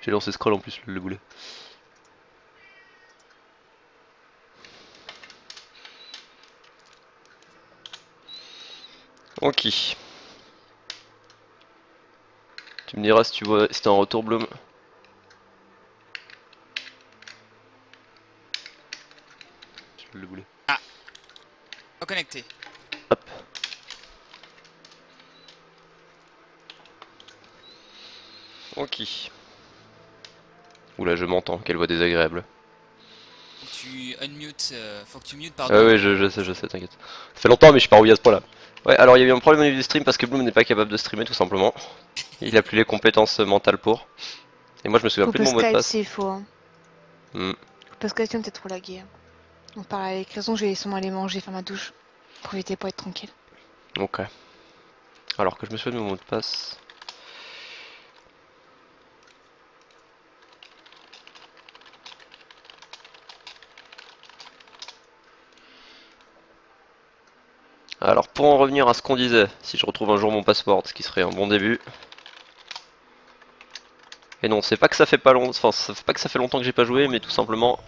J'ai lancé scroll en plus le boulet. Ok. Tu me diras si tu vois si t'as un retour Bloom. Le boulet. Ah, reconnecté. Hop. Ok. Oula, je m'entends, quelle voix désagréable. Faut que tu unmute, faut que tu mute, Ah pardon. ouais, je sais, t'inquiète. Ça fait longtemps, mais je suis pas rouillé à ce point là. Ouais, alors il y a eu un problème au niveau du stream parce que Bloom n'est pas capable de streamer tout simplement. Il a plus les compétences mentales pour. Et moi je me souviens plus de Coupe mon mot de Skype passe. s'il faut. Hein. Hmm, Coupe Skype, sinon t'es trop lagué. Hein. On parle avec raison, je vais sûrement aller manger, faire ma douche. Profiter pour être tranquille. ok. Alors que je me souviens de mon mot de passe. Alors pour en revenir à ce qu'on disait, si je retrouve un jour mon password, ce qui serait un bon début. Et non, c'est pas que ça fait pas longtemps, enfin ça fait pas que ça fait longtemps que j'ai pas joué, mais tout simplement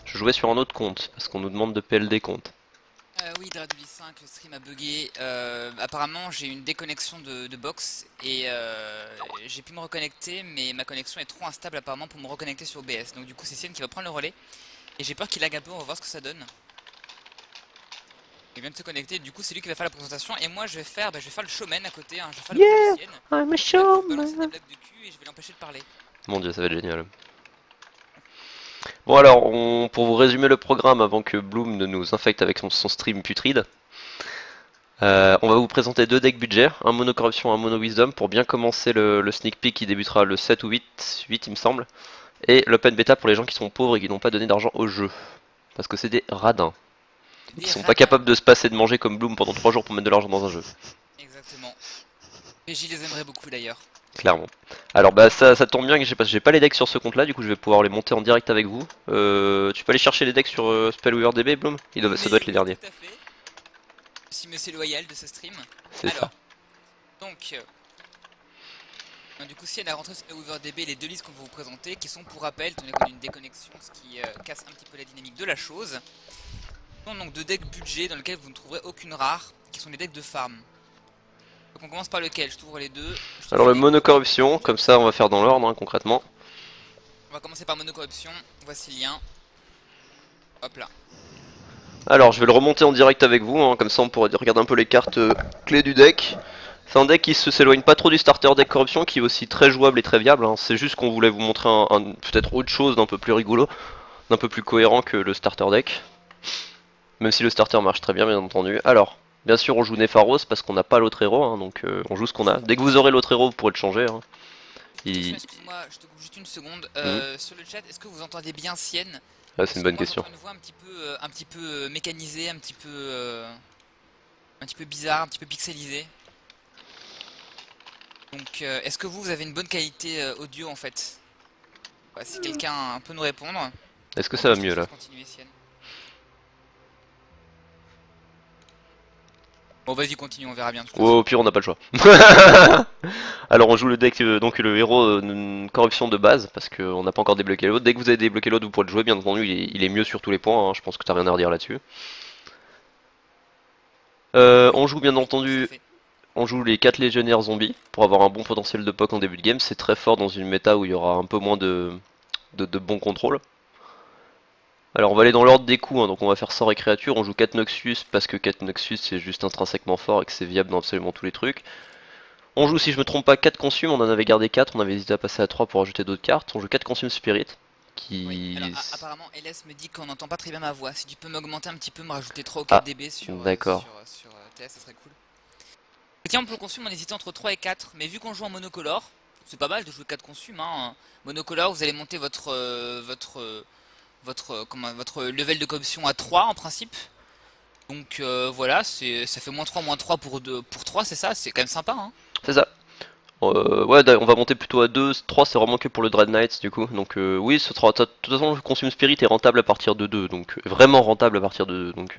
je jouais sur un autre compte parce qu'on nous demande de PLD compte. Oui, Dradulis 5, le stream a bugué. Apparemment, j'ai une déconnexion de box et j'ai pu me reconnecter, mais ma connexion est trop instable apparemment pour me reconnecter sur OBS. Donc du coup, c'est Sienne qui va prendre le relais et j'ai peur qu'il lag un peu. On va voir ce que ça donne. Il vient de se connecter. Du coup, c'est lui qui va faire la présentation et moi, je vais faire le showman à côté. Hein. Je vais faire le Yeah, musicien. I'm a Je vais balancer des showman. blagues de cul et je vais l'empêcher de parler. Mon dieu, ça va être génial. Bon alors, pour vous résumer le programme avant que Bloom ne nous infecte avec son stream putride, on va vous présenter deux decks budget, un mono corruption, un mono wisdom, pour bien commencer le sneak peek qui débutera le 7 ou 8 il me semble, et l'open beta pour les gens qui sont pauvres et qui n'ont pas donné d'argent au jeu, parce que c'est des radins, qui Des sont pas radins. capables de se passer de manger comme Bloom pendant 3 jours pour mettre de l'argent dans un jeu, Exactement. Et j'y les aimerais beaucoup d'ailleurs. clairement. Alors bah ça tombe bien que j'ai pas les decks sur ce compte là, du coup je vais pouvoir les monter en direct avec vous. Tu peux aller chercher les decks sur Spellweaver DB Bloom, ça doit être Mais les oui, derniers, tout à fait. Je suis monsieur loyal de ce stream. c'est ça. Alors, donc, du coup, si elle a rentré sur OverDB les deux listes qu'on va vous présenter, qui sont pour rappel, tenez compte d'une déconnexion, ce qui casse un petit peu la dynamique de la chose. Ce sont donc deux decks budget dans lesquels vous ne trouverez aucune rare, qui sont les decks de farm. Donc on commence par lequel? Je t'ouvre les deux. Je te Alors fais le des mono gros corruption, bisous. comme ça on va faire dans l'ordre hein, concrètement. On va commencer par monocorruption. Voici le lien. Hop là. Alors je vais le remonter en direct avec vous, hein, comme ça on pourra regarder un peu les cartes clés du deck. C'est un deck qui s'éloigne pas trop du starter deck corruption, qui est aussi très jouable et très viable. Hein. C'est juste qu'on voulait vous montrer peut-être autre chose d'un peu plus rigolo, d'un peu plus cohérent que le starter deck. Même si le starter marche très bien entendu. Alors, bien sûr on joue Nepharos parce qu'on n'a pas l'autre héros, hein, donc on joue ce qu'on a. Dès que vous aurez l'autre héros vous pourrez le changer. Hein. Attention, Il... excuse-moi, je te coupe juste une seconde. Hmm. Sur le chat, est-ce que vous entendez bien Sienne? Ah, c'est Parce une que bonne moi question. j'entends une voix un petit peu mécanisée, un petit peu bizarre, un petit peu pixelisée. Donc est-ce que vous avez une bonne qualité audio en fait? Ouais, si quelqu'un peut nous répondre. Est-ce que ça Ok, va je te mieux là? laisse continuer Sienne. Bon vas-y continue, on verra bien de toute Ouais, façon. au pire on n'a pas le choix. Alors on joue le deck, donc le héros corruption de base, parce qu'on n'a pas encore débloqué l'autre. Dès que vous avez débloqué l'autre, vous pourrez le jouer, bien entendu, il est mieux sur tous les points, hein. Je pense que t'as rien à redire là-dessus. Oui, On joue bien oui, tout à entendu, fait. on joue les 4 légionnaires zombies, pour avoir un bon potentiel de poke en début de game. C'est très fort dans une méta où il y aura un peu moins de bon contrôle. Alors on va aller dans l'ordre des coups, hein, donc on va faire sort et créature. On joue 4 Noxus, parce que 4 Noxus c'est juste intrinsèquement fort et que c'est viable dans absolument tous les trucs. On joue, si je me trompe pas, 4 consumes, on en avait gardé 4, on avait hésité à passer à 3 pour ajouter d'autres cartes. On joue 4 consumes spirit, Oui, alors qui... apparemment LS me dit qu'on n'entend pas très bien ma voix. Si tu peux m'augmenter un petit peu, me rajouter 3 ou 4 Ah, dB d'accord. sur TS, ça serait cool. Tiens, on peut le consume en hésitant entre 3 et 4, mais vu qu'on joue en monocolore, c'est pas mal de jouer 4 consumes. Hein. Monocolore, vous allez monter votre level de corruption à 3 en principe. Donc voilà, ça fait moins 3 pour 3, c'est ça, c'est quand même sympa. Hein. C'est ça. Ouais, on va monter plutôt à 2, 3 c'est vraiment que pour le Dread Knights du coup. Donc oui, de toute façon le consume spirit est rentable à partir de 2, donc vraiment rentable à partir de 2. Donc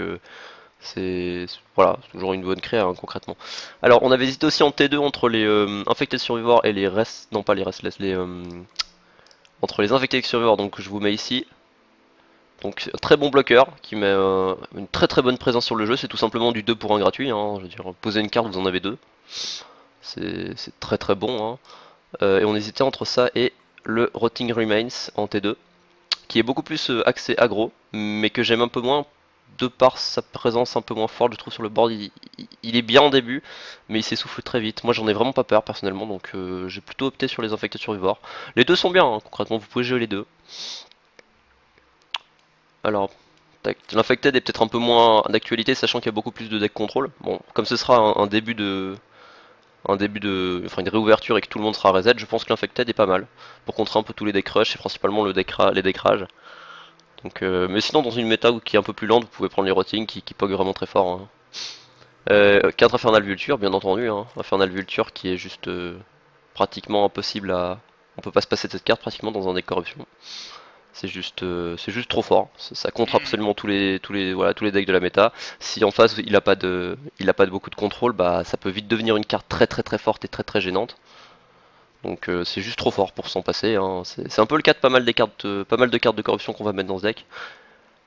voilà, c'est toujours une bonne créa hein, concrètement. Alors on avait hésité aussi en T2 entre les Infected Survivor et les Rest, non pas les Restless, les entre les infectés et les survivors, donc je vous mets ici. Donc un très bon bloqueur qui met une très très bonne présence sur le jeu, c'est tout simplement du 2 pour 1 gratuit, hein. Je veux dire, posez une carte, vous en avez deux. C'est très très bon, hein. Et on hésitait entre ça et le Rotting Remains en T2, qui est beaucoup plus axé aggro, mais que j'aime un peu moins de par sa présence un peu moins forte, je trouve, sur le board. Il est bien en début, mais il s'essouffle très vite. Moi j'en ai vraiment pas peur personnellement, donc j'ai plutôt opté sur les infectés survivors. Les deux sont bien, hein, concrètement vous pouvez jouer les deux. Alors, l'infected est peut-être un peu moins d'actualité, sachant qu'il y a beaucoup plus de deck contrôle. Bon, comme ce sera un début de, enfin une réouverture et que tout le monde sera reset, je pense que l'infected est pas mal pour contrer un peu tous les decks rush et principalement les decks rage. Donc, mais sinon dans une méta qui est un peu plus lente, vous pouvez prendre les rotting qui pogue vraiment très fort, hein. 4 Infernal Vulture, bien entendu, hein. Infernal Vulture qui est juste pratiquement impossible à, on peut pas se passer de cette carte pratiquement dans un deck corruption. C'est juste trop fort. Ça contre absolument tous les decks de la méta. Si en face il a pas de beaucoup de contrôle, bah ça peut vite devenir une carte très très très forte et très très gênante. Donc c'est juste trop fort pour s'en passer, hein. C'est un peu le cas de pas mal de cartes de corruption qu'on va mettre dans ce deck.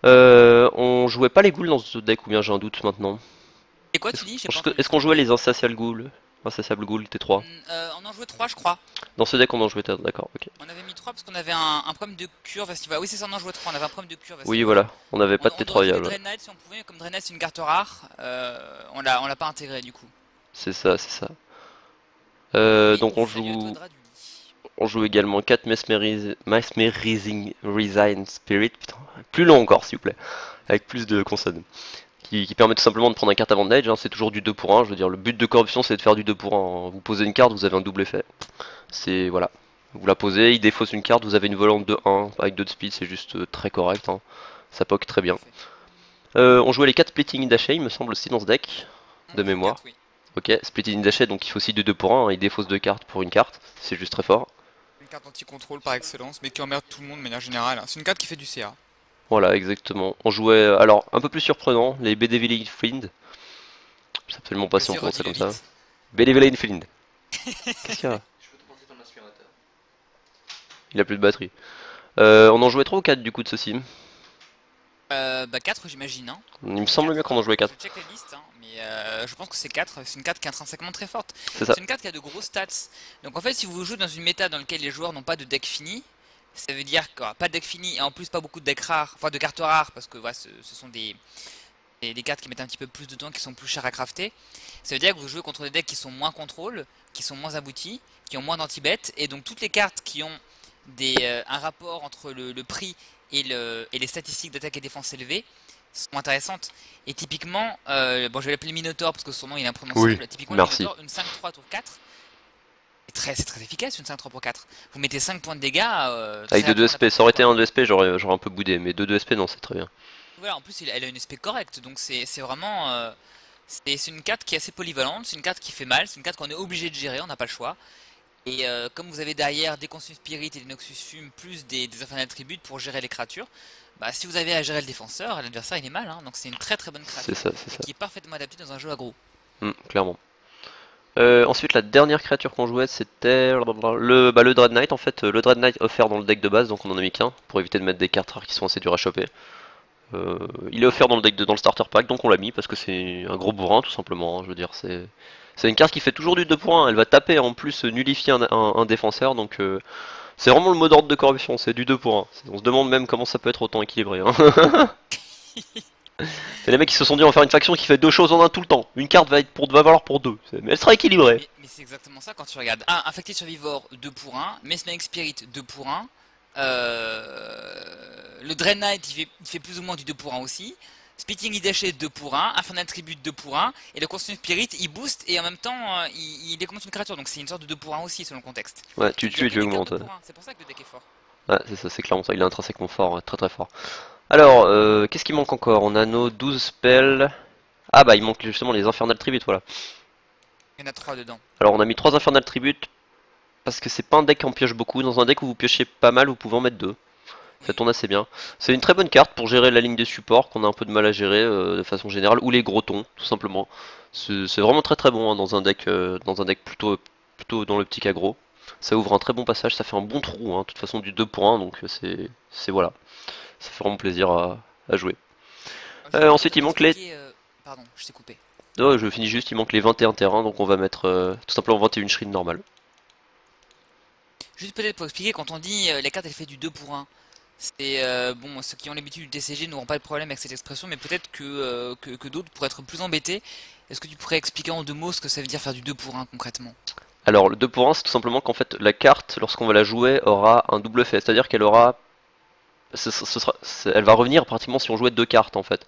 On jouait pas les ghouls dans ce deck ou bien j'ai un doute maintenant. Et quoi tu dis? J'ai pas entendu. Est-ce qu'on jouait les insatiables ghouls? Insatiable ghoul T3. On en jouait 3 je crois. Dans ce deck on en jouait, d'accord, ok. On avait mis 3 parce qu'on avait un problème de curve à ce niveau. Oui c'est ça, on en jouait 3, on avait un problème de curve à ce Oui niveau. voilà, on avait pas de On T3 aurait fait viable. Dreadnought si on pouvait, mais comme Dreadnought c'est une carte rare, on l'a pas intégré du coup. C'est ça, c'est ça. Mais Donc salut à toi, Draduli. on joue également 4 Mesmerizing Resign Spirit, putain, plus long encore s'il vous plaît, avec plus de consonnes, qui permet tout simplement de prendre un carte avantage, hein. C'est toujours du 2 pour 1, je veux dire, le but de corruption c'est de faire du 2 pour 1, hein. Vous posez une carte, vous avez un double effet, c'est, voilà, vous la posez, il défausse une carte, vous avez une volante de 1, avec 2 de speed, c'est juste très correct, hein. Ça poke très bien. On jouait les 4 Splitting Dash, il me semble aussi dans ce deck, de mémoire. 4, oui. Ok, Splitting Dash, donc il faut aussi du 2 pour 1, hein. Il défausse 2 cartes pour une carte, c'est juste très fort. Une carte anti-contrôle par excellence, mais qui emmerde tout le monde de manière générale. C'est une carte qui fait du CA. Voilà, exactement. On jouait, alors, un peu plus surprenant, les Bedevilling Fiend. Je sais absolument pas si on prononce ça comme ça. Bedevilling Fiend. Qu'est-ce qu'il y a? Il a plus de batterie. On en jouait 3 ou 4 du coup de ceci? Bah 4 j'imagine, hein. Il me semble bien qu'on en jouait 4. Je check la liste, hein, mais je pense que c'est 4. C'est une carte qui est intrinsèquement très forte. C'est ça. C'est une carte qui a de gros stats. Donc en fait, si vous jouez dans une méta dans laquelle les joueurs n'ont pas de deck fini, ça veut dire qu'il n'y aura pas de deck fini et en plus pas beaucoup de decks rares, enfin de cartes rares, parce que voilà, ce sont des cartes qui mettent un petit peu plus de temps, qui sont plus chères à crafter. Ça veut dire que vous jouez contre des decks qui sont moins contrôle, qui sont moins aboutis, qui ont moins d'anti-bet, et donc toutes les cartes qui ont un rapport entre le prix et les statistiques d'attaque et défense élevées sont intéressantes. Et typiquement, bon je vais l'appeler Minotaur parce que son nom il est imprononçable. Oui, Typiquement merci. le Minotaur, une 5-3 tour 4. C'est très efficace une 5-3 pour 4. Vous mettez 5 points de dégâts. Avec 2 SP, ça aurait été un 2 SP, j'aurais un peu boudé, mais 2 SP non, c'est très bien. Voilà, en plus elle a une SP correcte, donc c'est vraiment. C'est une carte qui est assez polyvalente, c'est une carte qui fait mal, c'est une carte qu'on est obligé de gérer, on n'a pas le choix. Et comme vous avez derrière des Consume Spirit et des Noxus Fume plus des Infernal Tribute pour gérer les créatures, bah si vous avez à gérer le défenseur, l'adversaire il est mal, hein, donc c'est une très très bonne créature. C'est ça. Qui est parfaitement adaptée dans un jeu aggro. Clairement. Ensuite, la dernière créature qu'on jouait, c'était le Dread Knight. En fait, le Dread Knight offert dans le deck de base, donc on en a mis qu'un pour éviter de mettre des cartes rares qui sont assez dures à choper. Il est offert dans le deck dans le starter pack, donc on l'a mis parce que c'est un gros bourrin tout simplement, hein. Je veux dire, c'est une carte qui fait toujours du 2 pour 1. Elle va taper en plus nullifier un défenseur, donc c'est vraiment le mot d'ordre de corruption, c'est du 2 pour 1. On se demande même comment ça peut être autant équilibré, hein. C'est les mecs qui se sont dit on va faire une faction qui fait 2 choses en un tout le temps. Une carte va valoir pour 2, mais elle sera équilibrée. Mais c'est exactement ça quand tu regardes. Infecté Survivor 2 pour 1, Mesmeric Spirit 2 pour 1. Le Dread Knight il fait plus ou moins du 2 pour 1 aussi. Splitting Idaché 2 pour 1, Infernal Tribute 2 pour 1, et le Consume Spirit il booste et en même temps il décommande une créature, donc c'est une sorte de 2 pour 1 aussi selon le contexte. Ouais, tu tues et tu augmentes. C'est pour ça que le deck est fort. Ouais, c'est ça, c'est clairement ça, il est intrinsèquement fort, ouais, très très fort. Alors, qu'est-ce qui manque encore? On a nos 12 spells. Ah bah il manque justement les Infernal Tribute, voilà. Il y en a 3 dedans. Alors on a mis 3 Infernal Tribute parce que c'est pas un deck qui en pioche beaucoup. Dans un deck où vous piochez pas mal, vous pouvez en mettre 2. Ça tourne assez bien. C'est une très bonne carte pour gérer la ligne des supports qu'on a un peu de mal à gérer de façon générale, ou les gros tons, tout simplement. C'est vraiment très très bon, hein, dans un deck plutôt dans l'optique aggro. Ça ouvre un très bon passage, ça fait un bon trou, hein, de toute façon du 2 pour 1, donc c'est voilà. Ça fait vraiment plaisir à jouer. Alors, je vais Ensuite peut-être il manque les... expliquer, pardon, je t'ai coupé. Oh, je finis juste, il manque les 21 terrains, donc on va mettre tout simplement 21 shrines normales. Juste peut-être pour expliquer, quand on dit la carte elle fait du 2 pour 1, c'est bon, ceux qui ont l'habitude du TCG n'auront pas de problème avec cette expression, mais peut-être que d'autres pourraient être plus embêtés. Est-ce que tu pourrais expliquer en deux mots ce que ça veut dire faire du 2 pour 1 concrètement? Alors le 2 pour 1 c'est tout simplement qu'en fait la carte, lorsqu'on va la jouer, aura un double effet, c'est-à-dire qu'elle aura... elle va revenir pratiquement si on jouait deux cartes en fait.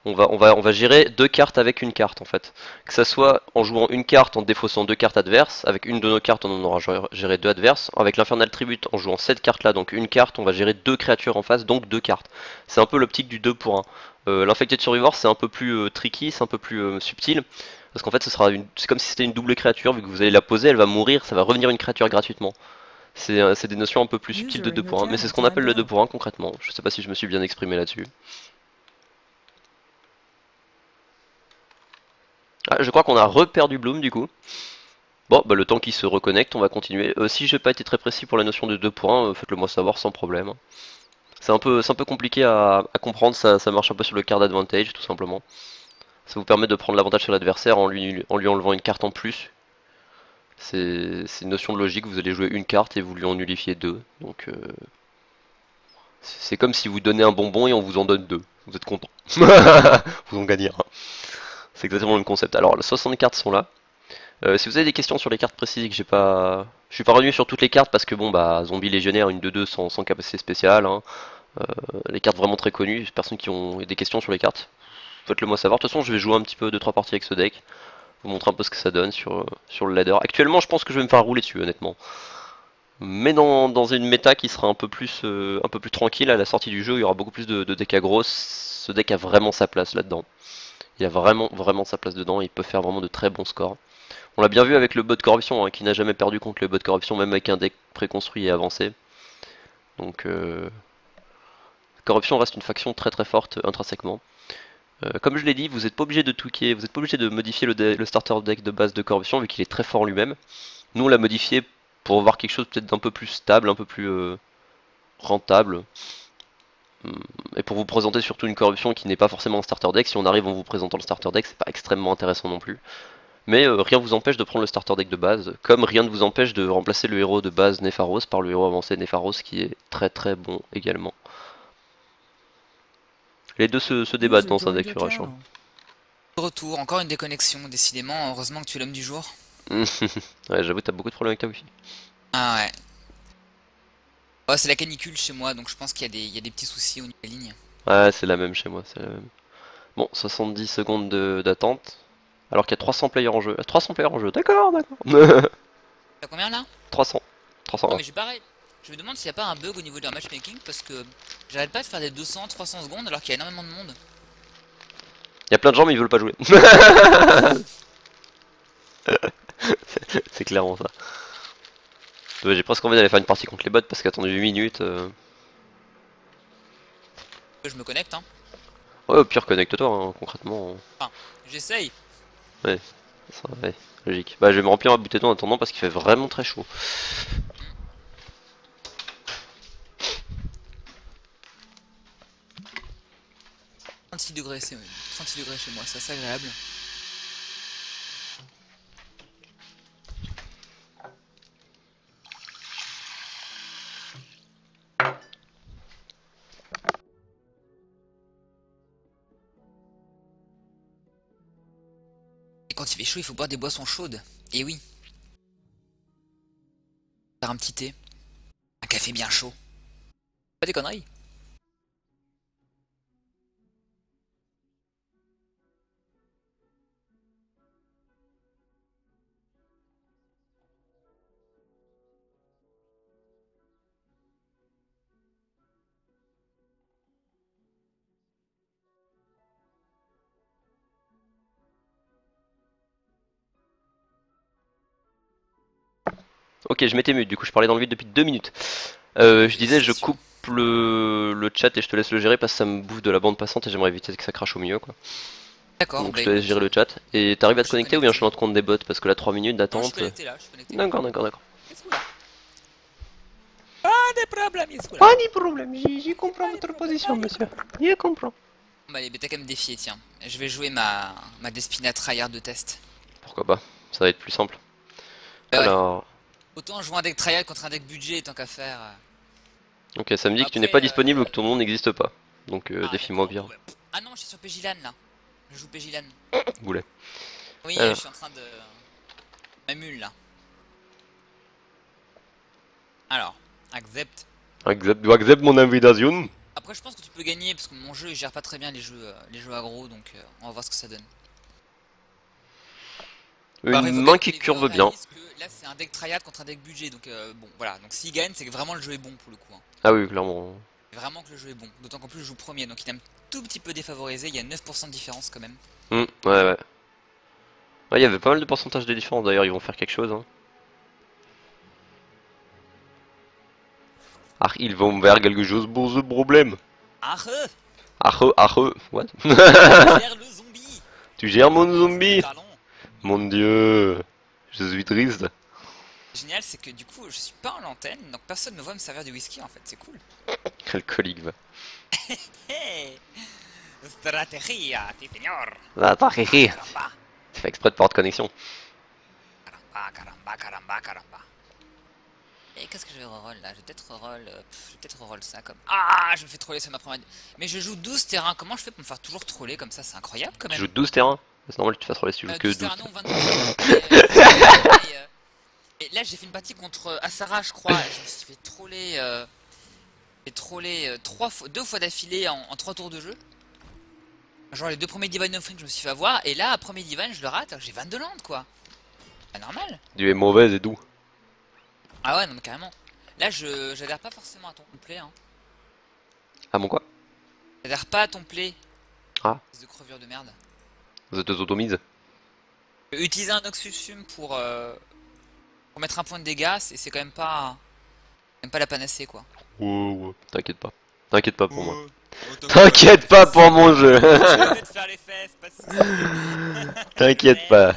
On va gérer deux cartes avec une carte en fait. Que ça soit en jouant une carte en défaussant deux cartes adverses, avec une de nos cartes on en aura géré deux adverses, avec l'Infernal Tribute en jouant cette carte là, donc une carte, on va gérer deux créatures en face, donc deux cartes. C'est un peu l'optique du 2 pour 1. L'Infected Survivor c'est un peu plus tricky, c'est un peu plus subtil, parce qu'en fait c'est comme si c'était une double créature, vu que vous allez la poser, elle va mourir, ça va revenir une créature gratuitement. C'est des notions un peu plus subtiles de 2 pour 1, mais c'est ce qu'on appelle le 2 pour 1 concrètement. Je sais pas si je me suis bien exprimé là-dessus. Ah, je crois qu'on a reperdu Bloom du coup. Bon, bah le temps qu'il se reconnecte, on va continuer. Si j'ai pas été très précis pour la notion de 2 pour 1, faites-le moi savoir sans problème. C'est un peu compliqué à comprendre, ça marche un peu sur le card advantage tout simplement. Ça vous permet de prendre l'avantage sur l'adversaire en lui enlevant une carte en plus. C'est une notion de logique, vous allez jouer une carte et vous lui en nullifiez deux. Donc c'est comme si vous donnez un bonbon et on vous en donne deux. Vous êtes content. Vous en gagnez un. C'est exactement le même concept. Alors, les 60 cartes sont là. Si vous avez des questions sur les cartes précises et que je suis pas revenu sur toutes les cartes parce que bon bah zombie légionnaire, une 2-2 sans capacité spéciale, hein. Les cartes vraiment très connues, personnes qui ont des questions sur les cartes, faites-le moi savoir. De toute façon je vais jouer un petit peu 2-3 parties avec ce deck, vous montrer un peu ce que ça donne sur le ladder. Actuellement je pense que je vais me faire rouler dessus honnêtement. Mais dans une méta qui sera un peu plus tranquille à la sortie du jeu, il y aura beaucoup plus de decks aggro. Ce deck a vraiment sa place là-dedans. Il a vraiment sa place dedans, il peut faire vraiment de très bons scores. On l'a bien vu avec le bot corruption, hein, qui n'a jamais perdu contre le bot corruption, même avec un deck préconstruit et avancé. Donc corruption reste une faction très très forte intrinsèquement. Comme je l'ai dit, vous n'êtes pas obligé de tweaker, vous n'êtes pas obligé de modifier le starter deck de base de corruption vu qu'il est très fort lui-même. Nous on l'a modifié pour avoir quelque chose peut-être d'un peu plus stable, un peu plus rentable. Et pour vous présenter surtout une corruption qui n'est pas forcément un starter deck, si on arrive en vous présentant le starter deck, c'est pas extrêmement intéressant non plus. Mais rien vous empêche de prendre le starter deck de base, comme rien ne vous empêche de remplacer le héros de base Nepharos par le héros avancé Nepharos qui est très très bon également. Les deux se débattent dans un deck Furash. Hein. Retour, encore une déconnexion, décidément, heureusement que tu es l'homme du jour. Ouais, j'avoue t'as beaucoup de problèmes avec ta wifi. Ah ouais. Oh, c'est la canicule chez moi, donc je pense qu'il y a des petits soucis au niveau de la ligne. Ouais, c'est la même chez moi, c'est la même. Bon, 70 secondes d'attente. Alors qu'il y a 300 players en jeu. 300 players en jeu, d'accord, d'accord. T'as combien là? 300. Non 301. mais j'ai pareil. Je me demande s'il n'y a pas un bug au niveau de leur matchmaking parce que j'arrête pas de faire des 200-300 secondes alors qu'il y a énormément de monde. Il y a plein de gens mais ils veulent pas jouer. C'est clairement ça. Ouais, j'ai presque envie d'aller faire une partie contre les bots parce qu'attendu 8 minutes. Je me connecte hein. Ouais, au pire, connecte-toi, hein, concrètement. Enfin, j'essaye. Ouais, ça, ouais, logique. Bah, je vais me remplir ma bouteille d'eau en attendant parce qu'il fait vraiment très chaud. 36 degrés, c'est 36 degrés chez moi, c'est assez agréable. Et quand il fait chaud, il faut boire des boissons chaudes. Et oui. Faire un petit thé. Un café bien chaud. Pas des conneries. Ok, je m'étais mute, du coup je parlais dans le vide depuis 2 minutes. Je disais, je coupe le chat et je te laisse le gérer parce que ça me bouffe de la bande passante et j'aimerais éviter que ça crache au milieu quoi. D'accord, Donc bah je te laisse écoute, gérer le chat. Et t'arrives à te je suis connecter ou bien je connecté. lance compte des bots parce que là 3 minutes Non, je suis d'attente. connecté là, je suis connecté. D'accord, d'accord, d'accord. Qu'est-ce que là? problème, Yasuo, là. Pas de problème, j'y comprends votre position, monsieur. J'y comprends. Bah allez, mais t'as quand même défié, tiens. Je vais jouer ma Despina tryhard de test. Pourquoi pas, ça va être plus simple. Ouais. Alors... Autant jouer un deck tryhard contre un deck budget tant qu'à faire. Ok, ça me dit que tu Après, n'es pas disponible ou que ton nom n'existe pas. Donc Ah, défie-moi d'accord, bien. bon, bah, Ah non, je suis sur Pégilan là. Je joue Pégilan. Goulet. Oui, Alors. je suis en train de... Ma mule là. Alors, accept. Accepte mon invitation. Après, je pense que tu peux gagner parce que mon jeu il gère pas très bien les jeux aggro, donc on va voir ce que ça donne. Alors, il Une faut main quand qui même curve qu'on bien. réalise que là, c'est un deck tryhard contre un deck budget, donc bon, voilà. Donc s'il gagne, c'est que vraiment le jeu est bon pour le coup. Hein. Ah oui, clairement. Vraiment que le jeu est bon. D'autant qu'en plus, je joue premier, donc il est un tout petit peu défavorisé. Il y a 9% de différence quand même. Ouais, ouais. Ouais, il y avait pas mal de pourcentage de différence d'ailleurs, ils vont faire quelque chose. Hein. Ah, ils vont vers quelque chose pour ce problème. Ah What je gère le zombie. Tu gères mon zombie? Talon. Mon dieu, je suis triste. Génial, c'est que du coup, je suis pas en antenne, donc personne ne voit me servir du whisky en fait, c'est cool. Alcoolique va. Hey, stratégie, ti señor. Attends, hihi. Caramba, Tu fais exprès de pas de connexion. caramba. Et qu'est-ce que je vais reroll là? Je vais peut-être reroll ça comme... Ah, je me fais troller sur ma première... Mais je joue 12 terrains, comment je fais pour me faire toujours troller comme ça? C'est incroyable quand Tu même. joues 12 terrains? C'est normal que tu fasses roller si tu joues que 12 12. terrains, non, 22 terrains. Et là, j'ai fait une partie contre Asara, je crois. Et je me suis fait troller 2 fois d'affilée en 3 tours de jeu. Genre les 2 premiers Divine Offering, je me suis fait avoir. Et là, premier Divine, je le rate. J'ai 22 landes, quoi. Pas normal. Tu es mauvaise et doux. Ah ouais, non, mais carrément. Là, j'adhère pas forcément à ton play. Hein. Ah bon quoi? J'adhère pas à ton play. Ah. Espèce de crevure de merde. Vous êtes automise? Utiliser un Oxusum pour mettre un point de dégâts, c'est quand même pas la panacée, quoi. Ouais. T'inquiète pas. T'inquiète pas pour moi. T'inquiète pas pour mon jeu. Je vais te faire les fesses, pas de soucis. T'inquiète pas.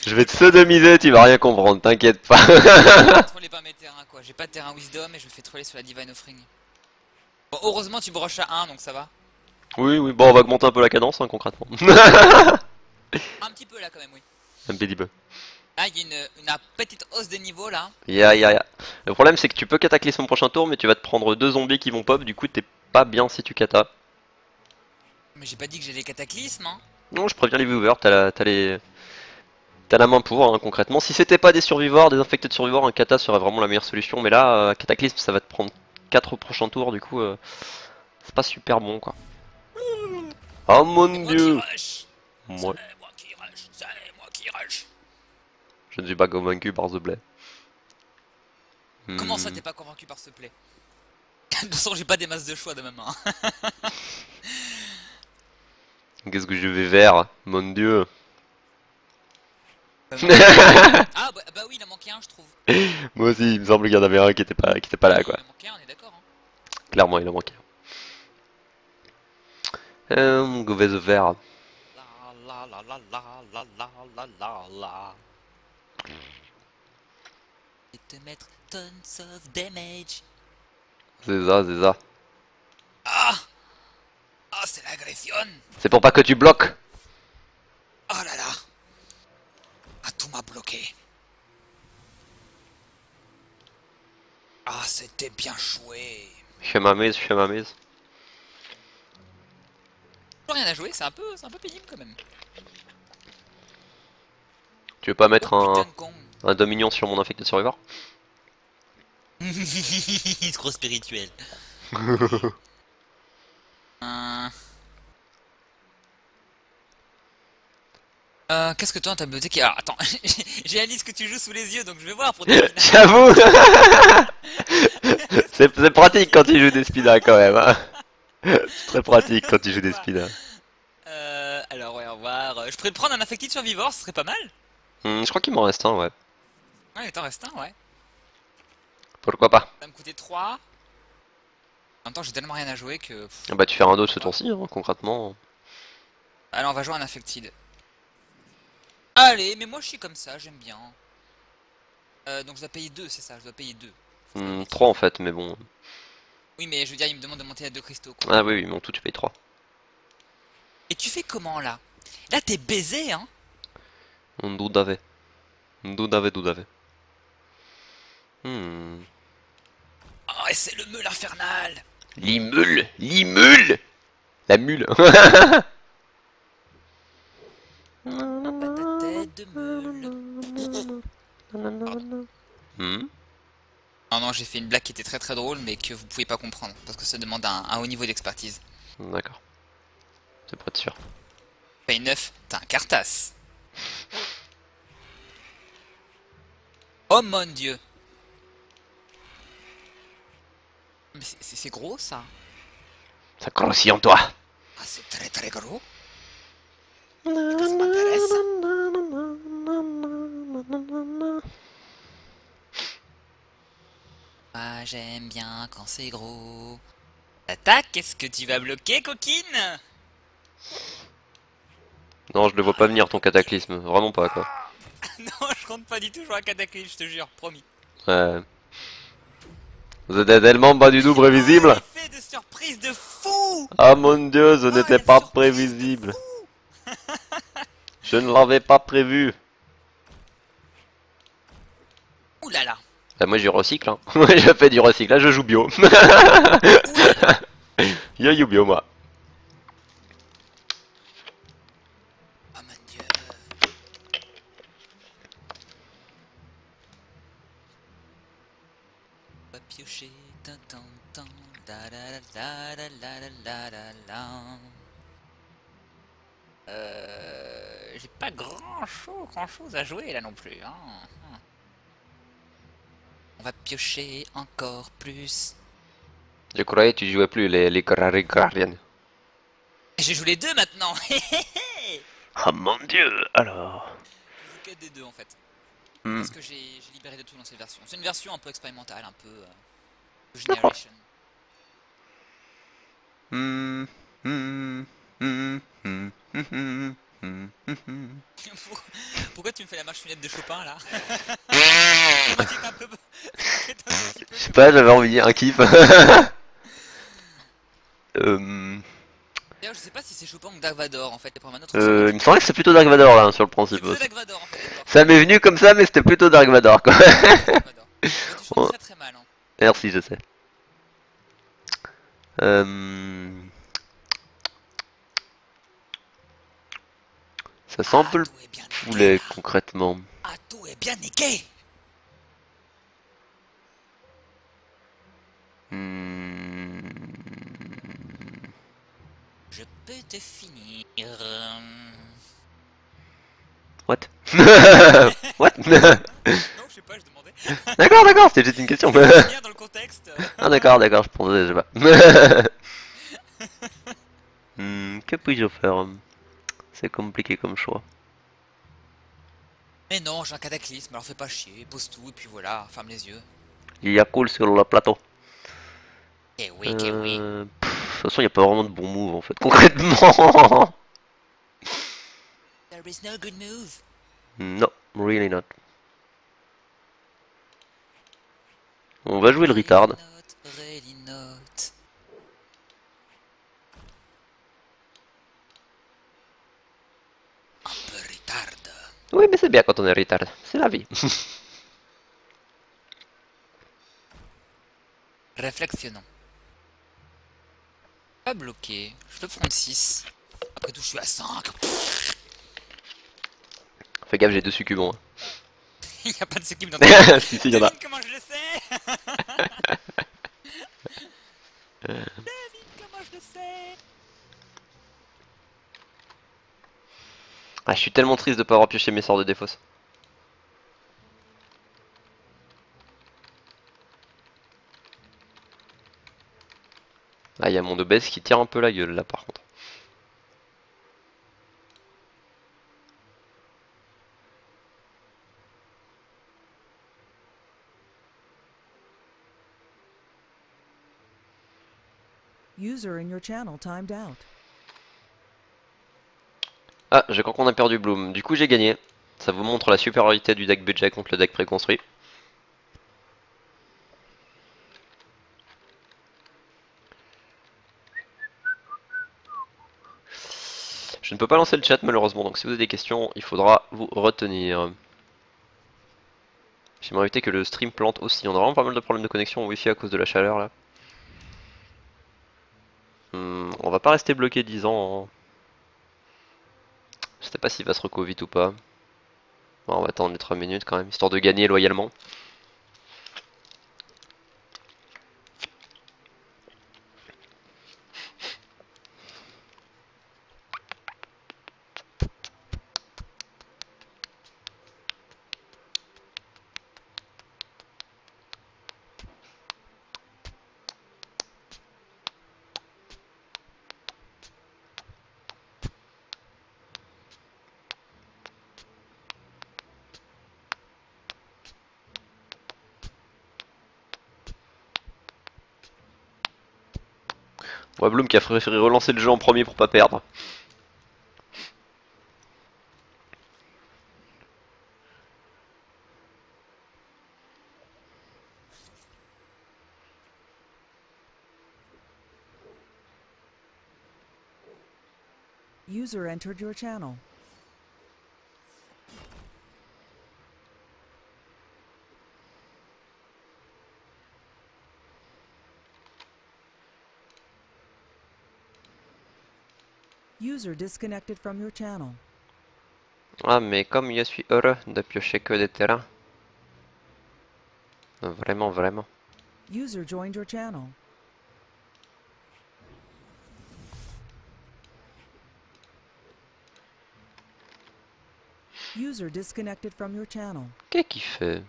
Je vais te sodomiser, tu vas rien comprendre, t'inquiète pas. Troller pas mes terrains, quoi. J'ai pas de terrain Wisdom et je me fais troller sur la Divine Offering. Bon, heureusement, tu broches à 1, donc ça va. Oui, bon, on va augmenter un peu la cadence, hein, concrètement. Un petit peu là, quand même, oui. Un petit peu. Là, il y a une petite hausse des niveaux là. Ya. Le problème, c'est que tu peux cataclysme au prochain tour, mais tu vas te prendre 2 zombies qui vont pop, du coup, t'es pas bien si tu cata. Mais j'ai pas dit que j'ai les cataclysmes, hein. Non, je préviens les viewers, t'as la main pour, hein, concrètement. Si c'était pas des survivors, des infectés de survivors, un kata serait vraiment la meilleure solution, mais là, cataclysme, ça va te prendre 4 au prochain tour, du coup, c'est pas super bon, quoi. Oh mon C'est moi dieu! qui rush. Moi, C'est moi qui rush. je ne suis pas convaincu par The Blade. Comment ça, t'es pas convaincu par ce play? De toute façon, j'ai pas des masses de choix de ma main. Qu'est-ce que je vais vers? Mon dieu! Ah, bah oui, il en manquait un, je trouve. Moi aussi, il me semble qu'il y en avait un qui était pas là, quoi. Il en manquait un, on est d'accord, hein. Clairement, il en manquait. Go vers The vert. La. Et te mettre tons of damage. C'est ça. Ah! Ah, c'est l'agression! C'est pour pas que tu bloques. Oh là là! Ah, tout m'a bloqué. Ah, c'était bien joué. Je fais ma mise. Rien à jouer, c'est un peu pénible quand même. Tu veux pas mettre Oh, putain de con. un dominion sur mon infecté de survivor? Trop spirituel. Qu'est-ce que toi t'as bibliothèque? Alors attends, j'ai la liste que tu joues sous les yeux donc je vais voir pour des J'avoue. C'est pratique quand tu joues des spinas quand même. Hein. C'est très pratique quand tu joues des spinas. Alors ouais, on va voir. Je pourrais te prendre un affectif survivor, ce serait pas mal. Je crois qu'il m'en reste un, ouais. Ouais, il t'en reste un, ouais. Pourquoi pas? Ça va me coûter 3. En même temps, j'ai tellement rien à jouer que... Bah tu fais un autre ce tour-ci, hein, concrètement. Alors on va jouer un affected. Allez, mais moi je suis comme ça, j'aime bien. Donc je dois payer 2, c'est ça, je dois payer 2. 3 en fait, mais bon. Oui, mais je veux dire, il me demande de monter à 2 cristaux, quoi. Ah oui, oui, mais en tout tu payes 3. Et tu fais comment, là? Là, t'es baisé, hein? Doudave. Doudave. Hmm. Oh, et c'est le meule infernal! L'immule. La mule. Pas ta tête de meule. Hmm. Non, non, j'ai fait une blague qui était très très drôle, mais que vous pouvez pas comprendre, parce que ça demande un haut niveau d'expertise. D'accord. C'est pour être sûr. Paye 9, t'as un cartasse. Oh mon dieu! Mais c'est gros, ça? Ça grossit en toi. Ah, c'est très très gros. Et que ça m'intéresse. Ah, j'aime bien quand c'est gros. Attaque, est-ce que tu vas bloquer, coquine? Non, je le vois pas venir ton cataclysme. Vraiment pas quoi. Non, je compte pas du tout jouer à Cataclysme, je te jure, promis. Ouais. Vous êtes tellement pas du tout prévisible. Oh, l'effet de surprise de fou! Ah mon dieu, ce Oh, n'était la pas surprise de prévisible. fou. Je ne l'avais pas prévu. Ouh là là. Bah, moi je recycle, hein. Je fais du recyclage, je joue bio. Ouh là là. Yo you bio moi. Oh mon dieu. On va piocher, tin tin tin, da da da da da da da da da. J'ai pas grand chose à jouer là non plus, hein. On va piocher encore plus. Je croyais que tu jouais plus les Guardians. J'ai joué les deux maintenant. Oh mon dieu, alors. Je joue que des deux en fait. Hmm. Parce que j'ai libéré de tout dans cette version. C'est une version un peu expérimentale, un peu Generation. Hmm, hmm, hmm, hmm, hmm, hmm, hmm. Pourquoi tu me fais la marche funèbre de Chopin là? Ça m'inquiète un peu. Ça m'inquiète un petit peu. Je sais pas, j'avais envie, un kiff. euh, D'ailleurs, je sais pas si c'est Chopin ou Dark Vador en fait. Pour un autre il me semblait que c'était plutôt Dark Vador là, sur le c'est principe plutôt aussi. Dark Vador en fait, d'accord. Ça m'est venu comme ça, mais c'était plutôt Dark Vador quoi. Dark Vador. Mais tu chantes très très mal. Hein. Merci, je sais. Euh... Ça sent un peu le Tout est bien niqué poulet là. concrètement. Ah, tout est bien niqué. Hmm. Je peux te finir. What? What? Non, je sais pas, je demandais. D'accord, c'était juste une question. Bien dans le contexte. Ah d'accord, je pensais, je sais pas. Que puis-je faire? C'est compliqué comme choix. Mais non, j'ai un cataclysme, alors fais pas chier, pose tout et puis voilà, ferme les yeux. Il y a cool sur le plateau. Eh oui, eh oui. De toute façon, il n'y a pas vraiment de bon move en fait, concrètement. There is no good move. No, really not. On va jouer le retard. Really not. Un peu retard. Oui, mais c'est bien quand on est retard. C'est la vie. Réflexionnons. Pas bloqué, je peux prendre 6. Après tout, je suis à 5. Fais gaffe, j'ai deux succubons. Il n'y a pas de succube dans ta vie. Si, il y en a. Devine comment je le sais. Devine comment je le sais. Ah, je suis tellement triste de pas avoir pioché mes sorts de défausse. Ah, il y a mon obèse qui tire un peu la gueule là par contre. User in your channel timed out. Ah, je crois qu'on a perdu Bloom. Du coup, j'ai gagné. Ça vous montre la supériorité du deck budget contre le deck préconstruit. Je ne peux pas lancer le chat malheureusement, donc si vous avez des questions, il faudra vous retenir. J'aimerais éviter que le stream plante aussi. On a vraiment pas mal de problèmes de connexion au wifi à cause de la chaleur là. On va pas rester bloqué 10 ans. Hein. Je sais pas s'il va se reco vite ou pas. Bon, on va attendre les 3 minutes quand même, histoire de gagner loyalement. Ouais, Bloom qui a préféré relancer le jeu en premier pour pas perdre. User entered your channel. User disconnected from your channel. Ah, mais comme je suis heureux de piocher que des terrains. Vraiment, vraiment. User joined your channel. User disconnected from your channel. Qu'est-ce qu'il fait?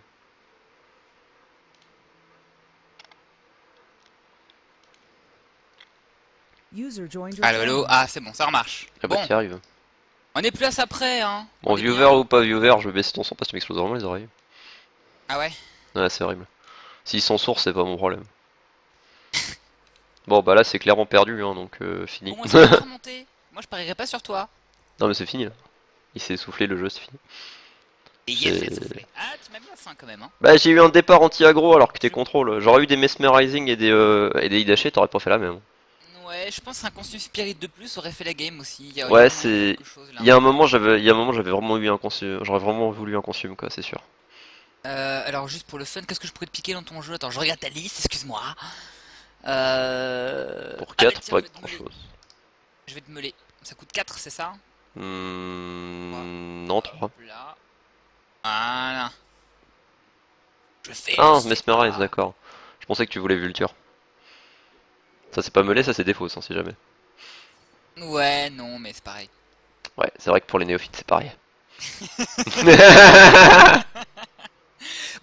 User joined your Allo, channel. allo. Ah, c'est bon, ça remarche. Ah bah Bon, t'y arrives. on est plus à ça près, hein. Bon, On est viewer bien. ou pas viewer, je vais baisser ton son parce que tu m'exploses vraiment les oreilles. Ah ouais. Ouais, c'est horrible. S'ils sont sourds, c'est pas mon problème. Bon, bah là, c'est clairement perdu, hein, donc fini. Bon, est-ce qu'on va remonter? Moi, je parierais pas sur toi. Non, mais c'est fini là. Il s'est essoufflé le jeu, c'est fini. Et yes, C'est- c'est soufflé. Ah, tu m'as mis à 5 quand même, hein. Bah, j'ai eu un départ anti-aggro alors que t'es contrôle. J'aurais eu des mesmerizing et des Hidashi, t'aurais pas fait la même. Ouais, je pense qu'un consume spirit de plus aurait fait la game aussi. Il y a Ouais, moyen de c'est. quelque chose, là. Il y a un moment, j'avais vraiment eu un consume. J'aurais vraiment voulu un consume, quoi, c'est sûr. Alors juste pour le fun, qu'est-ce que je pourrais te piquer dans ton jeu? Attends, je regarde ta liste, excuse-moi. Pour Ah, 4, bah, tiens, pas je vais te grand meuler. chose. Je vais te meuler. Ça coûte 4, c'est ça? Non, 3. Hop là. Voilà. Je fais Ah, le mesmerize, CA. d'accord. Je pensais que tu voulais vulture. Ça, c'est pas meulé, ça, c'est défausse, hein, si jamais. Ouais, non, mais c'est pareil. Ouais, c'est vrai que pour les néophytes, c'est pareil.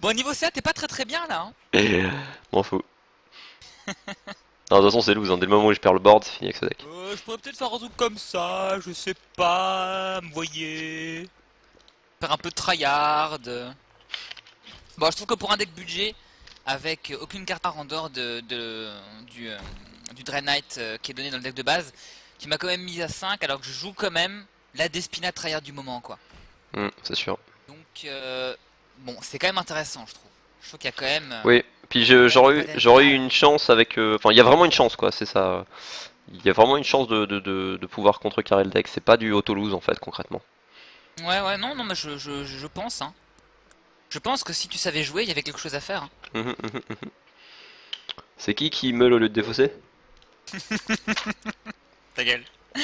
Bon, niveau CA, t'es pas très bien là. Hein. M'en fous. Non, de toute façon, c'est loose, hein. Dès le moment où je perds le board, c'est fini avec ce deck. Je pourrais peut-être faire un truc comme ça, je sais pas, me voyez. Faire un peu de tryhard. Bon, je trouve que pour un deck budget, avec aucune carte en dehors du Dread Knight qui est donné dans le deck de base, qui m'a quand même mis à 5 alors que je joue quand même la Despina tryhard du moment quoi. C'est sûr. Donc, bon, c'est quand même intéressant je trouve. Je trouve qu'il y a quand même... Oui, puis ouais, j'aurais eu une chance avec. Enfin, il y a vraiment une chance, quoi, c'est ça. Il y a vraiment une chance de pouvoir contrecarrer le deck. C'est pas du auto-lose, en fait, concrètement. Ouais, non, mais je pense, hein. Je pense que si tu savais jouer, il y avait quelque chose à faire. Hein. C'est qui meule au lieu de défausser? Ta gueule. Le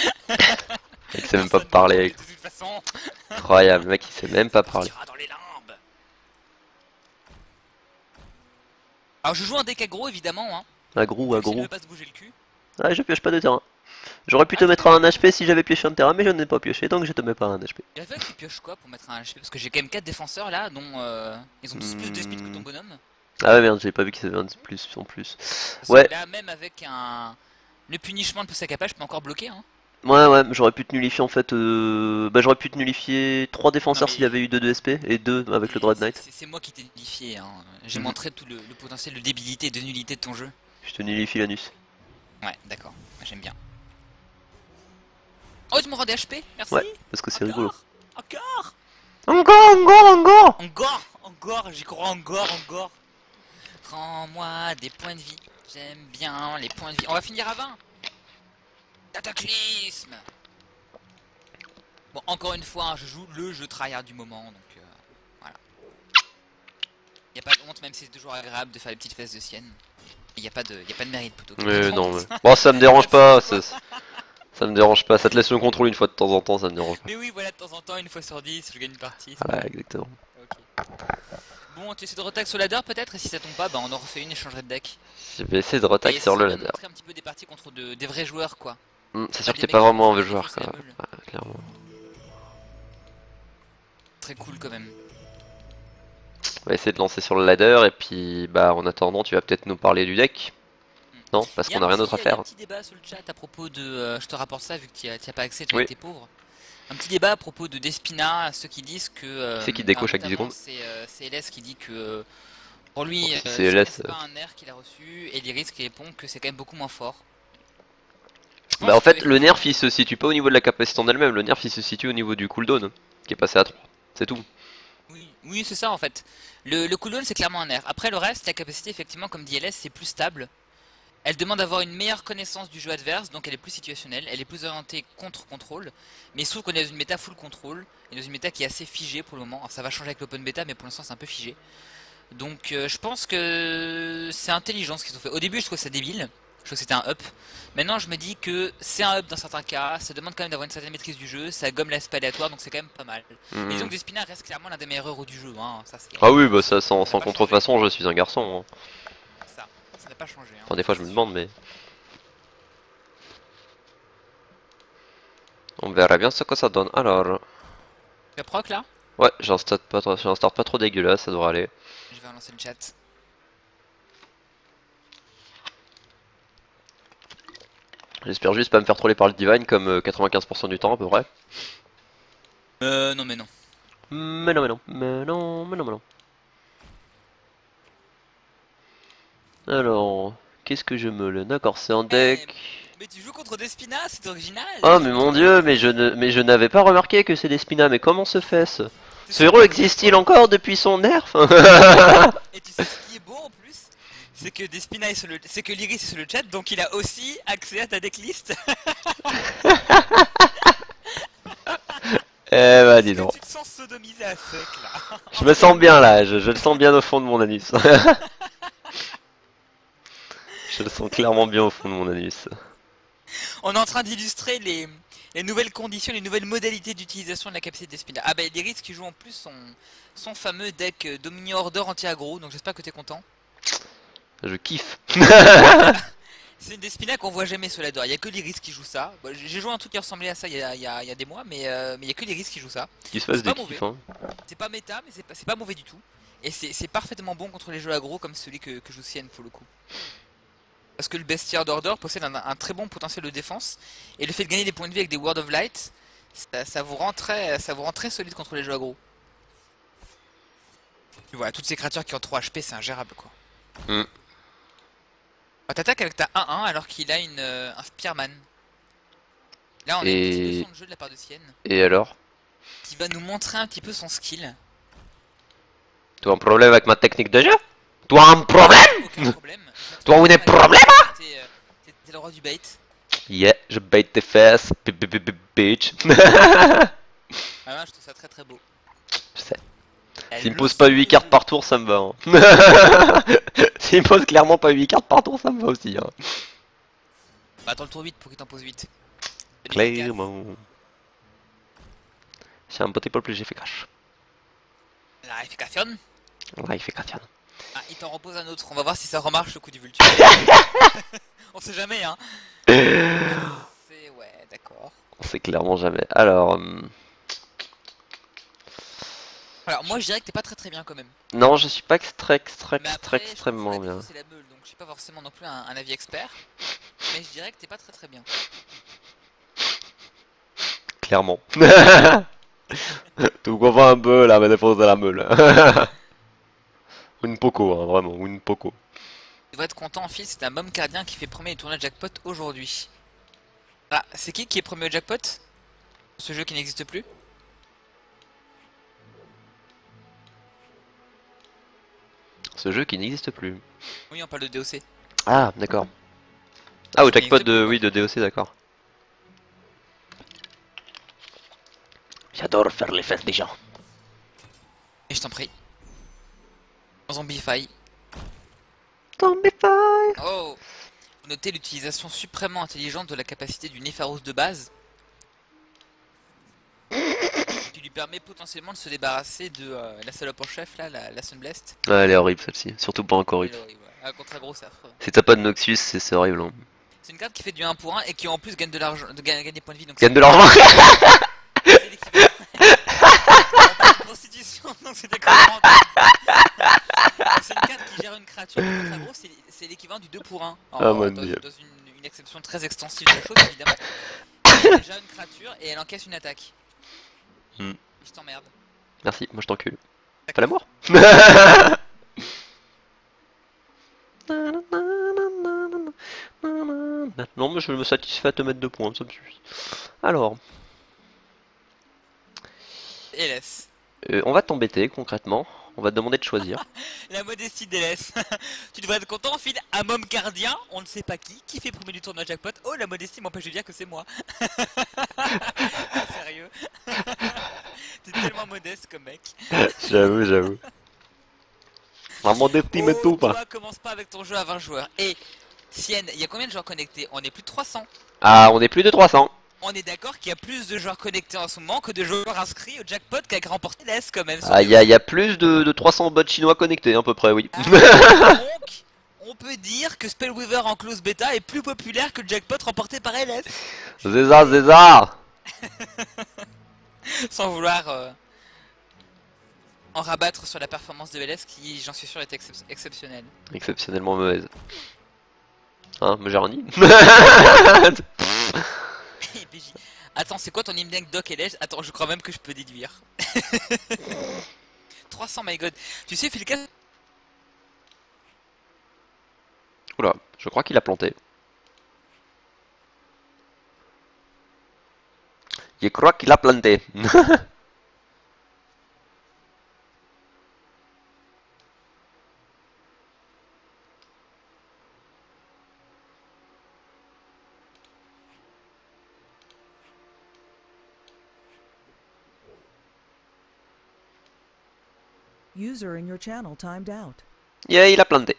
mec sait même pas parler. De toute façon, Incroyable, le mec il sait même pas parler. partira dans les limbes. Alors je joue un deck aggro évidemment, hein. Aggro, Même s'il ne aggro. veut pas se bouger le cul. Ah, je pioche pas de terrain. J'aurais pu te mettre un HP si j'avais pioché un terrain, mais je n'ai pas pioché, donc je te mets pas un HP. Il a fallu que tu pioches quoi pour mettre un HP? Parce que j'ai quand même 4 défenseurs là, dont ils ont tous plus de speed que ton bonhomme. Ah ouais, merde, j'avais pas vu qu'ils avaient un de plus en plus. Parce Ouais. que là, même avec le punishment de sa capa, je peux encore bloquer. Hein. Ouais, j'aurais pu te nullifier en fait. Bah, j'aurais pu te nullifier 3 défenseurs Non, mais- s'il y avait eu 2 de SP et 2 avec le Dread Knight. C'est moi qui t'ai nullifié. Hein. J'ai Mhm. montré tout le potentiel de débilité et de nullité de ton jeu. Je te nullifie l'anus. Ouais, d'accord. J'aime bien. Oh, tu me rends des HP? Merci. Ouais, parce que c'est rigolo. Encore. Encore, j'y crois encore. Rends-moi des points de vie. J'aime bien les points de vie. On va finir à 20. Cataclysme. Bon, encore une fois, hein, je joue le jeu tryhard du moment, donc voilà. Y a pas de honte, même si c'est toujours agréable de faire les petites fesses de sienne. Y a pas de mérite plutôt. Non, mais... Bon, ça me dérange pas, ça me dérange pas. Ça te laisse le contrôle une fois de temps en temps, ça me dérange pas. Mais oui, voilà, de temps en temps, une fois sur 10, je gagne une partie. Ouais, exactement. Ok. Bon, tu essaies de retax sur ladder peut-être, et si ça tombe pas, bah on en refait une et changerait de deck. Je vais essayer de retack Et sur ça le va ladder. montrer un petit peu des parties contre des vrais joueurs, quoi. C'est sûr des que t'es mecs pas qui vraiment font un vrai des joueur, fausses quoi. la meule. Ouais, clairement. Très cool quand même. On va essayer de lancer sur le ladder et puis bah en attendant tu vas peut-être nous parler du deck. Non, parce qu'on a rien d'autre à Il y a faire. un petit débat sur le chat à propos de... je te rapporte ça vu que tu as pas accès, toi Oui. et t'es pauvre. Un petit débat à propos de Despina, ceux qui disent que... C'est qui déco chaque 10 notamment, secondes. c'est LS qui dit que... pour lui, C'est Despina, LS, c'est pas un nerf qu'il a reçu, et Lyris qui répond que c'est quand même beaucoup moins fort. Je Bah pense en fait que, le nerf il se situe pas au niveau de la capacité en elle-même, le nerf il se situe au niveau du cooldown qui est passé à 3. C'est tout. Oui, c'est ça en fait. Le cooldown c'est clairement un nerf. Après le reste, la capacité effectivement comme dit LS c'est plus stable. Elle demande d'avoir une meilleure connaissance du jeu adverse, donc elle est plus situationnelle, elle est plus orientée contre-contrôle. Mais il se trouve qu'on est dans une méta full contrôle, et dans une méta qui est assez figée pour le moment. Alors ça va changer avec l'open beta, mais pour l'instant c'est un peu figé. Donc je pense que c'est intelligent ce qu'ils ont fait. Au début je trouvais ça débile, je trouvais que c'était un up. Maintenant je me dis que c'est un up dans certains cas, ça demande quand même d'avoir une certaine maîtrise du jeu, ça gomme l'aspect aléatoire, donc c'est quand même pas mal. Mais disons que Despina reste clairement l'un des meilleurs héros du jeu, hein. Ça, Ah oui bah ça sans pas contrefaçon je suis un garçon. Hein. ça n'a pas changé. Hein. Enfin des fois je me demande mais... On verra bien ce que ça donne. Alors... Tu as proc là? Ouais j'ai un start pas trop dégueulasse, ça devrait aller. Je vais relancer le chat. J'espère juste pas me faire troller par le divine comme 95% du temps à peu près. Non mais non. Mais non mais non, mais non, mais non, mais non. Alors, qu'est-ce que je me le... D'accord, c'est un deck... Mais tu joues contre Despina, c'est original. Oh mais mon dieu, mais je n'avais pas remarqué que c'est des Spina, mais comment se fait-ce? Ce héros existe-t-il encore depuis son nerf? Et tu sais ce qui est beau en plus, c'est que Despina est sur le... c'est que Lyris est sur le chat, donc il a aussi accès à ta decklist. Eh bah dis donc. Tu te sens sodomisé à sec là. Je me sens bien là, je le sens bien au fond de mon anus. Je le sens clairement bien au fond de mon anus. On est en train d'illustrer les nouvelles conditions, les nouvelles modalités d'utilisation de la capacité d'Espina. Ah bah Lyris qui joue en plus son fameux deck Dominion Order anti-aggro, donc j'espère que t'es content. Je kiffe. C'est une Despina qu'on voit jamais sur la door, il y a que Lyris qui joue ça. Bon, j'ai joué un truc qui ressemblait à ça il y a des mois, mais il y a que Lyris qui joue ça. Qu'il se fasse pas des mauvais. kiffs hein. C'est pas méta, mais c'est pas mauvais du tout. Et c'est parfaitement bon contre les jeux aggro comme celui que joue Sienne pour le coup. Parce que le bestiaire d'Order possède un très bon potentiel de défense. Et le fait de gagner des points de vie avec des Word of Light, ça vous rend très solide contre les jeux aggro. Et voilà, toutes ces créatures qui ont 3 HP, c'est ingérable quoi. Bah, t'attaques avec ta 1-1 alors qu'il a un Spearman. Là on a une petite leçon de jeu de la part de Sienne. Et alors? Qui va nous montrer un petit peu son skill. Tu as un problème avec ma technique de jeu? Tu as un problème? Aucun problème. Tu as un problème? T'es le roi du bait. Yeah, je bait tes fesses, bitch. Ah ouais, je trouve ça très très beau. Je sais. Elle S'il me pose pas 8 cartes par tour, ça me va. Hein. S'il me pose clairement pas 8 cartes par tour, ça me va aussi. Hein. Bah attends le tour 8 pour qu'il t'en pose 8. Clairement. C'est un petit peu plus efficace. La effication. La efficace. Ah, il t'en repose un autre. On va voir si ça remarche le coup du vulture. On sait jamais, hein. C'est... Ouais, d'accord. On sait clairement jamais. Alors... Alors, moi je dirais que t'es pas très très bien quand même. Non, je suis pas Mais après, extrêmement bien. c'est la meule, donc je suis pas forcément non plus un avis expert. Mais je dirais que t'es pas très très bien. Clairement. Tu comprends un peu la défense de la meule. Une poco, hein, vraiment, une poco. Tu vas être content, fils, c'est un Mom Cardien qui fait premier du tournoi de jackpot aujourd'hui. Ah, c'est qui est premier au jackpot? Ce jeu qui n'existe plus? Ce jeu qui n'existe plus. Oui, on parle de DOC. Ah, d'accord. Ah, au Ça jackpot n'existe de, plus, oui, de DOC, d'accord. J'adore faire les fesses des gens. Et je t'en prie. Zombify. Zombify. Oh. Notez l'utilisation suprêmement intelligente de la capacité du Népharos de base. Qui lui permet potentiellement de se débarrasser de la salope en chef là, la Sunblast. Ouais, elle est horrible celle-ci, surtout pas encore Elle une. est horrible, ouais. Contre aggro c'est affreux. Si t'as pas de Noxus, c'est horrible. Hein. C'est une carte qui fait du 1 pour 1 et qui en plus gagne de l'argent, gagne des points de vie. Donc Gagne de l'argent. c'est l'équivalent. On parle de prostitution, donc c'était comment. C'est une carte qui gère une créature. Contre aggro c'est l'équivalent du 2 pour 1. Ah, mon dans Dieu. une exception très extensive de la chose évidemment. Elle gère une créature et elle encaisse une attaque. Hmm. Je t'emmerde. Merci, moi je t'encule. Pas la mort. Non mais je me satisfais à te mettre 2 points, ça me suffit. Alors, LS. on va t'embêter concrètement. On va te demander de choisir. La modestie d'LS. Tu devrais être content, on file un môme gardien, on ne sait pas qui fait premier du tournoi jackpot. Oh, la modestie m'empêche de dire que c'est moi. Sérieux. T'es tellement modeste comme mec. J'avoue. La modestie me tout pas. Toi, commence pas avec ton jeu à 20 joueurs. Et Sienne, il y a combien de joueurs connectés? On est plus de 300. Ah, on est plus de 300. On est d'accord qu'il y a plus de joueurs connectés en ce moment que de joueurs inscrits au jackpot qu'a remporté l'S quand même. Ah, il y a plus de 300 bots chinois connectés à peu près, oui. Ah, donc, on peut dire que Spellweaver en close bêta est plus populaire que le jackpot remporté par LS. Zézar. Sans vouloir en rabattre sur la performance de LS qui, j'en suis sûr, est exceptionnelle. Exceptionnellement mauvaise. Hein, mais j'ai rien dit. PJ. Attends, c'est quoi ton hymne Doc LS? Attends, je crois même que je peux déduire. 300, my god. Tu sais, Philcas. Oula, je crois qu'il a planté. Je crois qu'il a planté. User in your channel timed out. Yeah, il a planté.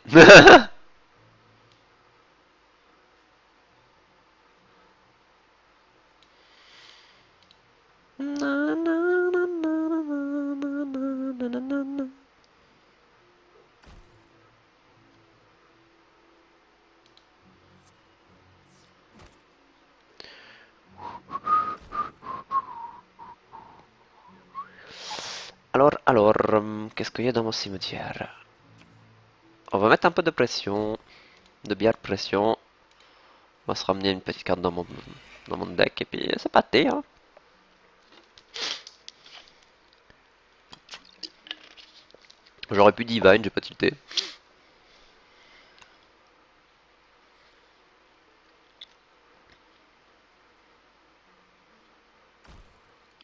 Alors, qu'est-ce qu'il y a dans mon cimetière? On va mettre un peu de pression, de bière pression. On va se ramener une petite carte dans mon deck et puis c'est pâté, hein. J'aurais pu Divine, j'ai pas tilté.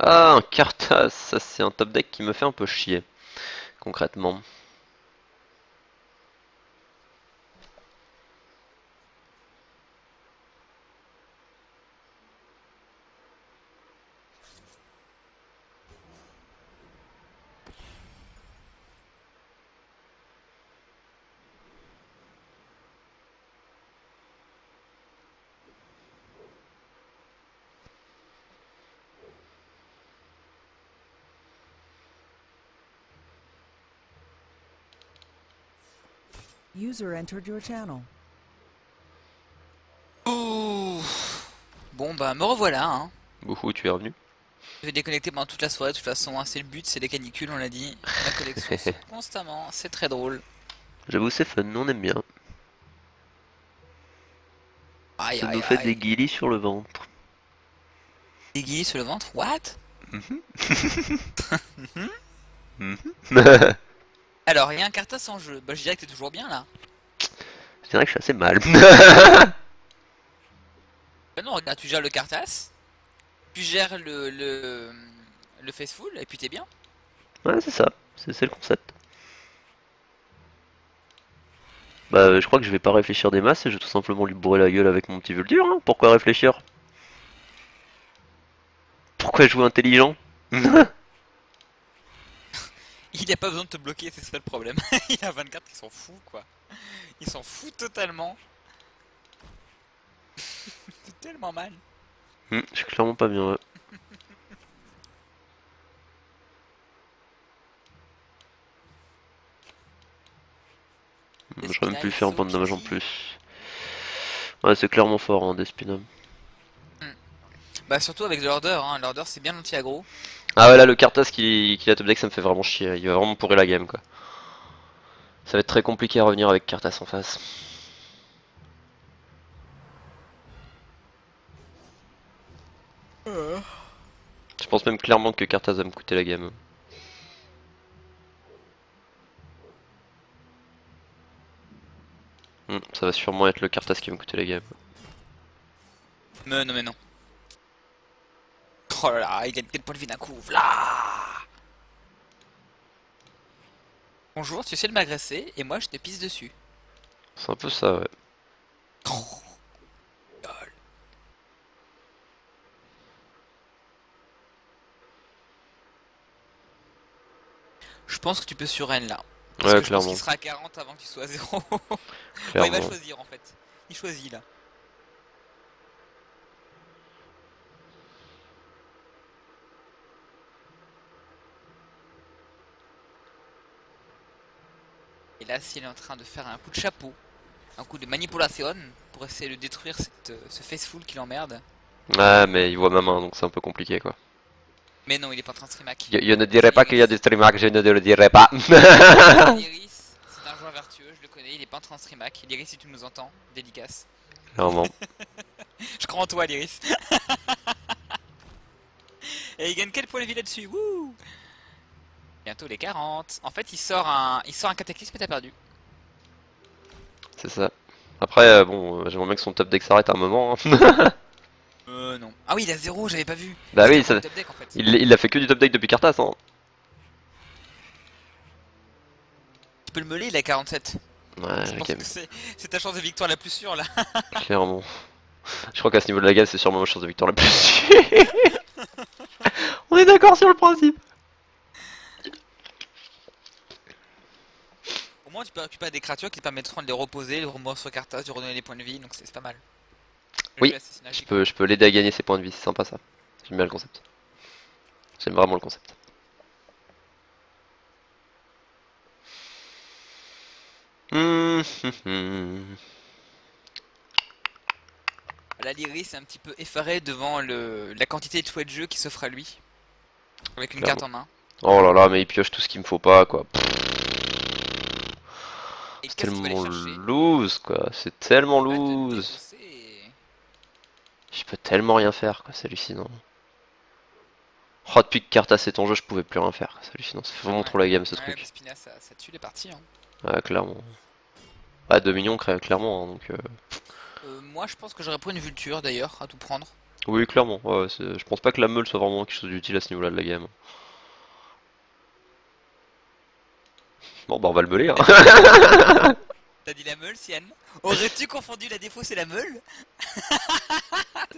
Ah, un Karthas, ça c'est un top deck qui me fait un peu chier, concrètement. User entered your channel. Ouh. Bon bah me revoilà hein. Bouhou, tu es revenu. Je vais déconnecter pendant toute la soirée, de toute façon hein, c'est le but, c'est les canicules on l'a dit. La collection saute constamment, c'est très drôle. J'avoue, c'est fun, on aime bien. Aïe Ça aïe nous fait aïe. des guilis sur le ventre. Des guillis sur le ventre, what? Alors, il y a un Karthas en jeu, bah je dirais que t'es toujours bien là. Je dirais que je suis assez mal. Bah non, regarde, tu gères le Karthas, tu gères le Faithful, et puis t'es bien. Ouais, c'est ça, c'est le concept. Bah, je crois que je vais pas réfléchir des masses et je vais tout simplement lui bourrer la gueule avec mon petit vulture, hein. Pourquoi réfléchir? Pourquoi jouer intelligent? Il a pas besoin de te bloquer, c'est ça le problème. Il a 24 qui s'en fout quoi. Il s'en fout totalement. C'est tellement mal. Je suis clairement pas bien. Ouais. J'aurais même pu faire un point de dommage en plus. Ouais, c'est clairement fort, hein, Despinam. Bah surtout avec l'order, hein. L'order c'est bien anti-aggro. Ah ouais, là, le Karthas qui a top deck, ça me fait vraiment chier. Il va vraiment pourrir la game, quoi. Ça va être très compliqué à revenir avec Karthas en face. Je pense même clairement que Karthas va me coûter la game. Ça va sûrement être le Karthas qui va me coûter la game. Mais non mais non. Oh là là, il gagne quel point de vie d'un coup. Là. Bonjour, tu essaies de m'agresser et moi je te pisse dessus. C'est un peu ça, ouais. Oh, lol. Je pense que tu peux sur N là. Parce Ouais, que je pense clairement. qu'il sera à 40 avant qu'il soit à 0. Ouais, il Clairement. va choisir en fait. Il choisit là. Et là, s'il est en train de faire un coup de chapeau, un coup de manipulation pour essayer de détruire ce faceful qui l'emmerde. Ouais, mais il voit ma main, donc c'est un peu compliqué, quoi. Mais non, il est pas en train de streamac. Je ne dirais pas qu'il y a des streamers, je ne le dirais pas. Iris, c'est un joueur vertueux, je le connais, il est pas en train de streamac. Iris, si tu nous entends, dédicace. Clairement. Je crois en toi, Iris. Et il gagne quel point de vie là-dessus? Wouh! Bientôt les 40. En fait, il sort un cataclysme et t'as perdu. C'est ça. Après, bon, j'aimerais bien que son top deck s'arrête à un moment. Hein. Non. Ah oui, il a 0, j'avais pas vu. Bah Il oui, a ça... pas de top deck, en fait. il a fait que du top deck depuis Karthas, hein. Tu peux le meuler, il a 47. Ouais, Je pense ok, que c'est ta chance de victoire la plus sûre là. clairement. Je crois qu'à ce niveau de la game, c'est sûrement ma chance de victoire la plus sûre. On est d'accord sur le principe. Au moins, tu peux récupérer des créatures qui te permettront de les reposer, de remonter sur Karthas, de redonner des points de vie, donc c'est pas mal. Le Oui, jeu est assez synergique. je peux l'aider à gagner ses points de vie, c'est sympa ça. J'aime bien le concept. J'aime vraiment le concept. Là, l'Iris est un petit peu effaré devant la quantité de choix de jeu qui s'offre à lui. Avec une Clairement. carte en main. Oh là là, mais il pioche tout ce qu'il me faut pas, quoi. Et C'est qu'est-ce qu'il va aller tellement chercher? loose, quoi. C'est tellement Il va te loose. défausser. Je peux tellement rien faire, quoi. C'est hallucinant. Oh, depuis que Karthas est en jeu, je pouvais plus rien faire. C'est hallucinant. C'est vraiment Ouais. trop la game, ce Ouais, truc. Despina, ça tue les parties. Hein. Ouais, clairement. Ah, 2 millions, clairement, hein, donc... Moi, je pense que j'aurais pris une vulture d'ailleurs, à tout prendre. Oui, clairement. Ouais, je pense pas que la meule soit vraiment quelque chose d'utile à ce niveau-là de la game. Bon, bah, on va le meuler, hein. T'as dit la meule, Sian? Aurais-tu confondu la défausse et la meule?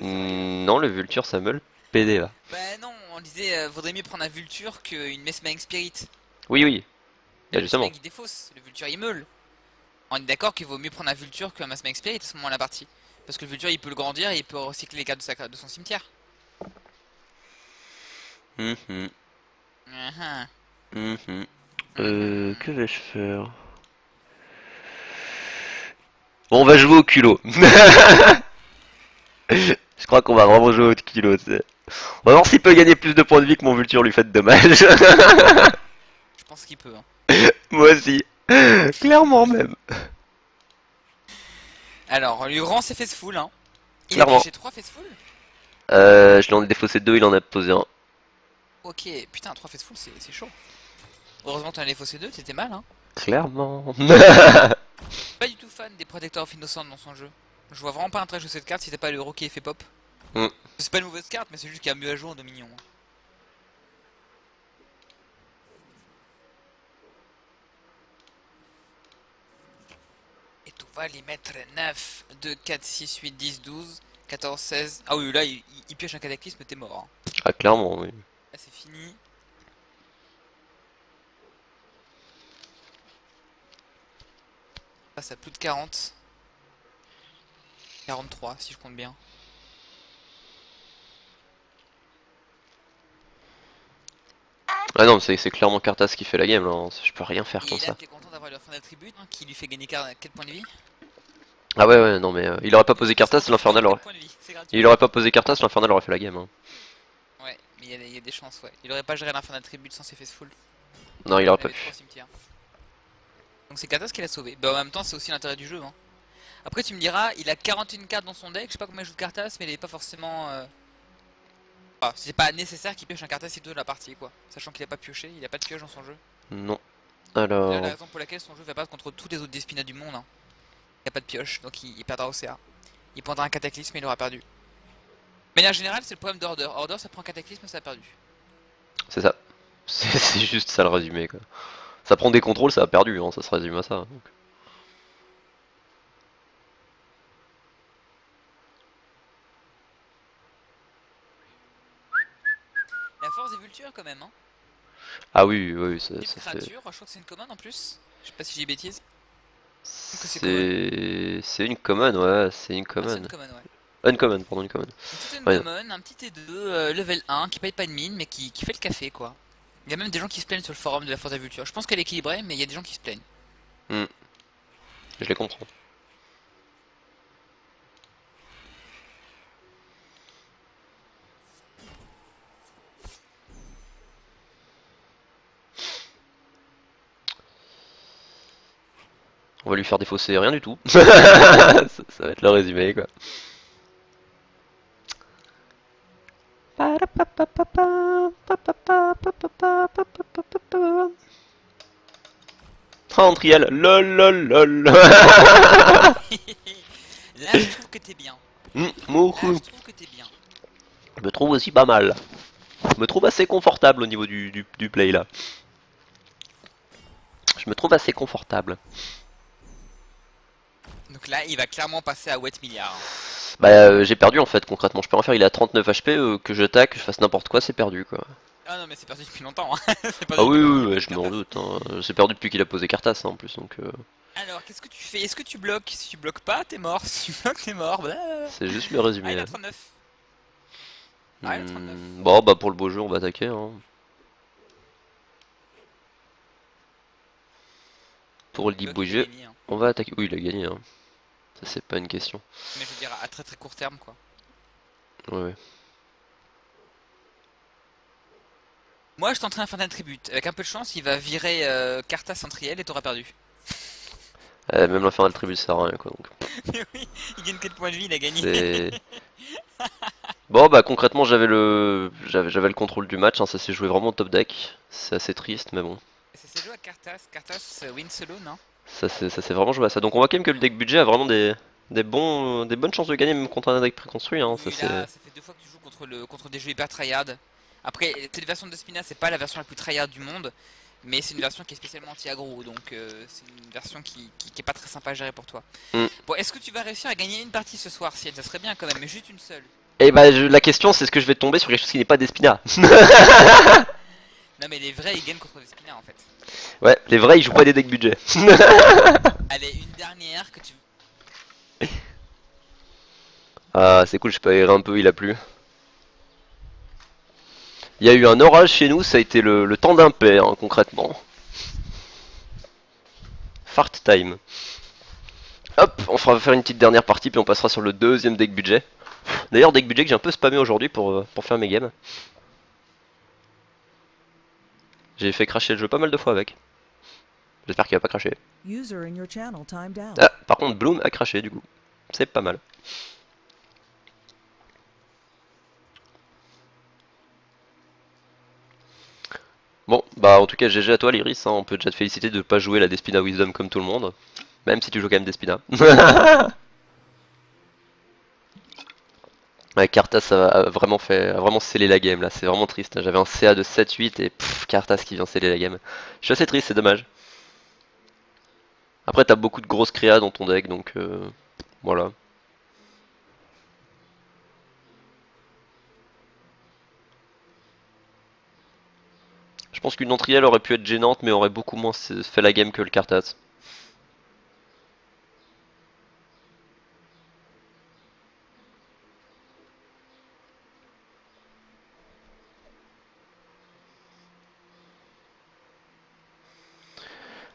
Non, le vulture, ça meule. PD, là. Bah non, on disait vaudrait mieux prendre un vulture qu'une Messmang Spirit. Oui, oui. Le Bah, justement. Messmang il défausse, le vulture il meule. On est d'accord qu'il vaut mieux prendre un vulture qu'un Messmang Spirit à ce moment de la partie. Parce que le vulture il peut le grandir et il peut recycler les cartes de son cimetière. Mhm. Mhm. Mhm. Que vais-je faire? Bon, on va jouer au culot. Je crois qu'on va vraiment jouer au culot, tu sais. On va voir s'il peut gagner plus de points de vie que mon vulture lui fait de dommage. Je pense qu'il peut. Hein. Moi aussi. Clairement même. Alors, lui rend ses faceful. Hein. Il Clairement. a pioché 3 faceful. Je lui en ai défaussé 2, il en a posé un. Ok, putain, 3 faceful c'est chaud. Heureusement que t'en as défaussé 2, t'étais mal. Hein. Clairement. Pas du tout fan des Protector of Innocence dans son jeu. Je vois vraiment pas intérêt de jouer cette carte si t'as pas l'euro qui est fait pop. Mm. C'est pas une mauvaise carte, mais c'est juste qu'il y a mieux à jouer en Dominion. Hein. Et tout va les mettre 9, 2, 4, 6, 8, 10, 12, 14, 16. Ah oui, là il pioche un cataclysme, t'es mort. Hein. Ah, clairement, oui. Là c'est fini. Passe à plus de 40. 43 si je compte bien. Ah non, c'est clairement Kartas qui fait la game là, hein. Je peux rien faire Et comme là ça. t'es content d'avoir le fin d'attribut hein, qui lui fait gagner 4 points de vie. Ah ouais, ouais, non, mais il aurait pas posé Il passe Kartas, en l'Infernal aurait. points de vie, c'est gratuit. Il aurait pas posé Kartas, l'Infernal aurait fait la game. Hein. Ouais, mais il y a des chances, ouais. Il aurait pas géré l'infernal tribute sans ses Faithful. Non, il Il aurait pas avait pu. 3 cimetières. Donc c'est Katas qui l'a sauvé. Bah en même temps c'est aussi l'intérêt du jeu. Hein. Après tu me diras, il a 41 cartes dans son deck, je sais pas combien il joue de Kartas, mais il est pas forcément... Ah, c'est pas nécessaire qu'il pioche un Kartas de la partie quoi. Sachant qu'il a pas pioché, il a pas de pioche dans son jeu. Non. C'est la Alors. raison pour laquelle son jeu va pas contre tous les autres Despina du monde. Hein. Il a pas de pioche, donc il perdra au CA. Il prendra un cataclysme et il aura perdu. Mais en général c'est le problème d'Order. Order ça prend un cataclysme, ça a perdu. C'est ça. C'est juste ça le résumé quoi. Ça prend des contrôles, ça a perdu, hein, ça se résume à ça. Donc. La force des vultures quand même. Hein. Ah oui, oui, ça Type fait. créature, je crois que c'est une commande en plus. Je sais pas si j'ai bêtise. C'est une common, ouais, c'est une Ah, c'est common. une common, ouais. Uncommon, pardon, une common. Une petite Ouais. uncommon, un petit T2, level 1, qui paye pas de mine, mais qui fait le café, quoi. Il y a même des gens qui se plaignent sur le forum de la force de la vulture. Je pense qu'elle est équilibrée, mais il y a des gens qui se plaignent. Je les comprends. On va lui faire défausser rien du tout. Ça va être le résumé quoi. Oh, Antriel, lol lol lol. Là, je trouve que t'es bien. Là, Mouhou. je trouve que t'es bien. Je me trouve aussi pas mal. Je me trouve assez confortable au niveau du play là. Je me trouve assez confortable. Donc là, il va clairement passer à Wet Milliard. Bah j'ai perdu en fait concrètement, je peux rien faire, il est à 39 HP, que j'attaque, que je fasse n'importe quoi, c'est perdu quoi. Ah non, mais c'est perdu depuis longtemps. Hein. C'est perdu Ah oui depuis oui, longtemps, ouais, depuis je le m'en Kartas. doute, hein. C'est perdu depuis qu'il a posé Kartas hein, en plus donc Alors, qu'est-ce que tu fais? Est-ce que tu bloques? Si tu bloques pas, t'es mort. Si tu bloques, t'es mort. c'est juste le Ah, résumé. il a 39. Ah, il a 39. Bon bah pour le beau jeu on va attaquer hein. Pour le deep Bloque, il a jeu, gagné, hein. on va attaquer. Oui il a gagné hein. Ça c'est pas une question. Mais je veux dire, à très très court terme, quoi. Ouais ouais. Moi, je tenterai un Infernal Tribute. Avec un peu de chance, il va virer Kartas Centriel et t'auras perdu. Même l'infernal tribut ça sert à rien quoi donc. Mais oui, il gagne 4 points de vie, il a gagné. C'est. Bon bah concrètement j'avais le contrôle du match, hein. Ça s'est joué vraiment au top deck. C'est assez triste mais bon. Ça s'est joué à Kartas. Kartas win solo, non? Ça s'est vraiment joué à ça. Donc on voit quand même que le deck budget a vraiment des bonnes chances de gagner même contre un deck préconstruit. Hein. Ça Oui, c'est. là, ça fait 2 fois que tu joues contre des jeux hyper tryhard. Après, cette version de Spina, c'est pas la version la plus tryhard du monde, mais c'est une version qui est spécialement anti-aggro, donc c'est une version qui est pas très sympa à gérer pour toi. Mm. Bon, est-ce que tu vas réussir à gagner une partie ce soir, Ciel? Ça serait bien quand même, mais juste une seule. Et bah la question c'est est-ce que je vais tomber sur quelque chose qui n'est pas d'Espina. Non, mais les vrais, ils gagnent contre des Spina en fait. Ouais, les vrais ils jouent pas des decks budget. Allez, une dernière que tu. Ah c'est cool, je peux aérer un peu, il a plu. Il y a eu un orage chez nous, ça a été le temps d'un père hein, concrètement. Fart time. Hop, on fera faire une petite dernière partie puis on passera sur le deuxième deck budget. D'ailleurs deck budget que j'ai un peu spammé aujourd'hui pour faire mes games. J'ai fait cracher le jeu pas mal de fois avec. J'espère qu'il va pas cracher. User in your channel timed out. Ah, par contre Bloom a craché du coup. C'est pas mal. Bon, bah en tout cas GG à toi l'Iris, hein. On peut déjà te féliciter de pas jouer la Despina Wisdom comme tout le monde. Même si tu joues quand même Despina. Ouais, Kartas a vraiment scellé la game là, c'est vraiment triste. J'avais un CA de 7-8 et Kartas qui vient sceller la game. Je suis assez triste, c'est dommage. Après t'as beaucoup de grosses créas dans ton deck donc voilà. pense qu'une entrielle aurait pu être gênante, mais aurait beaucoup moins fait la game que le Kartas.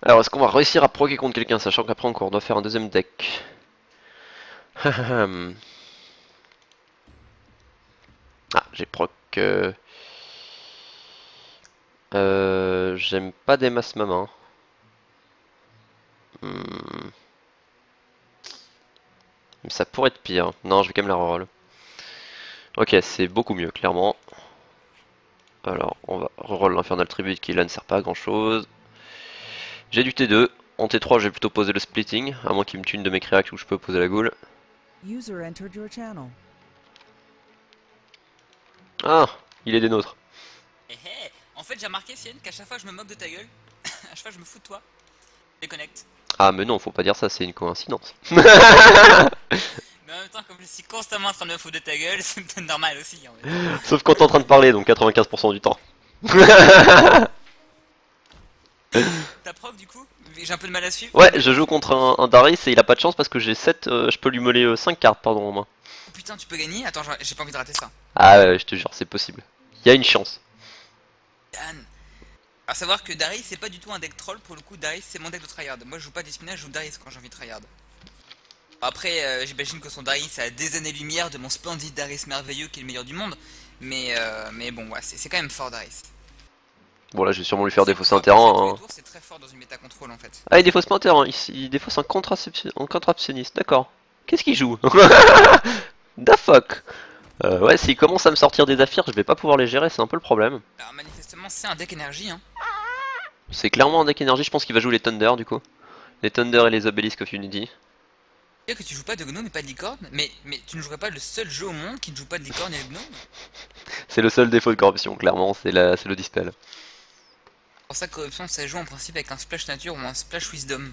Alors, est-ce qu'on va réussir à proquer contre quelqu'un, sachant qu'après encore on doit faire un deuxième deck. Ah, j'ai proc. J'aime pas des masses ma main. Mais ça pourrait être pire. Non, je vais quand même la reroll. Ok, c'est beaucoup mieux, clairement. Alors, on va reroll l'Infernal Tribute qui là ne sert pas à grand chose. J'ai du T2. En T3, je vais plutôt poser le splitting, à moins qu'il me tue une de mes créacs où je peux poser la goule. User entered your channel. Ah, il est des nôtres. Eh eh, en fait, j'ai remarqué, Fienne, qu'à chaque fois je me moque de ta gueule, à chaque fois je me fous de toi. Déconnecte. Ah, mais non, faut pas dire ça, c'est une coïncidence. Mais en même temps, comme je suis constamment en train de me foutre de ta gueule, c'est peut-être normal aussi. En fait. Sauf quand t'es en train de parler, donc 95% du temps. T'as proc du coup? J'ai un peu de mal à suivre. Ouais, je joue contre un Darius et il a pas de chance parce que j'ai 7, je peux lui moller 5 cartes, pardon, en main. Oh, putain, tu peux gagner? Attends, j'ai pas envie de rater ça. Ah ouais, je te jure, c'est possible. Il y a une chance. Dan. À savoir que Darius c'est pas du tout un deck troll, pour le coup Darius c'est mon deck de tryhard. Moi je joue pas Dispina, je joue Darius quand j'ai envie de tryhard. Après j'imagine que son Darius a des années-lumière de mon splendide Darius merveilleux qui est le meilleur du monde. Mais bon ouais, c'est quand même fort Darius. Bon là je vais sûrement lui faire défausser un terrain. Hein. C'est très fort dans une méta contrôle en fait. Ah il défausse pas un terrain, il défausse un contraptionniste, d'accord. Qu'est-ce qu'il joue? Da fuck. Ouais, s'il commence à me sortir des affaires, je vais pas pouvoir les gérer, c'est un peu le problème. Alors manifestement c'est un deck énergie hein. C'est clairement un deck énergie, je pense qu'il va jouer les Thunder du coup. Les Thunder et les Obelisk of Unity. Tu sais que tu joues pas de gnome et pas de licorne, mais tu ne jouerais pas le seul jeu au monde qui ne joue pas de licorne et de gnome? C'est le seul défaut de corruption, clairement, c'est le dispel. Pour ça corruption ça joue en principe avec un splash nature ou un splash wisdom.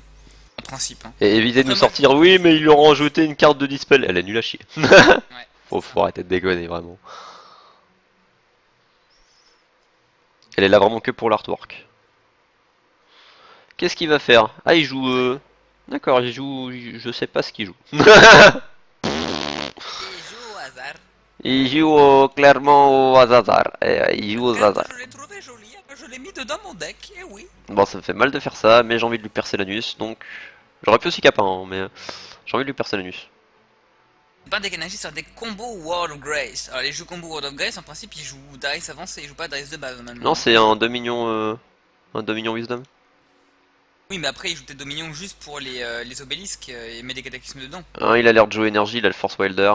En principe hein. Et évitez de nous sortir, oui mais ils lui ont rajouté une carte de dispel, elle est nulle à chier. Ouais. Faut arrêter de déconner vraiment. Elle est là vraiment que pour l'artwork. Qu'est-ce qu'il va faire? Ah il joue... D'accord, il joue... Je sais pas ce qu'il joue. Il joue au hasard. Il joue clairement au hasard. Il joue au hasard. Je l'ai trouvé joli, je l'ai mis dedans mon deck, et oui. Bon ça me fait mal de faire ça, mais j'ai envie de lui percer l'anus, donc... J'aurais pu aussi cap hein, mais... J'ai envie de lui percer l'anus. C'est pas un deck énergie, c'est un deck combo World of Grace. Alors les jeux combo World of Grace, en principe, ils jouent Darius avancé, ils jouent pas Darius de base normalement. Non, c'est un Dominion... Un Dominion Wisdom. Oui, mais après, ils jouent peut-être Dominion juste pour les obélisques et met des cataclysmes dedans. Hein, il a l'air de jouer énergie, il a le Force Wilder.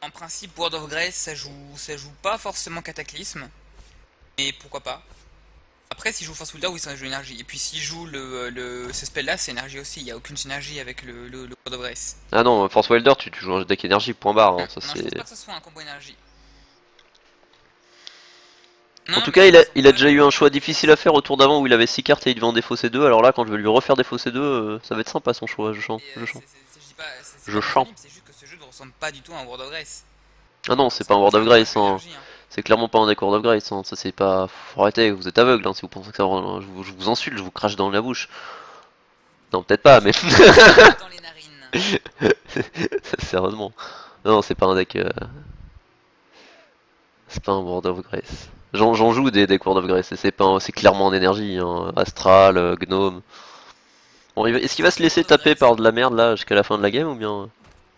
En principe, World of Grace, ça joue pas forcément cataclysme. Mais pourquoi pas. Après, s'il joue Force Wilder, oui, ça joue énergie. Et puis s'il joue ce spell là, c'est énergie aussi. Il n'y a aucune synergie avec le World of Grace. Ah non, Force Wilder, tu joues un deck énergie, point barre. Hein, ça, non, je pense pas que ce soit un combo énergie. En tout cas, il a déjà eu un choix difficile à faire au tour d'avant où il avait 6 cartes et il devait en défausser 2. Alors là, quand je vais lui refaire défausser 2, ça va être sympa son choix. Je chante. Je chante. C'est juste que ce jeu ne ressemble pas du tout à un World of Grace. Ah non, c'est pas un World of Grace. Hein. Énergie, hein. C'est clairement pas un deck World of Grace. Hein. Ça, c'est pas. Faut arrêter, vous êtes aveugle hein, si vous pensez que ça. Je vous insulte, je vous crache dans la bouche. Non, peut-être pas, mais. Dans les narines. Sérieusement. Non, c'est pas un deck. C'est pas un World of Grace. J'en joue des decks World of Grace et c'est clairement en énergie. Hein. Astral, Gnome. Bon, est-ce qu'il va se laisser taper par de la merde là jusqu'à la fin de la game ou bien.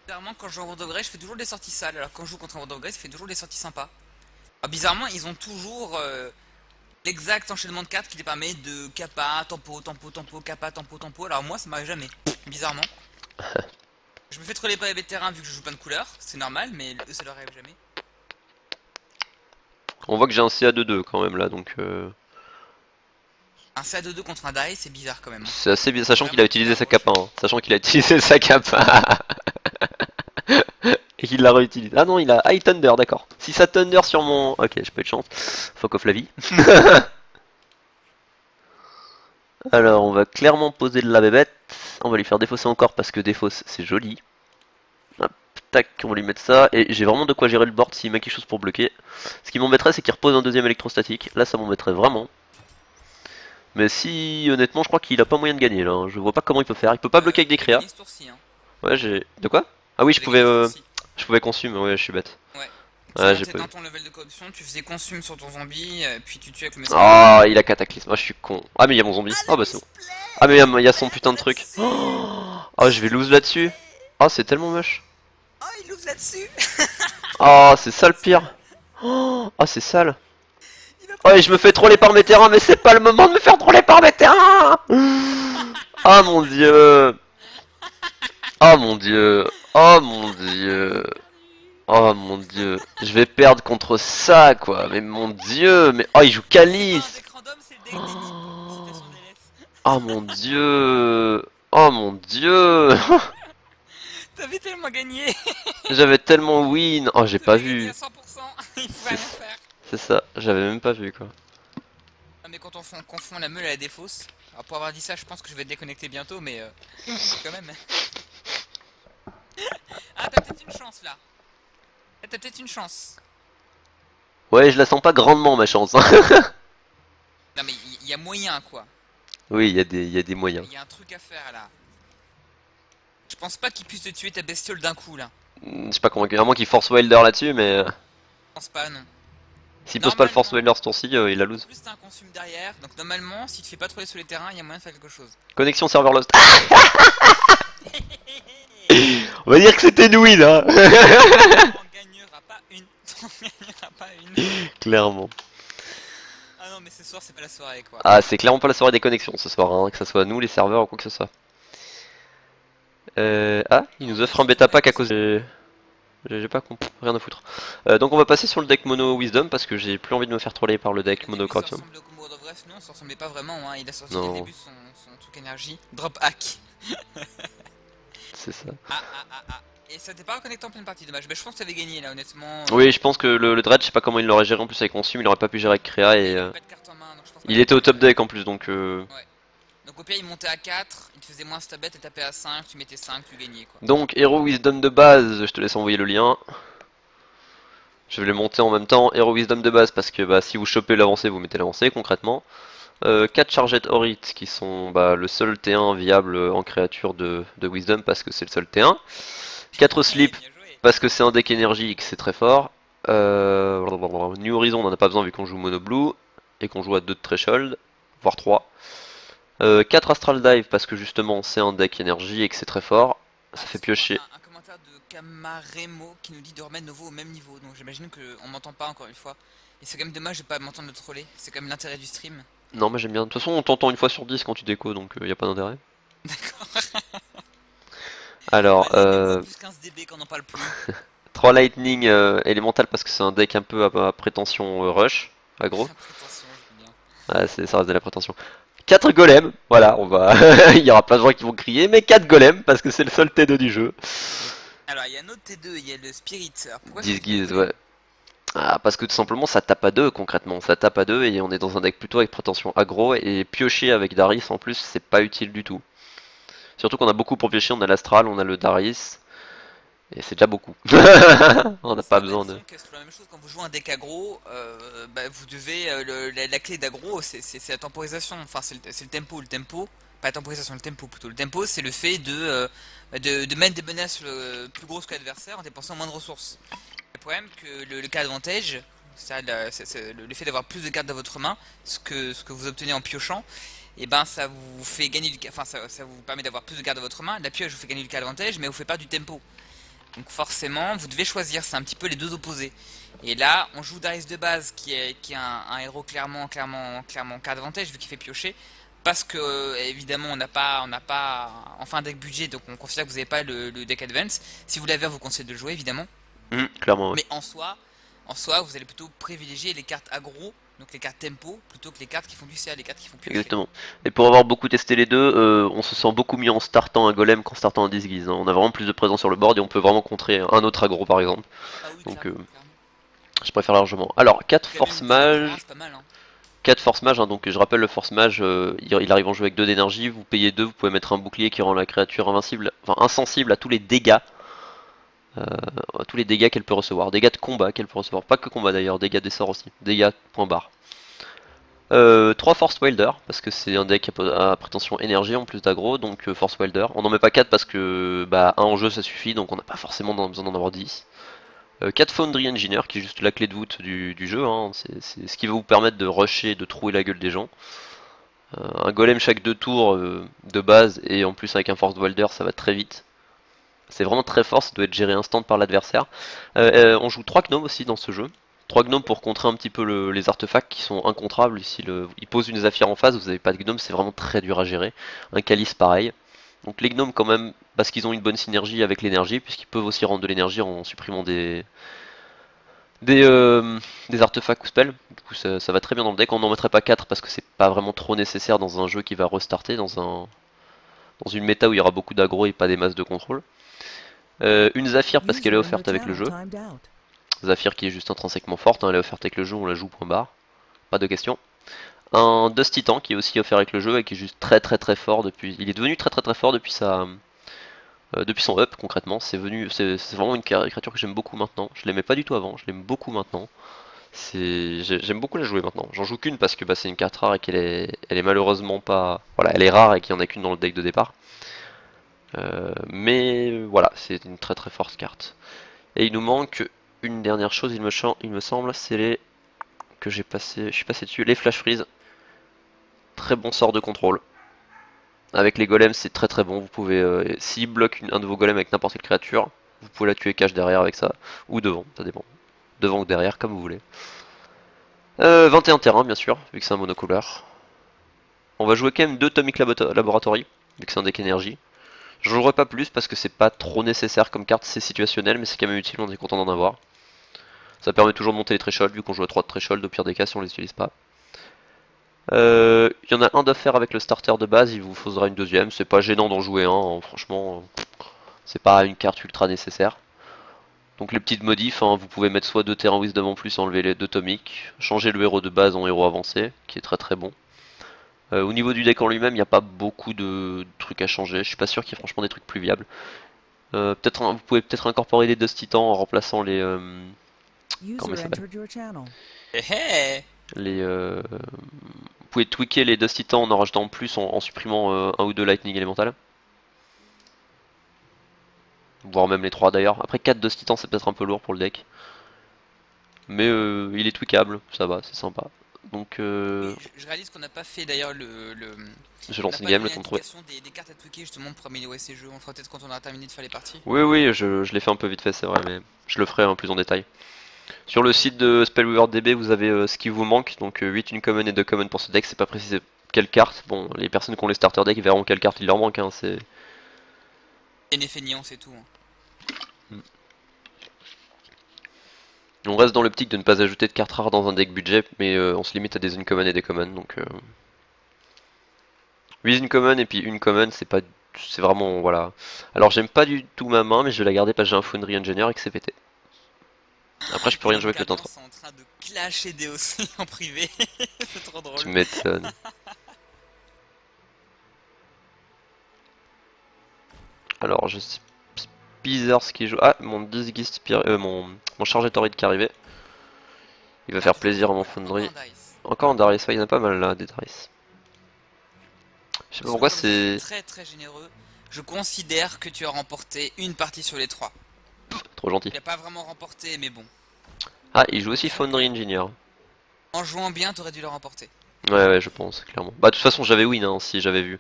Bizarrement, quand je joue à World of Grace, je fais toujours des sorties sales, alors quand je joue contre un World of Grace, je fais toujours des sorties sympas. Alors, bizarrement, ils ont toujours l'exact enchaînement de cartes qui les permet de kappa, tempo, tempo, tempo, kappa, tempo, tempo. Alors moi, ça m'arrive jamais, bizarrement. Je me fais troller par les vétérans vu que je joue plein de couleurs, c'est normal, mais eux, ça leur arrive jamais. On voit que j'ai un CA2-2 quand même là donc. Un CA2-2 contre un die, c'est bizarre quand même. C'est assez bien, sachant qu'il a utilisé sa capa. Hein. Sachant qu'il a utilisé sa capa. Et qu'il la réutilise. Ah non, il a High Thunder, d'accord. Si ça Thunder sur mon. Ok, j'ai pas eu de chance. Fuck off la vie. Alors, on va clairement poser de la bébête. On va lui faire défausser encore parce que défausse c'est joli. Hop, tac, on va lui mettre ça. Et j'ai vraiment de quoi gérer le board s'il met quelque chose pour bloquer. Ce qui m'embêterait, c'est qu'il repose un deuxième électrostatique. Là, ça m'embêterait vraiment. Mais si, honnêtement, je crois qu'il a pas moyen de gagner là. Hein. Je vois pas comment il peut faire. Il peut pas bloquer avec des créas. Ce tour-ci, hein. Ouais, j'ai. De quoi? Ah oui, Vous avez gagné ce tour-ci. je pouvais consumer. Ouais, je suis bête. Ouais. Ouais, Tu j'ai montais pas dans vu. ton level de corruption, tu faisais consume sur ton zombie, puis tu tues avec le message. Ah, il a cataclysme. Ah, je suis con. Ah, mais il y a mon zombie. Ah, bah c'est bon. Ah, mais il y a son putain de truc. Oh, je vais lose là-dessus. Ah, c'est tellement moche. Oh, il ouvre là-dessus. Ah, c'est ça le pire. Ah, c'est sale. Oh, et je me fais troller par mes terrains, mais c'est pas le moment de me faire troller par mes terrains. Ah mon dieu. Oh mon dieu. Oh mon dieu. Oh mon dieu. Je vais perdre contre ça quoi. Mais mon dieu. Mais oh, il joue C'est pas un Calice. deck random, c'est le deck d'Enemy. Citation DLS. Oh mon dieu. Oh mon dieu. T'avais tellement gagné. J'avais tellement win. Oh, j'ai pas T'avais gagné vu. à 100%. Il pouvait C'est rien faire. c'est ça. J'avais même pas vu quoi. Ah, mais quand on confond la meule à la défausse. Alors pour avoir dit ça, je pense que je vais déconnecter bientôt, mais quand même. Ah, t'as peut-être une chance là. Ah, t'as peut-être une chance. Ouais, je la sens pas grandement ma chance. Hein. Non, mais il y a moyen quoi. Oui, il y a des moyens. Il y a un truc à faire là. Je pense pas qu'il puisse te tuer ta bestiole d'un coup là. Je sais pas convaincu. À moins qu'il force Wilder là-dessus, mais Je pense pas, non. s'il pose pas le force Normalement. Wilder ce tour-ci, il la En lose. plus, t'as un consume derrière, donc normalement, si tu fais pas troller sur les terrains, il y a moyen de faire quelque chose. Connexion serveur lost. On va dire que c'était une win, hein. On gagnera pas une. On gagnera pas une. Clairement. Ah non, mais ce soir, c'est pas la soirée quoi. Ah, c'est clairement pas la soirée des connexions ce soir, hein, que ce soit nous, les serveurs ou quoi que ce soit. Ah, il nous offre un bêta pack à cause de... J'ai pas compris, rien à foutre. Donc on va passer sur le deck mono wisdom parce que j'ai plus envie de me faire troller par le deck mono Au début, ça corruption. ressemblait au combo de Bref, non, ça ressemblait pas vraiment. Hein. Il a sorti Non. dès le début son truc énergie. Drop hack. C'est ça. Ah, ah, ah, ah. Et ça t'est pas reconnecté en pleine partie, dommage. Mais je pense que t'avais gagné là, honnêtement. Oui, je pense que le Dredge, je sais pas comment il l'aurait géré en plus avec Consume, il aurait pas pu gérer avec Créa et... Il avait pas de carte en main, donc je pense pas il qu'il était au top aurait- deck en plus donc... Donc au pire, il montait à 4, il te faisait moins stabet et tapait à 5, tu mettais 5, tu gagnais quoi. Donc Hero Wisdom de base, je te laisse envoyer le lien. Je vais les monter en même temps. Hero Wisdom de base parce que bah, si vous chopez l'avancée, vous mettez l'avancée concrètement. 4 Charged Orit qui sont bah, le seul T1 viable en créature de Wisdom parce que c'est le seul T1. 4 Sleep Bien joué. parce que c'est un deck énergie et que c'est très fort. New Horizon on en a pas besoin vu qu'on joue Mono Blue et qu'on joue à 2 de Threshold, voire 3. 4 Astral Dive parce que justement c'est un deck énergie et que c'est très fort. Ça fait piocher. Un commentaire de Camaremo qui nous dit de remettre Novo au même niveau, donc j'imagine qu'on m'entend pas encore une fois. Et c'est quand même dommage de pas m'entendre le troller, c'est quand même l'intérêt du stream. Non mais j'aime bien. De toute façon on t'entend une fois sur 10 quand tu déco donc y a pas d'intérêt. Alors Allez, plus 15 dB qu'on n'en parle plus. 3 Lightning élémental parce que c'est un deck un peu à prétention rush, aggro. Prétention, je veux bien. Ah, ça reste de la prétention. 4 golems, voilà, on va. Il y aura plein de gens qui vont crier, mais 4 golems parce que c'est le seul T2 du jeu. Alors il y a un autre T2, il y a le Spirit. Alors, pourquoi je 10 fais guises, des ouais. Ah, parce que tout simplement ça tape à 2 concrètement, ça tape à 2 et on est dans un deck plutôt avec prétention aggro et piocher avec Darius en plus c'est pas utile du tout. Surtout qu'on a beaucoup pour piocher, on a l'Astral, on a le Darius et c'est déjà beaucoup. On n'a pas besoin de... C'est la même chose quand vous jouez un deck aggro, bah, vous devez la clé d'aggro c'est la temporisation, enfin c'est le tempo, pas la temporisation, le tempo plutôt. Le tempo c'est le fait de mettre des menaces plus grosses que l'adversaire en dépensant moins de ressources. Le problème que le cas advantage, c'est le fait d'avoir plus de cartes dans votre main, ce que vous obtenez en piochant, et ben ça vous fait gagner du, enfin ça vous permet d'avoir plus de cartes dans votre main. La pioche vous fait gagner du cas advantage, mais vous fait pas du tempo. Donc forcément, vous devez choisir, c'est un petit peu les deux opposés. Et là, on joue Darius de base, qui est un héros clairement carte avantage vu qu'il fait piocher. Parce que évidemment, on n'a pas enfin un deck budget, donc on considère que vous n'avez pas le deck advance. Si vous l'avez, vous conseille de le jouer évidemment. Clairement, ouais. Mais en soi, vous allez plutôt privilégier les cartes aggro, donc les cartes tempo, plutôt que les cartes qui font du CA, les cartes qui font piocher. Exactement. Et pour avoir beaucoup testé les deux, on se sent beaucoup mieux en startant un golem qu'en startant un disguise. Hein. On a vraiment plus de présence sur le board et on peut vraiment contrer un autre aggro par exemple. Ah oui, Donc clairement. je préfère largement. Alors 4 Gamer, force une mage. c'est pas mal, hein. 4 force mage, hein, donc je rappelle le force mage, il arrive en jeu avec 2 d'énergie, vous payez 2, vous pouvez mettre un bouclier qui rend la créature invincible, enfin insensible à tous les dégâts. À tous les dégâts qu'elle peut recevoir. Dégâts de combat qu'elle peut recevoir. Pas que combat d'ailleurs, dégâts des sorts aussi. Dégâts, point barre. 3 Force Welder, parce que c'est un deck à prétention énergie en plus d'aggro, donc Force Welder. On n'en met pas 4 parce que bah, un en jeu ça suffit, donc on n'a pas forcément besoin d'en avoir 10. 4 Foundry Engineer, qui est juste la clé de voûte du jeu, hein. C'est ce qui va vous permettre de rusher, de trouer la gueule des gens. Un golem chaque 2 tours de base, et en plus avec un Force Welder ça va très vite. C'est vraiment très fort, ça doit être géré instant par l'adversaire. On joue 3 gnomes aussi dans ce jeu. 3 gnomes pour contrer un petit peu les artefacts qui sont incontrables. Ici, il pose une Zafir en face, vous n'avez pas de gnome, c'est vraiment très dur à gérer. Un calice pareil. Donc les gnomes quand même, parce qu'ils ont une bonne synergie avec l'énergie, puisqu'ils peuvent aussi rendre de l'énergie en supprimant des artefacts ou spells. Du coup ça va très bien dans le deck. On n'en mettrait pas 4 parce que c'est pas vraiment trop nécessaire dans un jeu qui va restarter, dans une méta où il y aura beaucoup d'aggro et pas des masses de contrôle. Une Zafir parce qu'elle est offerte avec le jeu. Zafir qui est juste intrinsèquement forte, hein, elle est offerte avec le jeu, on la joue point barre. Pas de question. Un Dust Titan qui est aussi offert avec le jeu et qui est juste très fort depuis. Il est devenu très fort depuis depuis son up concrètement. C'est vraiment une créature que j'aime beaucoup maintenant. Je l'aimais pas du tout avant, je l'aime beaucoup maintenant. J'aime beaucoup la jouer maintenant. J'en joue qu'une parce que bah, c'est une carte rare et elle est malheureusement pas. Voilà, elle est rare et qu'il n'y en a qu'une dans le deck de départ. Mais voilà, c'est une très forte carte. Et il nous manque une dernière chose, il me semble, c'est les que je suis passé dessus, les flash freeze. Très bon sort de contrôle. Avec les golems, c'est très bon. Vous pouvez, s'il bloque un de vos golems avec n'importe quelle créature, vous pouvez la tuer cache derrière avec ça, ou devant, ça dépend. Devant ou derrière, comme vous voulez. 21 terrains, bien sûr, vu que c'est un monocouleur. On va jouer quand même 2 Atomic Laboratory, vu que c'est un deck énergie. Je jouerai pas plus parce que c'est pas trop nécessaire comme carte, c'est situationnel, mais c'est quand même utile, on est content d'en avoir. Ça permet toujours de monter les thresholds, vu qu'on joue à 3 de threshold, au pire des cas si on les utilise pas. Il y en a un d'affaire avec le starter de base, il vous faudra une deuxième, c'est pas gênant d'en jouer un, hein, franchement, c'est pas une carte ultra nécessaire. Donc les petites modifs, hein, vous pouvez mettre soit 2 terrains wisdom en plus, enlever les 2 tomiques, changer le héros de base en héros avancé, qui est très bon. Au niveau du deck en lui-même, il n'y a pas beaucoup de trucs à changer, je suis pas sûr qu'il y ait franchement des trucs plus viables. Vous pouvez peut-être incorporer des Dust Titans en remplaçant les... comment il s'appelle ? Vous pouvez tweaker les Dust Titans en en rajoutant plus en supprimant un ou deux Lightning élémental. Voire même les 3 d'ailleurs. Après 4 Dust Titans c'est peut-être un peu lourd pour le deck. Mais il est tweakable, ça va, c'est sympa. Donc Oui, je réalise qu'on n'a pas fait d'ailleurs je lance une game, le temps de trouver. Des cartes à tweaker justement pour améliorer ces jeux. On fera peut-être quand on aura terminé de faire les parties. Oui, je l'ai fait un peu vite fait, c'est vrai, mais je le ferai plus en détail. Sur le site de Spellweaver DB, vous avez ce qui vous manque, donc 8 une common et 2 common pour ce deck, c'est pas précisé quelle carte. Bon, les personnes qui ont les starter decks verront quelle carte il leur manque, hein, c'est... Et effet niant, c'est tout. On reste dans l'optique de ne pas ajouter de cartes rares dans un deck budget, mais on se limite à des uncommon et des common, donc... 8 uncommon et puis une common, c'est pas... c'est vraiment... voilà. Alors j'aime pas du tout ma main, mais je vais la garder parce que j'ai un Foundry Engineer et que c'est pété. Après je peux rien jouer avec le temps. Ils sont en train de clasher DOC en privé, c'est trop drôle. Tu m'étonnes. Alors je sais... Speezers qui joue... Ah, mon Disgist mon Chargetorid qui est arrivé. Il va faire plaisir à mon Foundry. Encore un Darius, il y en a pas mal là, des Darius. Je sais pas pourquoi c'est... très généreux. Je considère que tu as remporté une partie sur les 3. Trop gentil. Il a pas vraiment remporté, mais bon. Ah, il joue aussi Foundry Engineer. En jouant bien, t'aurais dû le remporter. Ouais, je pense, clairement. Bah, de toute façon, j'avais win, hein, si j'avais vu.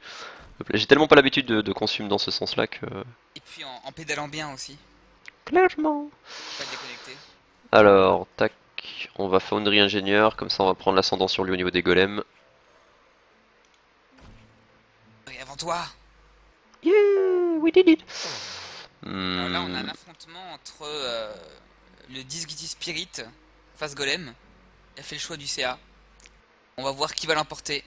J'ai tellement pas l'habitude de consume dans ce sens-là que... Et puis en pédalant bien aussi. Clairement. Pas déconnecté. Alors, tac, on va Foundry Engineer, comme ça on va prendre l'ascendant sur lui au niveau des golems. Et avant toi. Yeah, we did it. Alors là, on a un affrontement entre le Disgity Spirit face Golem. Il a fait le choix du CA. On va voir qui va l'emporter.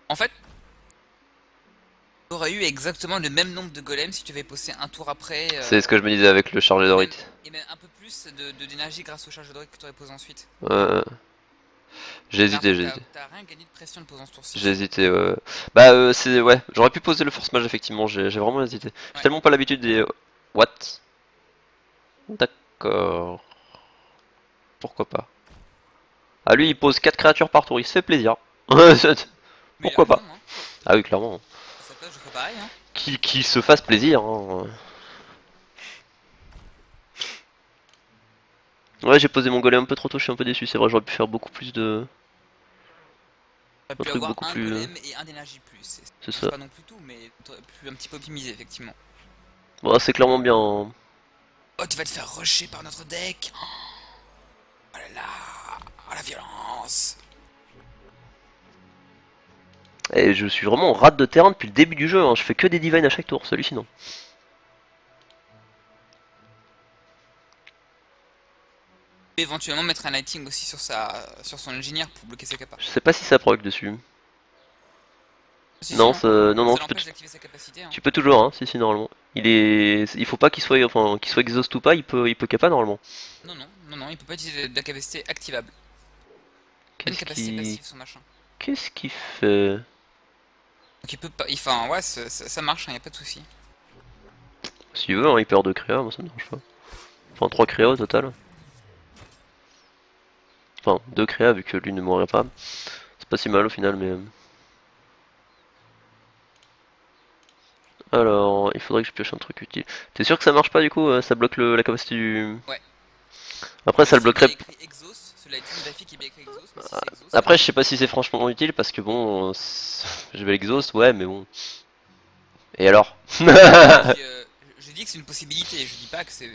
En fait, tu aurais eu exactement le même nombre de golems si tu avais posé un tour après. C'est ce que je me disais avec le charge de rite. Et même un peu plus d'énergie grâce au charge de rite que tu aurais posé ensuite. J'ai hésité, j'ai hésité. T'as rien gagné de pression en posant ce tour-ci. J'ai hésité, Bah, c'est... Ouais, j'aurais pu poser le force mage, effectivement, j'ai vraiment hésité. J'ai Ouais. tellement pas l'habitude des... What? D'accord. Pourquoi pas. Ah, lui, il pose 4 créatures par tour, il se fait plaisir. Mais Pourquoi pas. raison, hein. Ah oui, clairement. À sa place, je ferais pareil, hein. Qui se fasse plaisir, hein. Ouais, j'ai posé mon golem un peu trop tôt, je suis un peu déçu, c'est vrai, j'aurais pu faire beaucoup plus de... T'aurais Un pu truc avoir beaucoup un plus... golem et un d'énergie plus. C'est C'est ça. pas non plus tout, mais t'aurais pu un petit peu optimiser, effectivement. Bon, c'est clairement bien, hein. Oh, tu vas te faire rusher par notre deck. Oh là là. Oh la violence. Et je suis vraiment en rate de terrain depuis le début du jeu, hein. Je fais que des divines à chaque tour, c'est hallucinant. Tu peux éventuellement mettre un lighting aussi sur son ingénieur pour bloquer ses capas. Je sais pas si ça proc dessus. Si, Non, si, hein. non, Ça tu peux, l'empêche d'activer sa capacité. Hein. tu peux toujours, hein, si, normalement. Il faut pas qu'il soit, enfin, qu'il soit exhaust ou pas, il peut capa normalement. Non, il peut pas utiliser de la capacité activable. Pas une Qu'est-ce capacité qui, passive son machin. qu'est-ce qu'il fait? Donc il peut pas. Enfin, ouais, ça marche, hein, y a pas de souci. S'il veut, hein, il perd 2 créas, moi ça me dérange pas. Enfin, 3 créas au total. Enfin, 2 créas vu que lui ne mourrait pas. C'est pas si mal au final, mais... Alors, il faudrait que je pioche un truc utile. T'es sûr que ça marche pas du coup? Ça bloque la capacité du... Ouais. Après, ça le C'est bien bloquerait... écrit exhaust, ce lighting vérifie qu'il est bien écrit exhaust, mais si c'est exhaust, Après, je sais pas si c'est franchement utile parce que bon... J'avais l'exhaust, ouais, mais bon... Et alors? je dis que c'est une possibilité, je dis pas que c'est.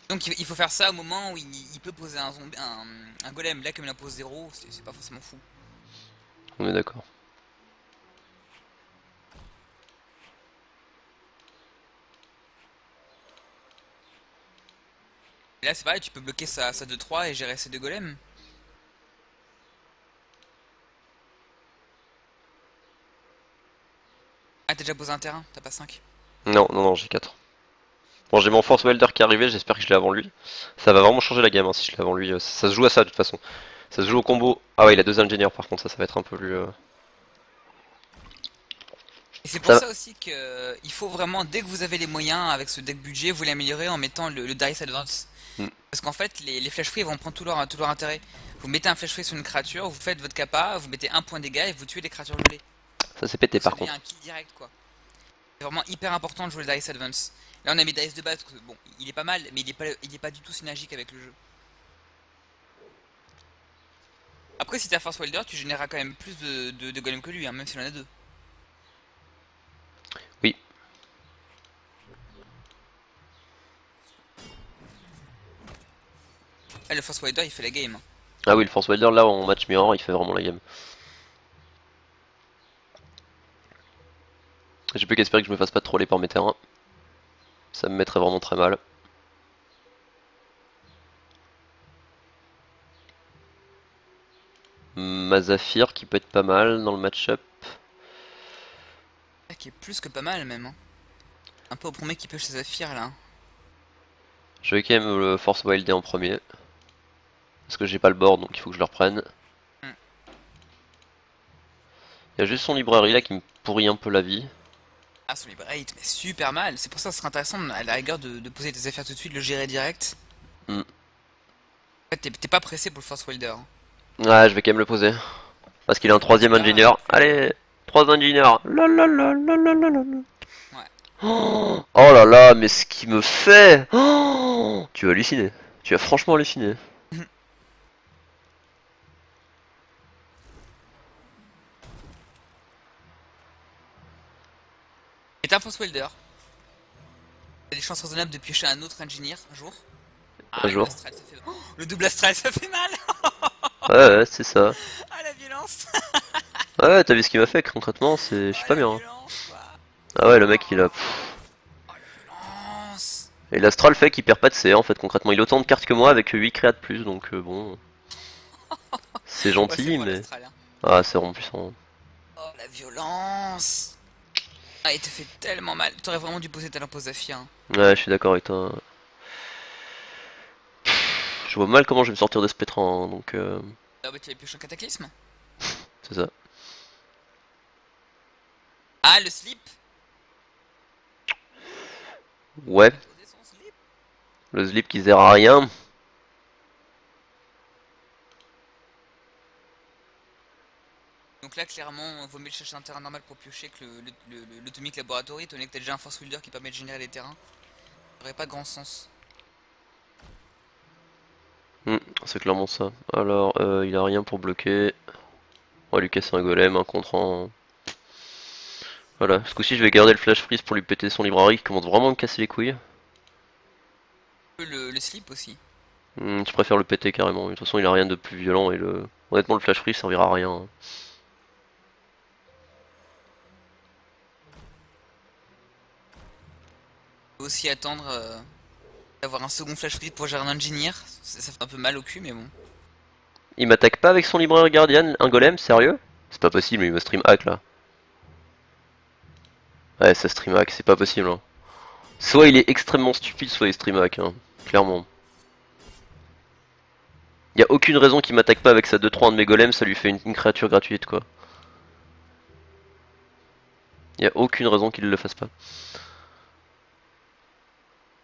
Donc il faut faire ça au moment où il peut poser un zombie, un golem. Là, comme il en pose 0, c'est pas forcément fou. On est d'accord. Et là, c'est pareil, tu peux bloquer sa 2-3 et gérer ses 2 golems. Ah, t'as déjà posé un terrain, t'as pas 5. Non, j'ai 4. Bon, j'ai mon Force Welder qui est arrivé, j'espère que je l'ai avant lui. Ça va vraiment changer la game hein, si je l'ai avant lui. Ça se joue à ça de toute façon. Ça se joue au combo. Ah ouais, il a 2 ingénieurs par contre, ça va être un peu plus... Et c'est pour Ça- ça aussi que il faut vraiment, dès que vous avez les moyens avec ce deck budget, vous l'améliorer en mettant le Dice Advance. Mm. Parce qu'en fait, les flash free vont prendre tout leur intérêt. Vous mettez un flash free sur une créature, vous faites votre kappa, vous mettez un point de dégâts et vous tuez les créatures gelées. Ça s'est pété Ça par devient contre. un kill direct quoi. C'est vraiment hyper important de jouer le Dice Advance. Là on a mis Dice de base, parce que, bon, il est pas mal, mais il est pas du tout synergique avec le jeu. Après si t'as Force Welder, tu généreras quand même plus de golem que lui, hein, même s'il en a 2. Oui. Là le Force Welder il fait la game. Hein. Ah oui, le Force Welder là en match mirror, il fait vraiment la game. J'ai plus qu'espérer que je me fasse pas troller par mes terrains. Ça me mettrait vraiment très mal. Mazafir qui peut être pas mal dans le match-up. Qui est plus que pas mal même. Hein. Un peu au premier qui pêche ses affaires là. Je vais quand même le Force Wilder en premier. Parce que j'ai pas le board donc il faut que je le reprenne. Mm. Il y a juste son librairie là qui me pourrit un peu la vie. Ah son librairie il te met super mal. C'est pour ça que ce serait intéressant à la rigueur de poser tes affaires tout de suite, le gérer direct. Mm. En fait t'es pas pressé pour le Force Welder. Hein. Ouais, je vais quand même le poser. Parce qu'il a un troisième ingénieur. Allez, 3 ingénieurs. Lalalala. Ouais. Oh là là, mais ce qu'il me fait. Oh, tu vas halluciner. Tu vas franchement halluciner. Et t'as un Force Welder. T'as des chances raisonnables de piocher un autre ingénieur un jour. Ah, Un jour. Le, astral, ça fait... Oh, le double astral ça fait mal. Ouais, c'est ça. Ah la violence. Ouais, t'as vu ce qu'il m'a fait concrètement, je suis Oh, pas la bien. Hein. violence, quoi. Ah ouais, le mec il a. Oh la violence. Et l'astral fait qu'il perd pas de CA en fait concrètement. Il a autant de cartes que moi avec 8 créas de plus donc bon. C'est Ouais, gentil c'est fort, mais. l'astral, hein. Ah, c'est vraiment puissant. Oh la violence. Ah il te fait tellement mal. T'aurais vraiment dû poser ta lampe aux affaires. Hein. Ouais, je suis d'accord avec toi. Je vois mal comment je vais me sortir de ce pétrin hein, donc. Ah bah tu vas piocher un cataclysme. C'est ça. Ah, le slip. Ouais, Poser son slip. le slip qui sert à rien. Donc là, clairement, vaut mieux chercher un terrain normal pour piocher que l'Atomic Laboratory, étant donné que t'as déjà un Force Wielder qui permet de générer les terrains. Ça aurait pas grand sens. C'est clairement ça. Alors, il a rien pour bloquer. On va lui casser un golem, un contre un. Voilà, ce coup-ci je vais garder le flash freeze pour lui péter son librairie qui commence vraiment à me casser les couilles. Le slip aussi. Je préfère le péter carrément, de toute façon il a rien de plus violent et le... Honnêtement le flash freeze servira à rien. Faut aussi attendre d'avoir un second flash freeze pour gérer un engineer. Ça fait un peu mal au cul, mais bon. Il m'attaque pas avec son libraire guardian, un golem, sérieux? C'est pas possible, il me stream hack là. Ouais, ça stream hack, c'est pas possible. Hein. Soit il est extrêmement stupide, soit il stream hack, hein. Clairement. Y a aucune raison qu'il m'attaque pas avec sa 2-3 de mes golems, ça lui fait une créature gratuite quoi. Y a aucune raison qu'il le fasse pas.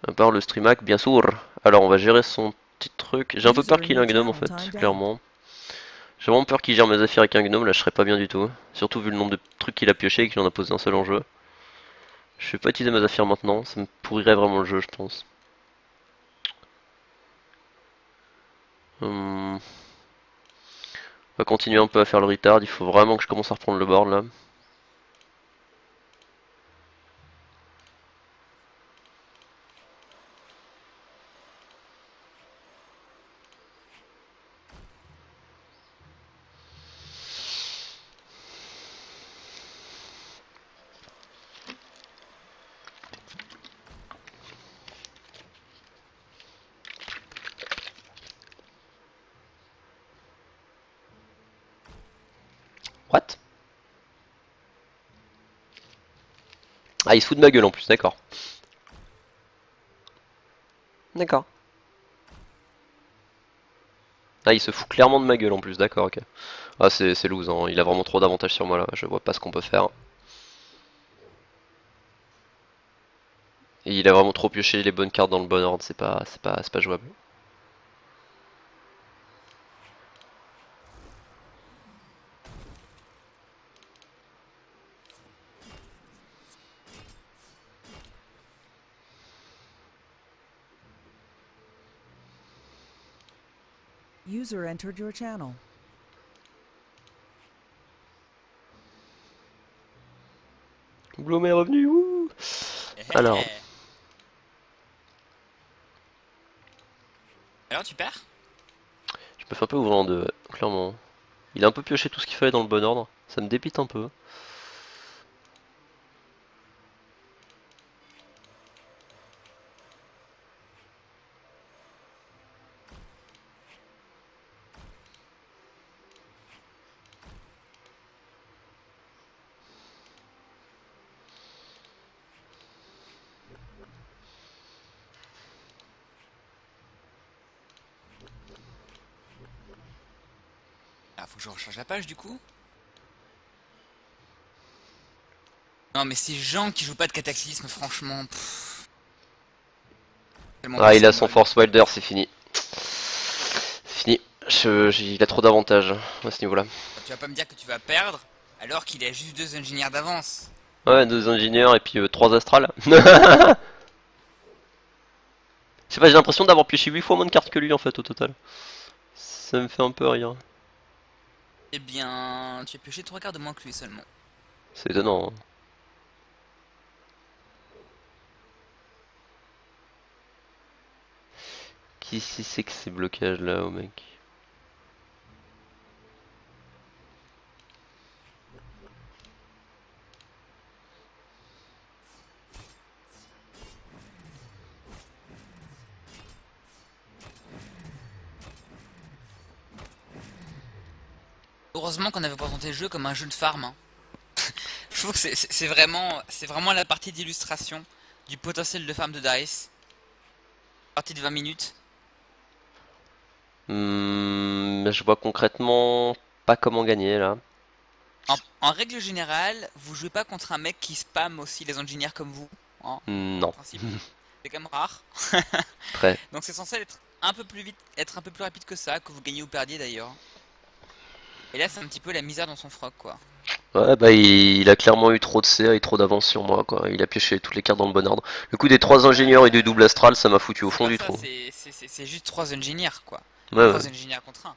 À part le stream hack, bien sûr. Alors on va gérer son petit truc. J'ai un peu peur qu'il ait un gnome en fait, clairement. J'ai vraiment peur qu'il gère mes affaires avec un gnome, là je serais pas bien du tout. Surtout vu le nombre de trucs qu'il a pioché et qu'il en a posé un seul en jeu. Je vais pas utiliser mes affaires maintenant, ça me pourrirait vraiment le jeu je pense. On va continuer un peu à faire le retard, il faut vraiment que je commence à reprendre le board là. What? Ah il se fout de ma gueule en plus, d'accord. D'accord. Ah il se fout clairement de ma gueule en plus, d'accord, ok. Ah c'est loose, hein. Il a vraiment trop d'avantages sur moi là, je vois pas ce qu'on peut faire. Et il a vraiment trop pioché les bonnes cartes dans le bon ordre, c'est pas jouable. User entered your channel. Bloom est revenu, wouh. Alors, Alors tu perds? je me fais un peu ouvrir en deux, ouais, clairement. Il a un peu pioché tout ce qu'il fallait dans le bon ordre, ça me dépite un peu. Ah, faut que je recharge la page du coup. Non mais ces gens qui jouent pas de cataclysme, franchement. Ah, il a son Force Wilder, c'est fini. C'est fini. Il a trop d'avantages à ce niveau-là. Tu vas pas me dire que tu vas perdre alors qu'il a juste 2 ingénieurs d'avance. Ouais, 2 ingénieurs et puis 3 astrales. Je sais pas, j'ai l'impression d'avoir pioché 8 fois moins de cartes que lui en fait au total. Ça me fait un peu rire. Eh bien, tu as pioché 3 cartes de moins que lui seulement. C'est étonnant. Hein. Qui si c'est que ces blocages là, oh mec? Heureusement qu'on avait présenté le jeu comme un jeu de farm. Hein. Je trouve que c'est vraiment la partie d'illustration du potentiel de farm de Darius. Partie de 20 minutes. Je vois concrètement pas comment gagner là. En règle générale, vous jouez pas contre un mec qui spam aussi les ingénieurs comme vous. Hein, en Non, principe, c'est quand même rare. très. Donc c'est censé être un peu plus vite, être un peu plus rapide que ça, que vous gagnez ou perdiez d'ailleurs. Et là, c'est un petit peu la misère dans son froc, quoi. Ouais, bah il a clairement eu trop de CA et trop d'avance sur moi, quoi. Il a pioché toutes les cartes dans le bon ordre. Le coup des 3 ingénieurs et du double astral, ça m'a foutu au C'est fond pas du ça, trou. c'est juste 3 ingénieurs, quoi. Ouais, ouais, 3 ingénieurs contre 1.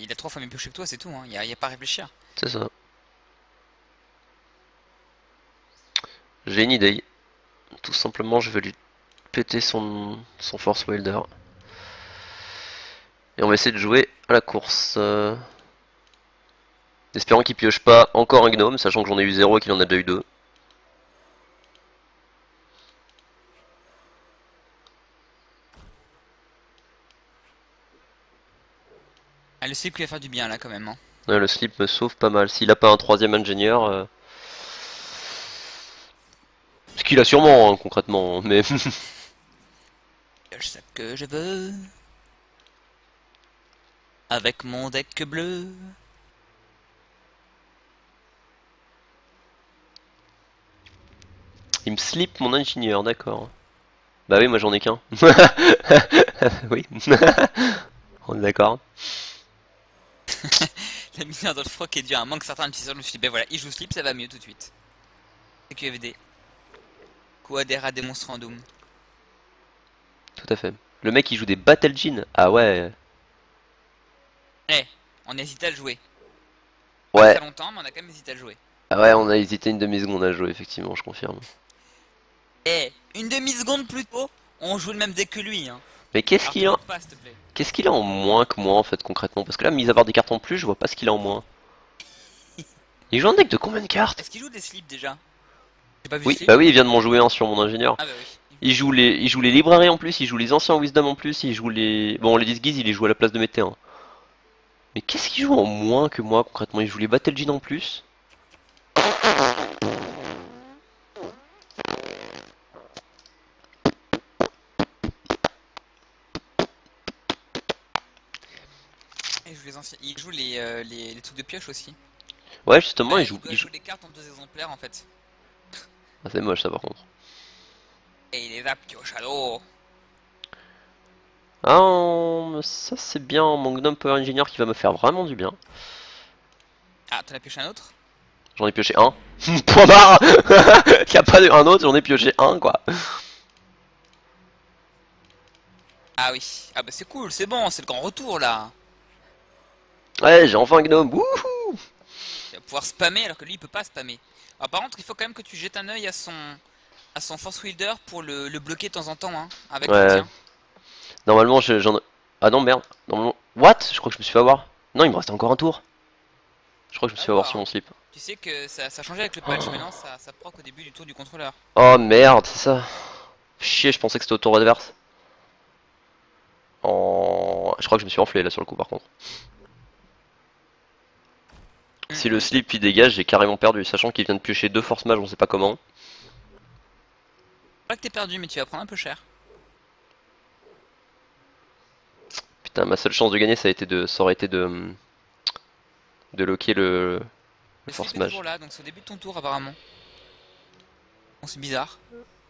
Il a 3 fois mieux pioché que toi, c'est tout, hein. Y a pas à réfléchir. c'est ça. J'ai une idée. Tout simplement, je vais lui péter son Force Welder. Et on va essayer de jouer à la course. Espérant qu'il pioche pas encore un gnome, sachant que j'en ai eu 0 et qu'il en a déjà eu 2. Ah, le slip lui va faire du bien, là, quand même, hein. Ouais, le slip me sauve pas mal. S'il a pas un 3ème ingénieur... Ce qu'il a sûrement, hein, concrètement, mais... Je sais que je veux. Avec mon deck bleu. Il me slip mon ingénieur, d'accord. Bah oui, moi j'en ai qu'un. Oui. On est d'accord. La misère dans le froc est dure, un manque certain d'utilisation. Je me suis dit, ben voilà, il joue slip, ça va mieux tout de suite. CQFD. Quadera Demonstrandum. Tout à fait. Le mec il joue des Battle Jeans. Ah ouais. Eh, on hésite à le jouer. Pas Ouais. très longtemps, mais on a quand même hésité à le jouer. Ah ouais, on a hésité une demi-seconde à jouer, effectivement, je confirme. Eh, une demi-seconde plus tôt, on joue le même deck que lui, hein. Mais qu'est-ce Alors, qu'il te a... moque pas, s'il te plaît. Qu'est-ce qu'il a en moins que moi en fait concrètement? Parce que là, mis à part des cartes en plus, je vois pas ce qu'il a en moins. Il joue un deck de combien de cartes? Est-ce qu'il joue des slips déjà? J'ai pas vu Oui, slip. bah oui, il vient de m'en jouer un sur mon ingénieur. Ah bah oui. Il joue les librairies en plus, il joue les anciens Wisdom en plus, il joue les... Bon, les disguises, il les joue à la place de mes T1. Mais qu'est-ce qu'il joue en moins que moi concrètement? Il joue les Battle Jeans en plus. Il joue les anciens. Il joue les trucs de pioche aussi. Ouais, justement, Bah, il joue... doit jouer les cartes en 2 exemplaires en fait. Ah, c'est moche ça par contre. Et il les a pioche à l'eau. Ah, ça c'est bien mon Gnome Power Engineer qui va me faire vraiment du bien. Ah, t'en as pioché un autre? J'en ai pioché un. Point barre. Il y a pas un autre, j'en ai pioché un quoi. Ah oui. Ah bah c'est cool, c'est bon, c'est le grand retour là. Ouais, j'ai enfin un Gnome. Wouhou. Il va pouvoir spammer alors que lui il peut pas spammer. Alors par contre, il faut quand même que tu jettes un œil à son Force Wielder pour le bloquer de temps en temps, hein, avec le Ouais. tien. Normalement, j'en... Ah non, merde. Normalement... What? Je crois que je me suis fait avoir. Non, il me restait encore un tour. Je crois que je me suis fait avoir sur mon slip. Tu sais que ça changeait avec le patch, maintenant ça proc au début du tour du contrôleur. Oh merde, c'est ça. Chier, je pensais que c'était au tour adverse. Je crois que je me suis enflé là sur le coup par contre. Si le slip il dégage, j'ai carrément perdu, sachant qu'il vient de piocher 2 force mage, on sait pas comment. Pas que t'es perdu, mais tu vas prendre un peu cher. Putain, ma seule chance de gagner, ça aurait été de loquer le Le force slip est mage. toujours là, donc c'est au début de ton tour apparemment. Bon, c'est bizarre.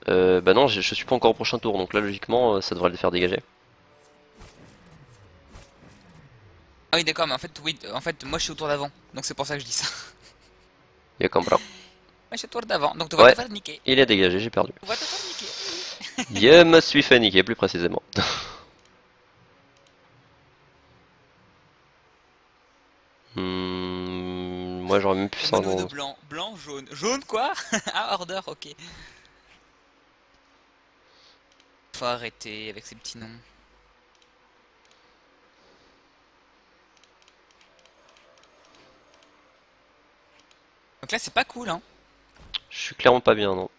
Bah non, je suis pas encore au prochain tour, donc là logiquement ça devrait le faire dégager. Ah oui, d'accord, mais en fait, oui, en fait, moi je suis au tour d'avant, donc c'est pour ça que je dis ça. Il y a comme ça. Moi je suis au tour d'avant, donc tu vas Ouais. te faire niquer. Il a dégagé, j'ai perdu. On va te faire niquer. Je me suis fait niquer plus précisément. Moi j'aurais même pu Le ça mono de dans... blanc, blanc, jaune. Jaune quoi? Ah, order, ok. Faut arrêter avec ces petits noms. Donc là c'est pas cool hein. Je suis clairement pas bien, non.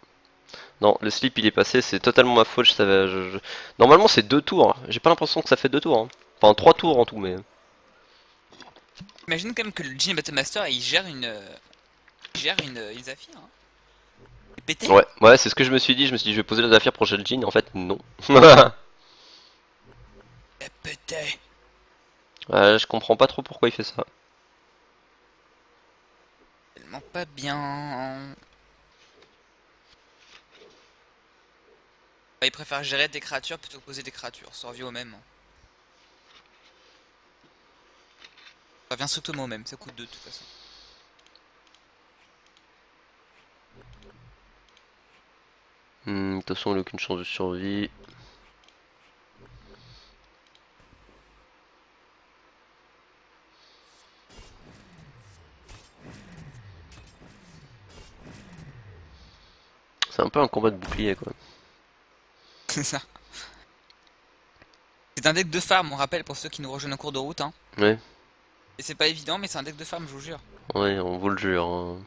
Non, le slip il est passé, c'est totalement ma faute, je savais... Normalement c'est 2 tours, j'ai pas l'impression que ça fait 2 tours. Hein. Enfin 3 tours en tout, mais... Imagine quand même que le Genie Battlemaster il gère une... une Zafir hein. C'est pété. Ouais, ouais, c'est ce que je me suis dit, je me suis dit je vais poser la Zafir pour Jean, en fait non. C'est pété. Ouais, je comprends pas trop pourquoi il fait ça. Tellement pas bien. Il préfère gérer des créatures plutôt que poser des créatures, ça revient au même. Ça revient strictement au même, ça coûte 2 de toute façon. De toute façon, il a aucune chance de survie. C'est un peu un combat de bouclier quoi. C'est ça. C'est un deck de farm, on rappelle pour ceux qui nous rejoignent en cours de route. Hein. Ouais, Et c'est pas évident, mais c'est un deck de farm, je vous jure. ouais, on vous le jure. Hein.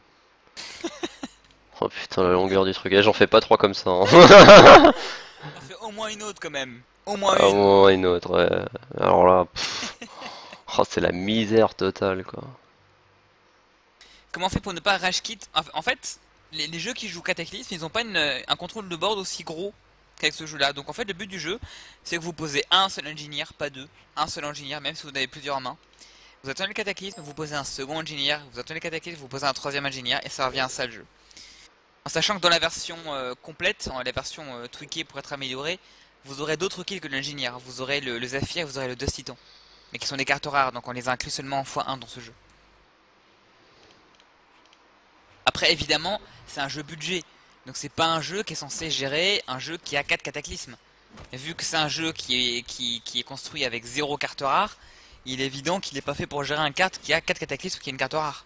Oh putain, la longueur du truc. Eh, j'en fais pas 3 comme ça. Hein. On fait au moins une autre quand même. Au moins Ah, une. bon, une autre, ouais. Alors là, oh, c'est la misère totale quoi. Comment on fait pour ne pas rage quit? En fait, les jeux qui jouent Cataclysme, ils ont pas un contrôle de board aussi gros qu'avec ce jeu-là. Donc en fait, le but du jeu, c'est que vous posez un seul engineer, pas deux. Un seul engineer, même si vous en avez plusieurs en main. Vous attendez le Cataclysme, vous posez un second engineer. Vous attendez le Cataclysme, vous posez un troisième engineer, et ça revient à ça le jeu. En sachant que dans la version complète, dans la version tweakée pour être améliorée, vous aurez d'autres kills que l'engineer. Vous aurez le Zephyr, vous aurez le Dust Titan. Mais qui sont des cartes rares, donc on les inclut seulement en x1 dans ce jeu. Après, évidemment, c'est un jeu budget. Donc c'est pas un jeu qui est censé gérer un jeu qui a 4 cataclysmes. Et vu que c'est un jeu qui est construit avec 0 carte rare, il est évident qu'il n'est pas fait pour gérer un carte qui a 4 cataclysmes qui est une carte rare.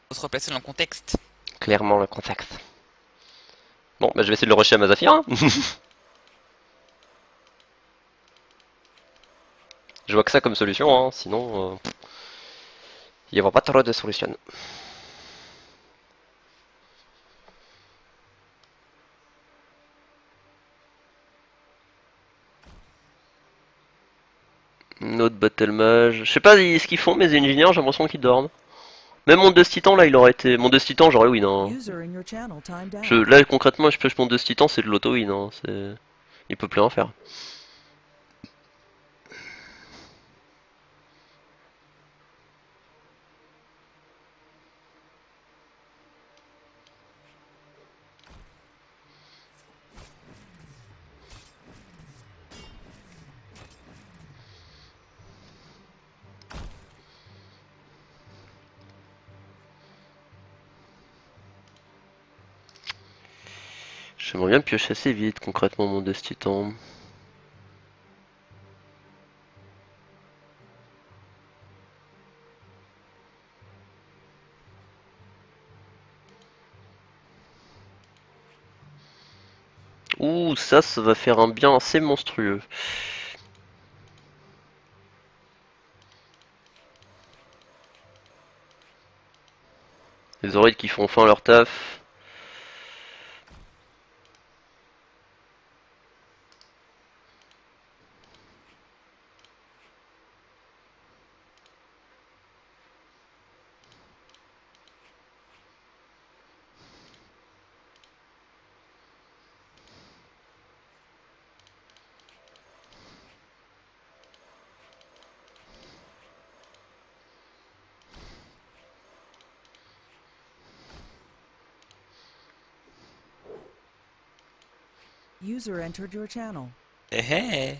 Faut se replacer dans le contexte. Clairement le contexte. Bon, bah je vais essayer de le rusher à ma Zafir. Hein. Je vois que ça comme solution, hein. Sinon il n'y aura pas trop de solutions. Une autre battle mage. Je sais pas ce qu'ils font mes ingénieurs, j'ai l'impression qu'ils dorment. Même mon Dust Titan là il aurait été. Mon Dust Titan j'aurais win hein. User in your channel timed out. Là concrètement je pioche mon Dust Titan c'est de l'auto win hein. Il peut plus rien faire. J'aimerais bien piocher assez vite concrètement mon Dust Titan. Ouh, ça va faire un bien assez monstrueux. Les oreilles qui font enfin leur taf. User entered your channel. Eh eh.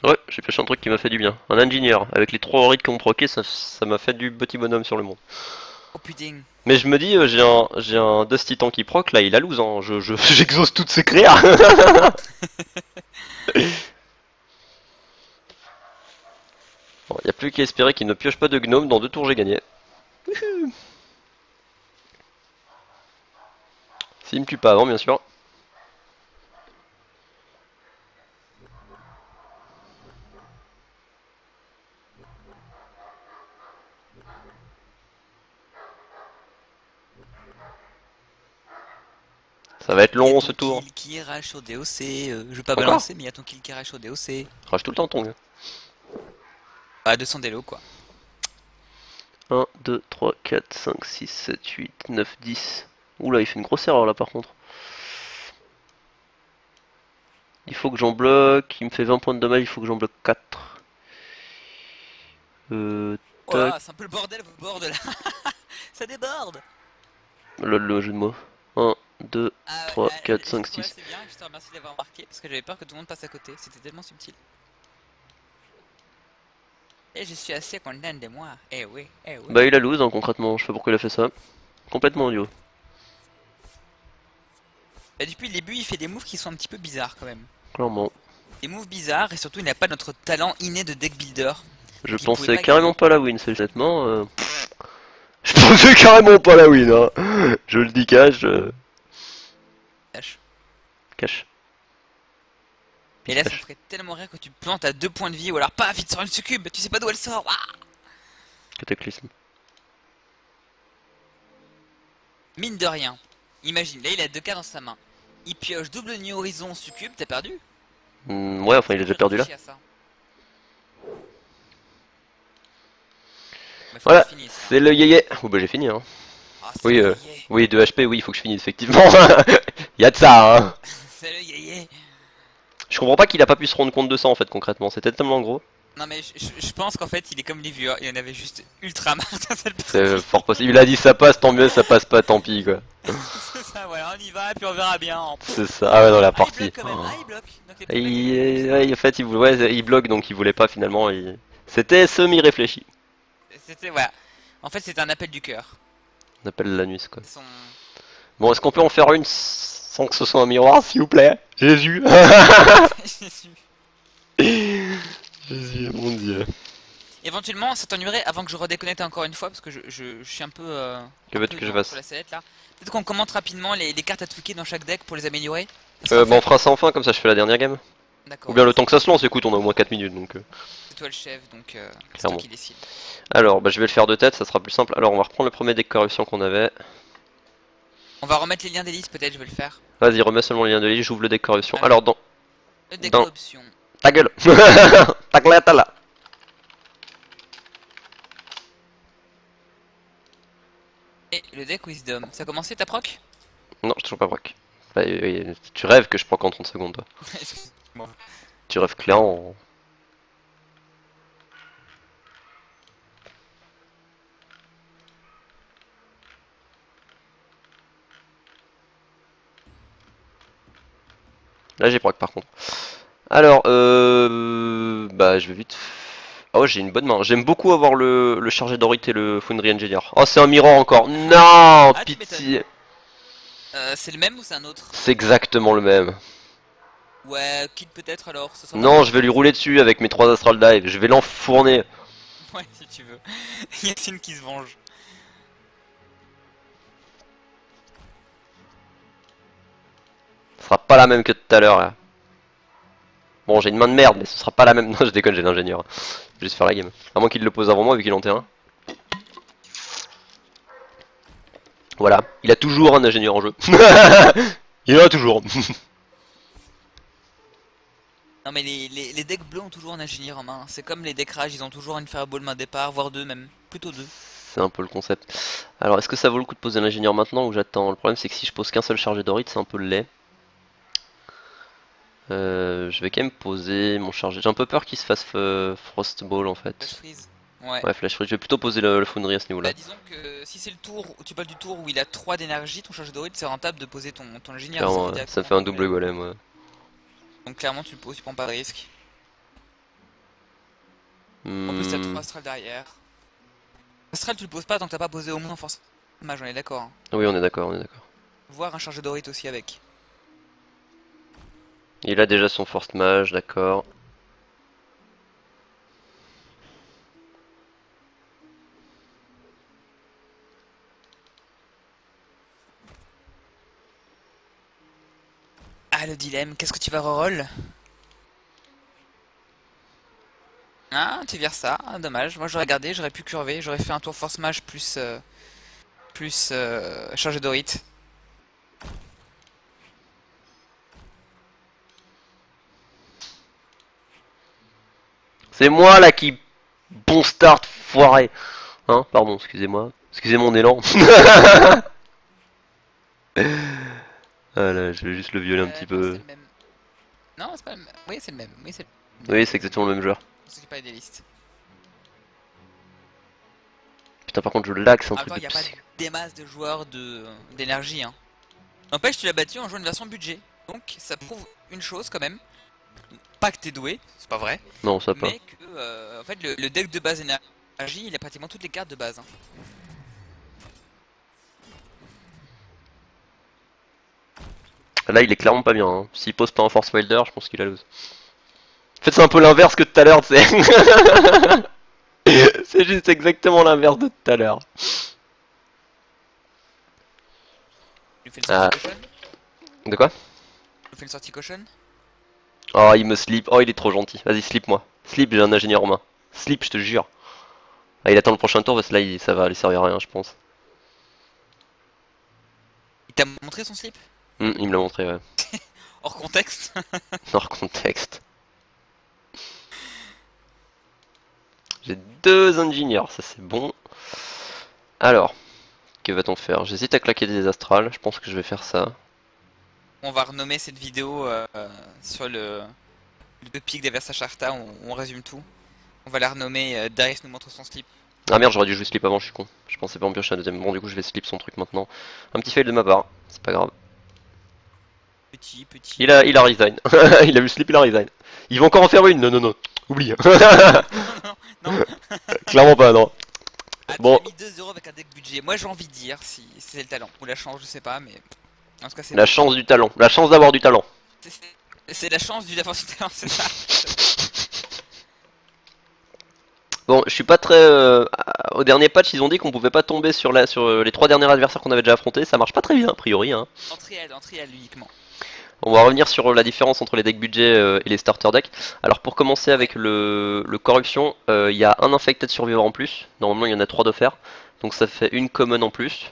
Ouais, j'ai pioché un truc qui m'a fait du bien. Un ingénieur. Avec les 3 oreilles qu'on proqué, ça m'a fait du petit bonhomme sur le monde. Oh putain. Mais je me dis, j'ai un Dust Titan qui proc, là il a lose, hein. J'exauce toutes ses créas. Bon, y a plus qu'à espérer qu'il ne pioche pas de gnome, dans 2 tours j'ai gagné. S'il me tue pas avant, bien sûr. Ça va être Il y a long ton ce tour. kill qui rage au DOC. Je vais pas Encore balancer, mais il y a ton kill qui rage au DOC. Rage tout le temps ton gars. Ah, 200 d'élo quoi. 1, 2, 3, 4, 5, 6, 7, 8, 9, 10. Oula, il fait une grosse erreur là par contre. Il faut que j'en bloque. Il me fait 20 points de dommage, il faut que j'en bloque 4. Oh là, c'est un peu le bordel au bord de là. Ça déborde. Le jeu de mots. 1, 2, Ah 3, ouais, 4, 5, ouais, 6. c'est bien, je te remercie d'avoir remarqué parce que j'avais peur que tout le monde passe à côté, c'était tellement subtil. Et je suis assez content de moi, eh oui, eh oui. Bah il a lose hein, concrètement, je sais pas pourquoi il a fait ça. Complètement idiot. Bah, depuis le début il fait des moves qui sont un petit peu bizarres quand même. Clairement. Des moves bizarres et surtout il n'a pas notre talent inné de deck builder. Je Donc, il pensais pouvait pas carrément gagner. pas la win, c'est honnêtement. Je pensais carrément pas la win, hein. Je le dis cash. Cash. Et là ça me ferait tellement rire que tu plantes à 2 points de vie ou alors pas vite sur une succube, tu sais pas d'où elle sort. Ah, Cataclysme. mine de rien, imagine, là il a 2 cartes dans sa main. Il pioche double New Horizon succube, t'as perdu. Ouais, enfin il est déjà perdu là. Réfléchis à ça. Bah, faut Voilà, que tu finisses, hein. c'est le yéyé. Oh bah j'ai fini hein. Ah, c'est Oui, le yéyé. oui, 2 HP, oui, il faut que je finisse effectivement. Il y a de ça hein. C'est le yéyé. Je comprends pas qu'il a pas pu se rendre compte de ça en fait concrètement, c'était tellement gros. Non mais je pense qu'en fait il est comme les vieux, il en avait juste ultra marre d'un seul C'est fort possible. Il a dit ça passe, tant mieux, ça passe pas, tant pis quoi. C'est ça, voilà, on y va et puis on verra bien. C'est ça. Ah ouais, dans la Ah, il partie. bloque quand même, ah, il bloque. Donc, les Et premiers ouais, en fait, il bloque donc il voulait pas finalement. C'était semi-réfléchi. C'était, voilà. En fait c'était un appel du cœur. On appelle l'anus quoi. Son... Bon, est-ce qu'on peut en faire une sans que ce soit un miroir s'il vous plaît? Jésus. Jésus, mon dieu. Éventuellement ça t'ennuierait avant que je redéconnecte encore une fois parce que je suis un peu... Que veux-tu que je fasse? sur la sellette là. Peut-être qu'on commente rapidement les cartes à tweaker dans chaque deck pour les améliorer. Bah on fera ça enfin, comme ça je fais la dernière game. D'accord. Ou bien le temps que ça se lance, écoute, on a au moins 4 minutes donc. C'est toi le chef donc c'est toi Clairement. qui décide. Alors, bah je vais le faire de tête, ça sera plus simple. Alors, on va reprendre le premier deck corruption qu'on avait. On va remettre les liens des listes peut-être, je vais le faire. Vas-y, remets seulement le lien de liste, j'ouvre le deck corruption. Alors. Alors, dans. Le deck Dans- option. Ta gueule. Ta glette là. Et le deck wisdom. Ça a commencé ta proc? Non, je toujours pas proc. Bah, tu rêves que je proc en 30 secondes, toi. Excuse-moi. Tu rêves clairement. Là, j'ai proc par contre. Alors, bah, je vais vite. Oh, j'ai une bonne main. J'aime beaucoup avoir le chargé d'Orite et le Foundry Engineer. Oh, c'est un miroir encore. Non, Ah, tu pitié. C'est le même ou c'est un autre? C'est exactement le même. Ouais, quitte peut-être alors. Ce sera Non, pas- je vais lui rouler dessus avec mes 3 Astral Dive. Je vais l'enfourner. Ouais, si tu veux. Yacine qui se venge. Ce sera pas la même que tout à l'heure là. Bon, j'ai une main de merde, mais ce sera pas la même. Non, je déconne, j'ai l'ingénieur. Je vais juste faire la game. À moins qu'il le pose avant moi, vu qu'il est en terrain. Voilà, il a toujours un ingénieur en jeu. Il en a toujours. Non mais les decks bleus ont toujours un ingénieur en main. C'est comme les decks rage, ils ont toujours une fireball main départ, voire deux même. Plutôt deux. C'est un peu le concept. Alors, est-ce que ça vaut le coup de poser l'ingénieur maintenant ou j'attends? Le problème, c'est que si je pose qu'un seul chargé d'orite, c'est un peu laid. Je vais quand même poser mon chargé. J'ai un peu peur qu'il se fasse Frostball en Flash fait. freeze. Ouais. Ouais, Flash Freeze. Je vais plutôt poser le Foundry à ce niveau-là. Bah disons que si c'est le tour, tu parles du tour où il a 3 d'énergie, ton chargé d'orite c'est rentable de poser ton ingénieur. Clairement, ouais. Ça fait un double golem. Ouais. Donc clairement tu le poses, tu prends pas de risque. En plus t'as 3 Astral derrière. Astral tu le poses pas tant que t'as pas posé au moins force mage, on est d'accord. Hein. Oui, on est d'accord, on est d'accord. Voir un chargé d'orite aussi avec. Il a déjà son Force Mage, d'accord. Ah le dilemme, qu'est-ce que tu vas reroll? Ah tu vires ça, ah, dommage, moi j'aurais gardé, j'aurais pu curver, j'aurais fait un tour force mage plus chargé d'orite. C'est moi là qui... Bon start, foiré. Hein, pardon, excusez-moi. Excusez mon élan. Ah là, je vais juste le violer un petit peu. Non, Non, c'est pas le même. Oui, c'est le même. Oui, c'est Oui, c'est exactement le même joueur. c'est pas des listes. Putain, par contre, je lag, c'est un truc Attends, de il n'y a pas psy. des masses de joueurs d'énergie. Hein. N'empêche, tu l'as battu en jouant une version budget. Donc, ça prouve une chose quand même. Pas que t'es doué, c'est pas vrai. Non, ça pas. Mais que, en fait, le deck de base énergie, il a pratiquement toutes les cartes de base. Hein. Là, il est clairement pas bien. Hein. S'il pose pas un Force Wilder, je pense qu'il a lose. En fait, c'est un peu l'inverse que tout à l'heure, c'est. C'est juste exactement l'inverse de tout à l'heure. Tu fais le Ah, sortie caution. de quoi? Tu fais le sortie caution. Oh, il me slip. Oh, il est trop gentil. Vas-y, slip moi. Slip, j'ai un ingénieur en main. Slip, je te jure. Ah, il attend le prochain tour parce que là, ça va lui servir à rien, je pense. Il t'a montré son slip. Il me l'a montré, ouais. Hors contexte. Hors contexte. J'ai 2 ingénieurs, ça c'est bon. Alors, que va-t-on faire? J'hésite à claquer des astrales, je pense que je vais faire ça. On va renommer cette vidéo sur le pic des Versa Charta, on résume tout. On va la renommer Darius nous montre son slip. Ah merde, j'aurais dû jouer slip avant, je suis con. Je pensais pas en piocher un deuxième. Bon, du coup, je vais slip son truc maintenant. Un petit fail de ma part, c'est pas grave. Petit. Il a resign. Il a vu slip, il a resign. Il va encore en faire une, non, non, non. Oublie. Non, non. Clairement pas, non. Ah, Bon, tu as mis 2 € avec un deck budget. Moi j'ai envie de dire si c'est le talent ou la chance, je sais pas, mais en tout cas c'est la chance du talent. La chance d'avoir du talent. c'est la chance du d'avoir du talent, c'est ça. Bon, je suis pas très. Au dernier patch, ils ont dit qu'on pouvait pas tomber sur les 3 derniers adversaires qu'on avait déjà affrontés. Ça marche pas très bien, a priori. Hein. Entrée uniquement. On va revenir sur la différence entre les decks budget et les starter decks. Alors, pour commencer avec le corruption, il y a un infected survivor en plus. Normalement, il y en a 3 d'offerts. Donc, ça fait une common en plus.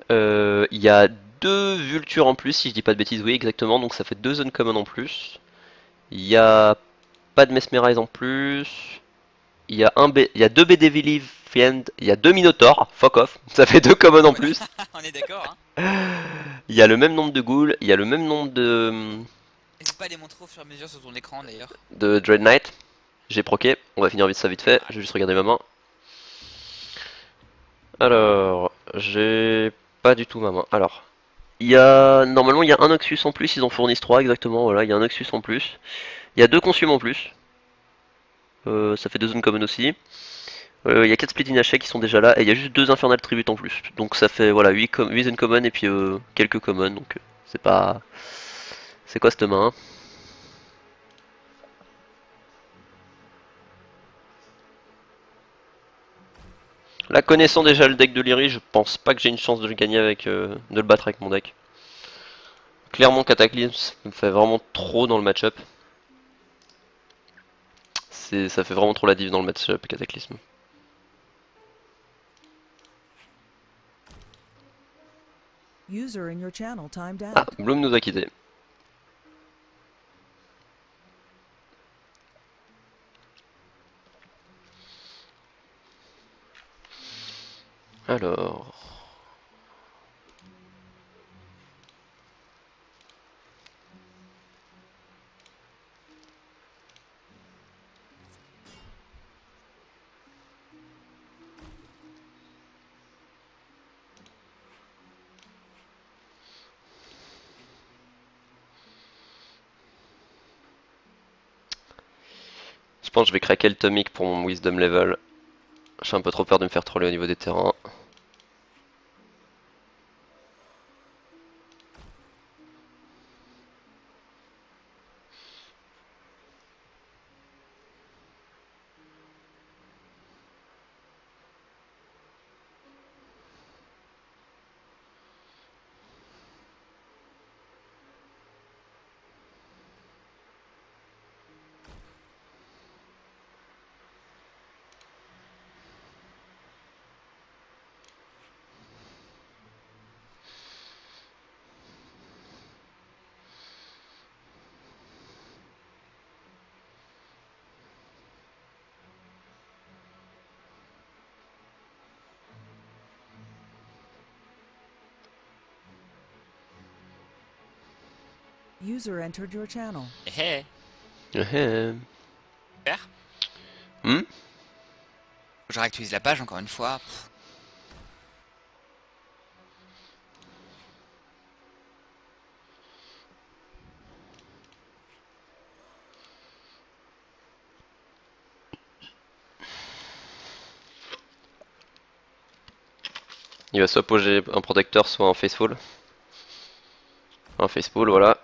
Il y a 2 vultures en plus, si je dis pas de bêtises, oui, exactement. Donc, ça fait 2 uncommon en plus. Il y a pas de mesmerize en plus. Il y a 2 BD Friend, il y a 2 Minotaurs, fuck off, ça fait 2 common en plus. On est d'accord, hein. Il y a le même nombre de ghouls, il y a le même nombre N'hésite pas à les montrer au fur et à mesure sur ton écran d'ailleurs. de Dread Knight. J'ai proqué, on va finir vite ça vite fait, je vais juste regarder ma main. Alors, j'ai pas du tout ma main. Alors, normalement il y a un Noxus en plus, ils en fournissent 3 exactement, voilà, il y a un Noxus en plus. Il y a 2 Consume en plus. Ça fait 2 uncommon aussi. Il y a 4 Split Inaché qui sont déjà là et il y a juste 2 Infernal Tribute en plus. Donc ça fait voilà 8 uncommon et puis quelques common. Donc c'est pas. C'est quoi cette main? Là, connaissant déjà le deck de Lyri, je pense pas que j'ai une chance de le gagner avec. De le battre avec mon deck. Clairement, Cataclysm me fait vraiment trop dans le match-up. Ça fait vraiment trop la div dans le match-up, Cataclysm. User in your channel timed Ah, out. Bloom nous a quittés. Alors. Je pense que je vais craquer le Tomic pour mon Wisdom level. J'ai un peu trop peur de me faire troller au niveau des terrains. User entered your channel. Eh, Eh, super. hmm. Je réactualise la page encore une fois. Il va soit poser un protecteur, soit un faceful. Un faceful, voilà.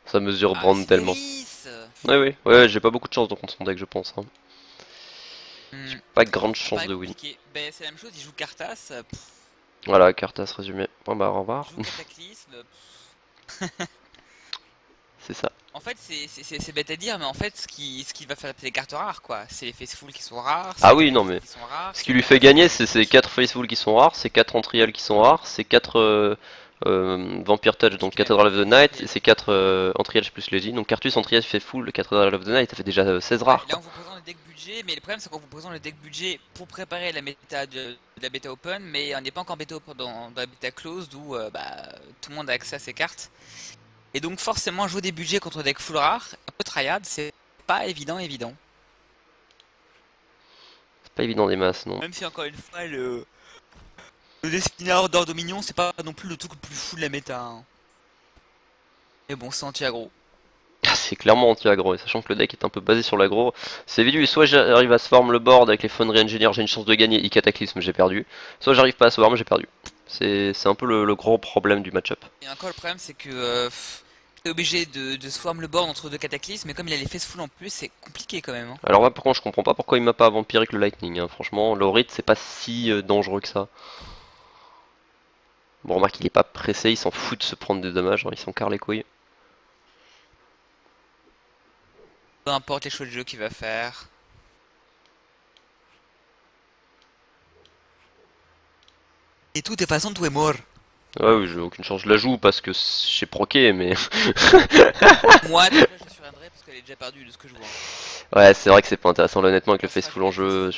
Ça mesure Ah, brand c'est tellement. lisse. Ouais, j'ai pas beaucoup de chance dans contre son deck, je pense. Hein. Hmm. Pas grande chance Pareil, de win. compliqué. Ben, c'est la même chose, il joue Cartas, Voilà, Cartas résumé. Bon bah, au revoir. il joue Cataclysme. C'est ça. En fait, c'est bête à dire, mais en fait, ce qui va faire les cartes rares, quoi. C'est les Faceful qui sont rares. Ah c'est oui, les non, Faceful mais qui sont rares, Ce qui lui fait gagner, c'est ces 4 Faceful qui sont rares, ces 4 Entrial qui sont rares, ces 4 Vampire Touch, donc Cathedral of the Night, et ces 4 Entrial plus Lady. Donc Cartus, Entrial, Faithful, Cathedral of the Night, ça fait déjà 16 rares. Là, on vous présente le deck budget, mais le problème, c'est qu'on vous présente le deck budget pour préparer la méta de la bêta open, mais on n'est pas encore bêta open dans la bêta closed où tout le monde a accès à ces cartes. Et donc, forcément, jouer des budgets contre des decks full rares, un peu tryhard, c'est pas évident. C'est pas évident des masses, non. Même si, encore une fois, le Destinateur d'Or Dominion, c'est pas non plus le truc le plus fou de la méta. Hein. Mais bon, c'est anti-aggro. C'est clairement anti-aggro, et sachant que le deck est un peu basé sur l'aggro, c'est évident, soit j'arrive à swarm le board avec les Foundry Engineer, j'ai une chance de gagner, et Cataclysme, j'ai perdu. Soit j'arrive pas à swarm, j'ai perdu. C'est un peu le gros problème du match-up. Et encore, le problème, c'est que t'es obligé de swarm le board entre deux cataclysmes, mais comme il a les Faceful en plus, c'est compliqué quand même. Hein. Alors là, par contre, je comprends pas pourquoi il m'a pas vampirique le Lightning, hein. Franchement, l'Aurit, c'est pas si dangereux que ça. Bon, remarque, il est pas pressé, il s'en fout de se prendre des dommages, hein. Il s'en carre les couilles. Peu importe les choix de jeu qu'il va faire. Et tout, de toute façon, tout est mort. Ouais, oui, j'ai aucune chance, je la joue parce que j'ai proqué, mais... Moi, donc là, je surviendrai parce qu'elle est déjà perdue de ce que je vois. Ouais, c'est vrai que c'est pas intéressant, là, honnêtement, avec le Faceful en jeu,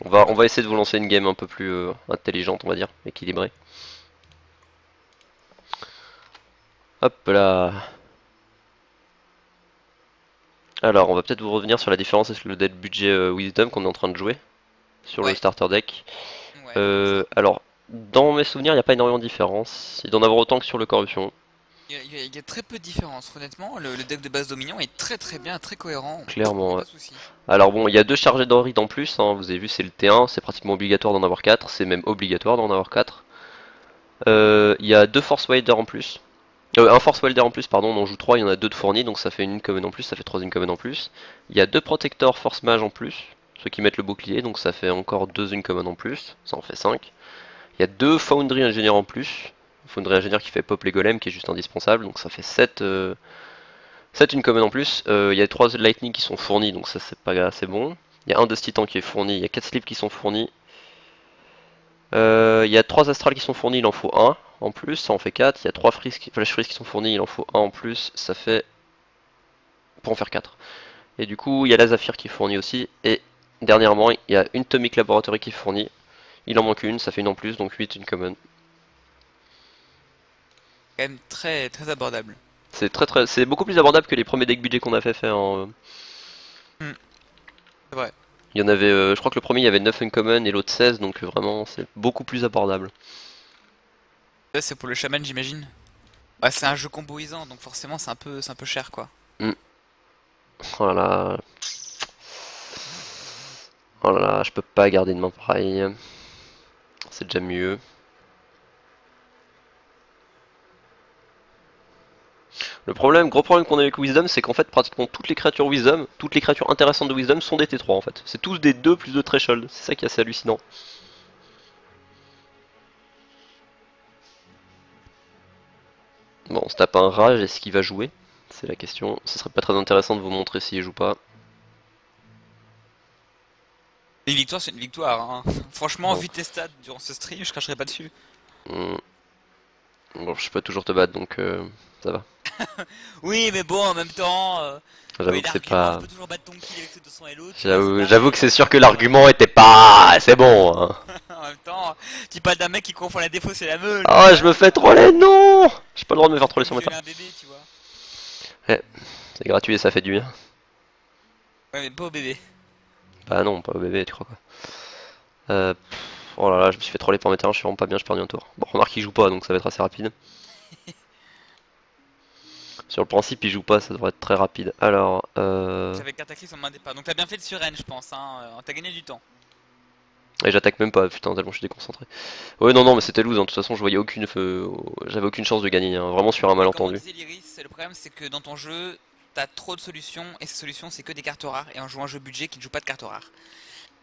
on va essayer de vous lancer une game un peu plus intelligente, on va dire, équilibrée. Hop là. Alors, on va peut-être vous revenir sur la différence avec le deck budget Wisdom qu'on est en train de jouer sur le Ouais. starter deck. Ouais, Alors, dans mes souvenirs, il n'y a pas énormément de différence. Il doit en avoir autant que sur le Corruption. il y a très peu de différence, honnêtement. Le deck de base Dominion est très bien, très cohérent. Clairement, Pas ouais. de soucis. Alors bon, il y a 2 chargés d'Orite en plus, hein. Vous avez vu, c'est le T1, c'est pratiquement obligatoire d'en avoir 4, c'est même obligatoire d'en avoir 4. Il y a 2 Force Welder en plus. Un Force Welder en plus, pardon, on en joue 3, il y en a 2 de fournis, donc ça fait une Common en plus, ça fait 3 Uncommon en plus. Il y a 2 Protectors Force Mage en plus, ceux qui mettent le bouclier, donc ça fait encore 2 Uncommon en plus, ça en fait 5. Il y a 2 Foundry Engineer en plus, Foundry Engineer qui fait pop les golems, qui est juste indispensable, donc ça fait 7 Uncommon en plus. Il y a 3 Lightning qui sont fournis, donc ça c'est pas assez bon. Il y a un Dust Titan qui est fourni, il y a 4 Sleeps qui sont fournis. Il y a 3 Astrales qui sont fournis, il en faut 1 en plus, ça en fait 4. Il y a 3 Flash Freeze qui sont fournis, il en faut 1 en plus, ça fait... pour en faire 4. Et du coup, il y a la Zafir qui est fournie aussi. Et dernièrement, il y a une Tomic Laboratory qui est fournie. Il en manque une, ça fait une en plus, donc 8 une common. Quand même très abordable. C'est beaucoup plus abordable que les premiers decks budget qu'on a fait faire. C'est vrai. Il y en avait, je crois que le premier il y avait 9 uncommon et l'autre 16, donc vraiment c'est beaucoup plus abordable. Ça, c'est pour le chaman, j'imagine. Bah, c'est un jeu comboisant, donc forcément, c'est un peu cher, quoi. Voilà. Oh là là, je peux pas garder une main pareille. C'est déjà mieux. Le problème, gros problème qu'on a avec Wisdom, c'est qu'en fait pratiquement toutes les créatures Wisdom, toutes les créatures intéressantes de Wisdom sont des T3 en fait. C'est tous des 2 plus de threshold, c'est ça qui est assez hallucinant. Bon, on se tape un rage, est-ce qu'il va jouer? C'est la question. Ce serait pas très intéressant de vous montrer s'il joue pas. Une victoire, c'est une victoire. Hein. Franchement, Bon. vu tes stats durant ce stream, je cracherai pas dessus. Bon, je peux toujours te battre donc ça va. Oui, mais bon, en même temps, J'avoue oui, que c'est l'argument, pas. je peux toujours battre ton kill avec ce 200 et l'autre. tu vois, c'est J'avoue que c'est sûr que l'argument était pas assez bon. Hein. pareil. En même temps, attends, tu parles d'un mec qui confond la défausse et la meule. Ah, je me fais troller, non! J'ai pas le droit de me faire troller sur ma Violer table. un bébé, tu vois. C'est gratuit et ça fait du bien. Ouais, mais pas au bébé. Bah non, pas au bébé, tu crois quoi. Oh là là, je me suis fait troller par mes terrains, je suis vraiment pas bien, je perds un tour. Bon, remarque, il joue pas, donc ça va être assez rapide. Sur le principe, il joue pas, ça devrait être très rapide. Alors, J'avais Cataclysme en main départ. Donc t'as bien fait de surrenne, je pense. Hein. T'as gagné du temps. et j'attaque même pas, putain, tellement je suis déconcentré. Ouais, non, non, mais c'était loose, hein. De toute façon, je voyais j'avais aucune chance de gagner, hein. Vraiment sur un Comme on malentendu. disait l'Iris, le problème c'est que dans ton jeu, t'as trop de solutions. Et ces solutions, c'est que des cartes rares. Et on joue un jeu budget qui ne joue pas de cartes rares.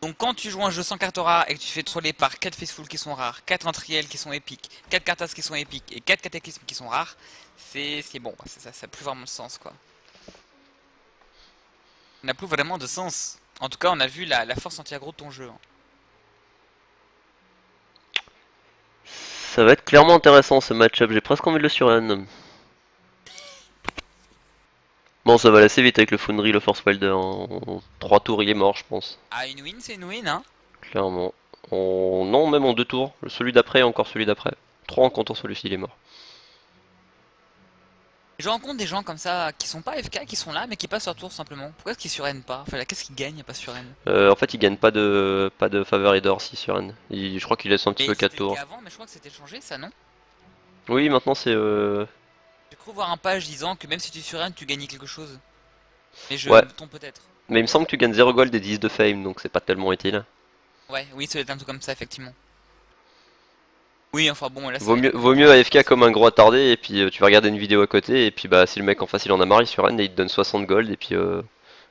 Donc quand tu joues un jeu sans cartes rares et que tu fais troller par 4 Faithful qui sont rares, 4 Intriels qui sont épiques, 4 Cartas qui sont épiques et 4 Cataclysmes qui sont rares, c'est bon, ça n'a plus vraiment de sens quoi. Ça n'a plus vraiment de sens. En tout cas, on a vu la force anti-aggro de ton jeu. Hein. Ça va être clairement intéressant ce match-up, j'ai presque envie de le surrun. Bon, ça va aller assez vite avec le Foundry, le Force Welder. En 3 tours, il est mort, je pense. Ah, une win, c'est une win, hein. Clairement. Non, même en 2 tours. Celui d'après et encore celui d'après. 3 en comptant celui-ci, il est mort. Je rencontre des gens comme ça qui sont pas FK, qui sont là, mais qui passent leur tour simplement. Pourquoi est-ce qu'ils surrennent pas? Enfin, qu'est-ce qu'ils gagnent à pas surrenne? En fait, il gagne pas de faveur et d'or si sur N. Je crois qu'il laisse un petit Mais peu 4 c'était le tours. cas avant, mais je crois que c'était changé, ça, non? Oui, maintenant c'est J'ai cru voir un page disant que même si tu surrennes, tu gagnais quelque chose. Mais je ouais. me trompe peut-être. Mais il me semble que tu gagnes 0 gold et 10 de fame, donc c'est pas tellement utile. Ouais, oui, ça doit être un truc comme ça, effectivement. Oui, enfin bon, là, ça Vaut va être mieux, des vaut mieux commentaires, AFK comme un gros attardé, et puis tu vas regarder une vidéo à côté, et puis bah si le mec en face il en a marre, il sur N et il te donne 60 gold, et puis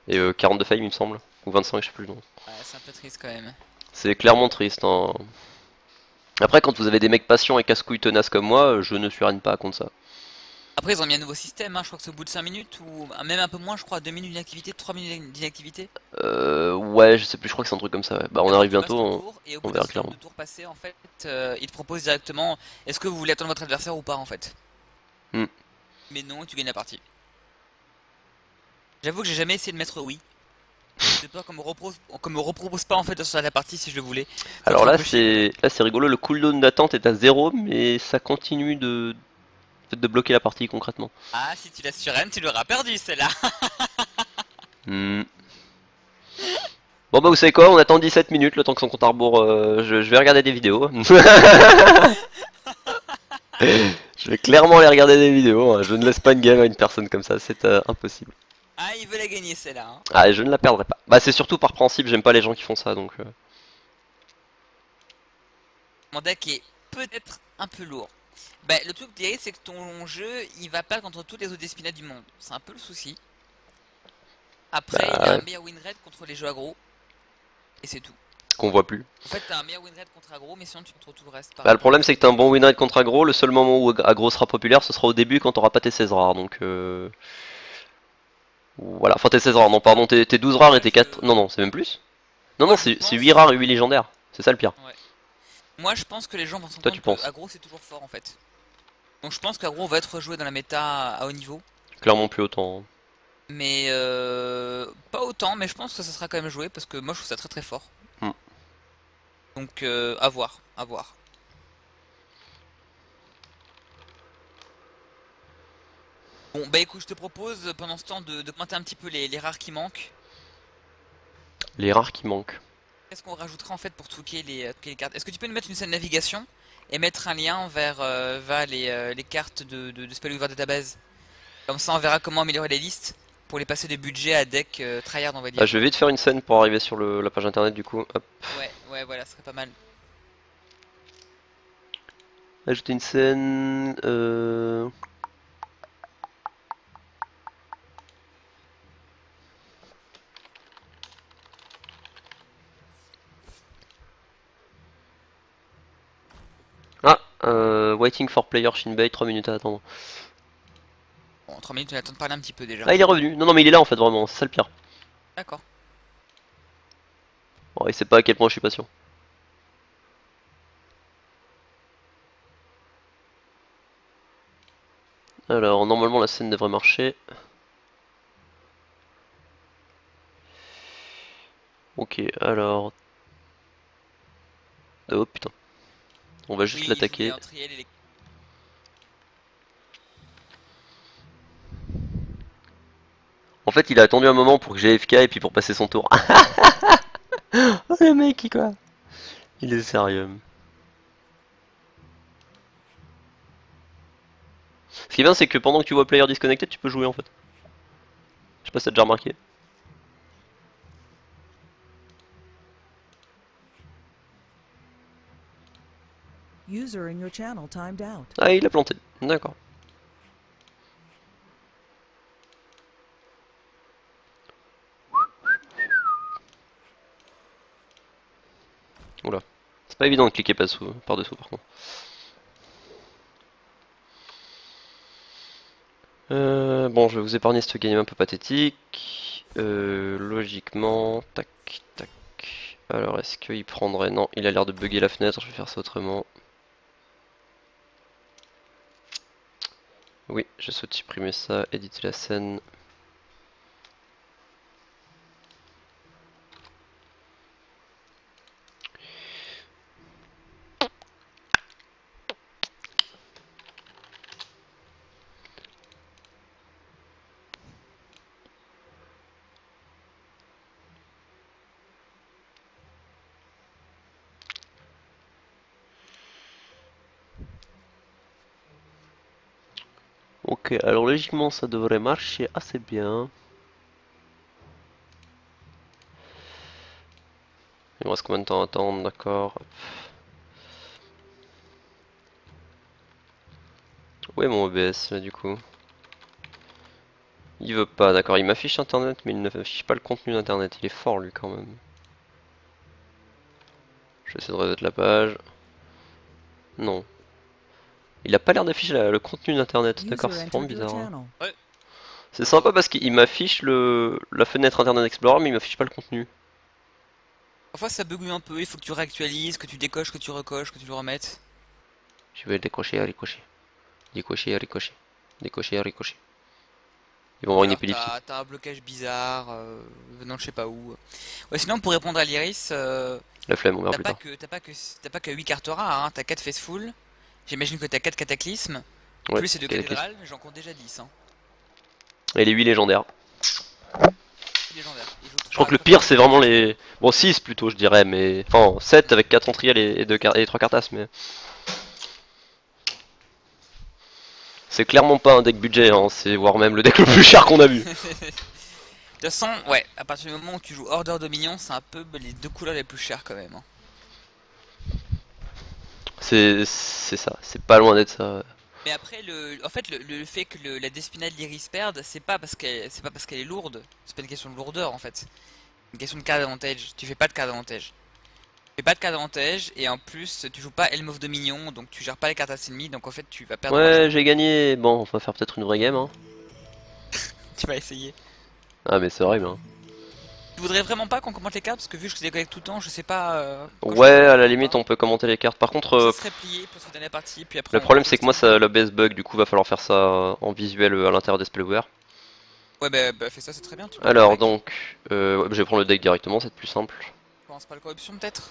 40 de fame il me semble. Ou 25, je sais plus le nom. Ouais, c'est un peu triste quand même. C'est clairement triste. Hein. Après, quand vous avez des mecs patients et casse-couilles tenaces comme moi, je ne suis rien pas contre ça. Après, ils ont mis un nouveau système, hein. Je crois que c'est au bout de 5 minutes, ou même un peu moins, je crois, 2 minutes d'inactivité, 3 minutes d'inactivité. Ouais, je sais plus, je crois que c'est un truc comme ça. Ouais. Bah on Après, arrive tu passes bientôt, ton tour, et au on bout d'un verra certain clairement. nombre de tours passés, en fait, il te propose directement est-ce que vous voulez attendre votre adversaire ou pas, en fait. Hmm. Mais non, tu gagnes la partie. J'avoue que j'ai jamais essayé de mettre oui. J'ai peur qu'on me repropose pas en fait de sortir la partie si je le voulais. Ça me Alors ferait un peu chier, là c'est rigolo, le cooldown d'attente est à 0, mais ça continue de bloquer la partie concrètement. ah, si tu la surrennes, tu l'auras perdu celle-là. Hmm. Bon bah vous savez quoi, on attend 17 minutes le temps que son compte à rebours, je vais regarder des vidéos. Je vais clairement aller regarder des vidéos, hein. Je ne laisse pas une game à une personne comme ça, c'est impossible. Ah, il veut la gagner celle-là. Hein. Ah, je ne la perdrai pas. Bah c'est surtout par principe, j'aime pas les gens qui font ça donc. Mon deck est peut-être un peu lourd. Bah, le truc d'Iris, c'est que ton jeu, il va pas contre tous les autres Espinats du monde. C'est un peu le souci. Après, il a Bah, un meilleur win rate contre les jeux aggro. Et c'est tout. qu'on voit plus. En fait, t'as un meilleur win rate contre aggro, mais sinon tu contrôles tout le reste. Par Bah le rapport problème à c'est que t'as un bon win rate contre aggro, le seul moment où aggro sera populaire ce sera au début quand t'auras pas tes 16 rares donc voilà, enfin tes 16 rares, non pardon, tes 12 rares et tes 4... Non non, c'est même plus. Non Moi, non, je c'est pense- 8 rares et 8 légendaires, c'est ça le pire. Ouais. Moi, je pense que les gens vont se rendre Toi compte tu que penses. aggro c'est toujours fort en fait. Donc je pense qu'aggro va être joué dans la méta à haut niveau. Clairement plus autant. Mais pas autant, mais je pense que ça sera quand même joué parce que moi je trouve ça très très fort. Hmm. Donc à voir, à voir. Bon bah écoute, je te propose pendant ce temps de pointer un petit peu les rares qui manquent. Les rares qui manquent. Qu'est-ce qu'on rajouterait en fait pour tweaker les cartes? Est-ce que tu peux nous mettre une scène navigation et mettre un lien vers les cartes de Spellweaver Database? Comme ça on verra comment améliorer les listes pour les passer de budget à deck tryhard on va dire. Ah, je vais vite faire une scène pour arriver sur la page internet du coup. Hop. Ouais voilà, ce serait pas mal. Ajouter une scène... Ah, waiting for player Shinbei, 3 minutes à attendre. Bon, en 3 minutes on attend de parler un petit peu déjà. Ah, il est revenu. Non, non, mais il est là en fait, vraiment, c'est ça le pire. D'accord. Bon, il sait pas à quel point je suis patient. Alors, normalement, la scène devrait marcher. Ok, alors... Oh putain. On va juste Oui, l'attaquer. je voulais entre elle et les- En fait, il a attendu un moment pour que j'ai AFK et puis pour passer son tour. Oh, le mec, quoi. Il est sérieux. Ce qui est bien, c'est que pendant que tu vois player disconnected, tu peux jouer en fait. Je sais pas si t'as déjà remarqué. User in your channel timed out. Ah, il a planté. D'accord. Oula. C'est pas évident de cliquer par-dessous par contre. Bon, je vais vous épargner cette game un peu pathétique. Logiquement, tac, tac. Alors, est-ce qu'il prendrait... Non, il a l'air de bugger la fenêtre, je vais faire ça autrement. Oui, je souhaite supprimer ça, éditer la scène. Ok, alors logiquement ça devrait marcher assez bien. Il me reste combien de temps à attendre, d'accord. Où est mon OBS là du coup? Il veut pas, d'accord, il m'affiche internet mais il ne m'affiche pas le contenu d'internet, il est fort lui quand même. Je vais essayer de reset la page. Non. Il a pas l'air d'afficher le contenu d'internet, d'accord, User c'est vraiment entered your bizarre. channel. C'est sympa parce qu'il m'affiche la fenêtre Internet Explorer mais il m'affiche pas le contenu. Parfois ça bug un peu, il faut que tu réactualises, que tu décoches, que tu recoches, que tu le remettes. Je vais décocher à ricocher. Décocher à ricocher. Décocher à ricocher. Ils vont avoir une Alors épilepsie. t'as un blocage bizarre venant de je sais pas où. Ouais, sinon pour répondre à l'Iris, La flemme, on verra t'as plus pas tard. que t'as pas que 8 cartes rares, hein, t'as 4 Faceful. J'imagine que t'as 4 cataclysmes. Ouais, Plus ces 2 cataclysme. cathédrales, j'en compte déjà 10. Hein. Et les 8 légendaires. Légendaire. Je crois que le pire c'est vraiment les... Bon 6 plutôt je dirais mais... Enfin 7 avec 4 entriels et 3 cartas mais... C'est clairement pas un deck budget, hein, c'est voire même le deck le plus cher qu'on a vu. De toute façon, ouais, à partir du moment où tu joues Order Dominion, c'est un peu les 2 couleurs les plus chères quand même. Hein. C'est ça, c'est pas loin d'être ça. Mais après, en fait, le fait que la Despina de l'Iris perde, c'est pas parce qu'elle est lourde. C'est pas une question de lourdeur en fait. C'est une question de card advantage. Tu fais pas de card advantage. Tu fais pas de card advantage et en plus, tu joues pas Helm of Dominion, donc tu gères pas les cartes à ennemies, donc en fait, tu vas perdre. Ouais, j'ai gagné. Bon, on va faire peut-être une vraie game. Hein. Tu vas essayer. Ah mais c'est horrible. Hein. Tu voudrais vraiment pas qu'on commente les cartes parce que vu que je les déconnecte tout le temps, je sais pas. Ouais, à la limite on peut commenter les cartes. Par contre, Ça serait plié pour se donner la partie, puis après. le problème c'est que moi ça l'OBS bug, du coup va falloir faire ça en visuel à l'intérieur des Spellware. Ouais, bah fais ça, c'est très bien. Tu Alors donc, ouais, je vais prendre le deck directement, c'est plus simple. Commence par la corruption peut-être.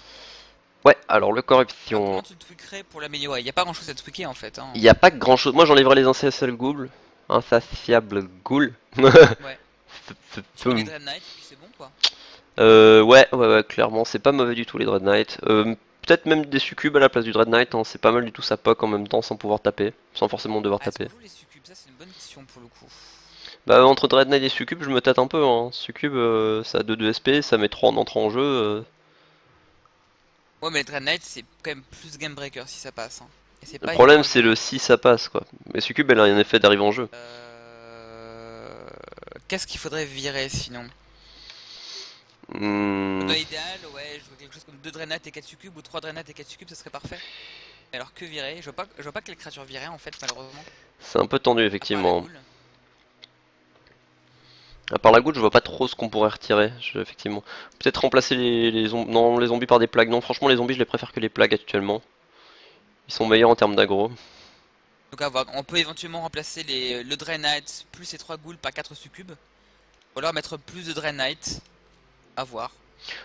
Ouais, alors le Alors, corruption, comment tu le tweakerais pour l'améliorer? Y a pas grand chose à tweaker en fait. Hein. il n'y a pas grand chose. Moi j'enlèverais les insatiables ghouls. Insatiables ghouls. Ouais. Tu mets les Dread Knight, puis c'est bon quoi. Ouais, clairement, c'est pas mauvais du tout les Dread Knight. Peut-être même des succubes à la place du Dread Knight, hein, c'est pas mal du tout, ça poke en même temps sans pouvoir taper, sans forcément devoir Ah, est-ce taper. qu'on joue les succubes? Ça c'est une bonne question pour le coup. Bah entre Dread Knight et succube, je me tâte un peu, hein. Succube, ça a 2 SP, ça met 3 en entrant en jeu. Ouais, mais les Dread Knight c'est quand même plus game breaker si ça passe. Hein. Et c'est Le pas problème évident à c'est jouer. le si ça passe quoi. Mais succube elle a un effet d'arrivée en jeu. Qu'est-ce qu'il faudrait virer sinon? Hmm, Dans l'idéal, ouais, je vois quelque chose comme 2 Dread Knight et 4 succubes ou 3 Dread Knight et 4 succubes, ça serait parfait. Mais alors que virer? Je vois pas quelle créature virer en fait, malheureusement. c'est un peu tendu À part la effectivement. goule. À part la goutte, je vois pas trop ce qu'on pourrait retirer, effectivement. Peut-être remplacer non, les zombies par des plagues. Non, franchement les zombies je les préfère que les plagues actuellement. Ils sont meilleurs en termes d'aggro. Donc à voir, on peut éventuellement remplacer le Dread Knight plus les 3 ghouls par 4 succubes. Ou alors mettre plus de Dread Knight. À voir.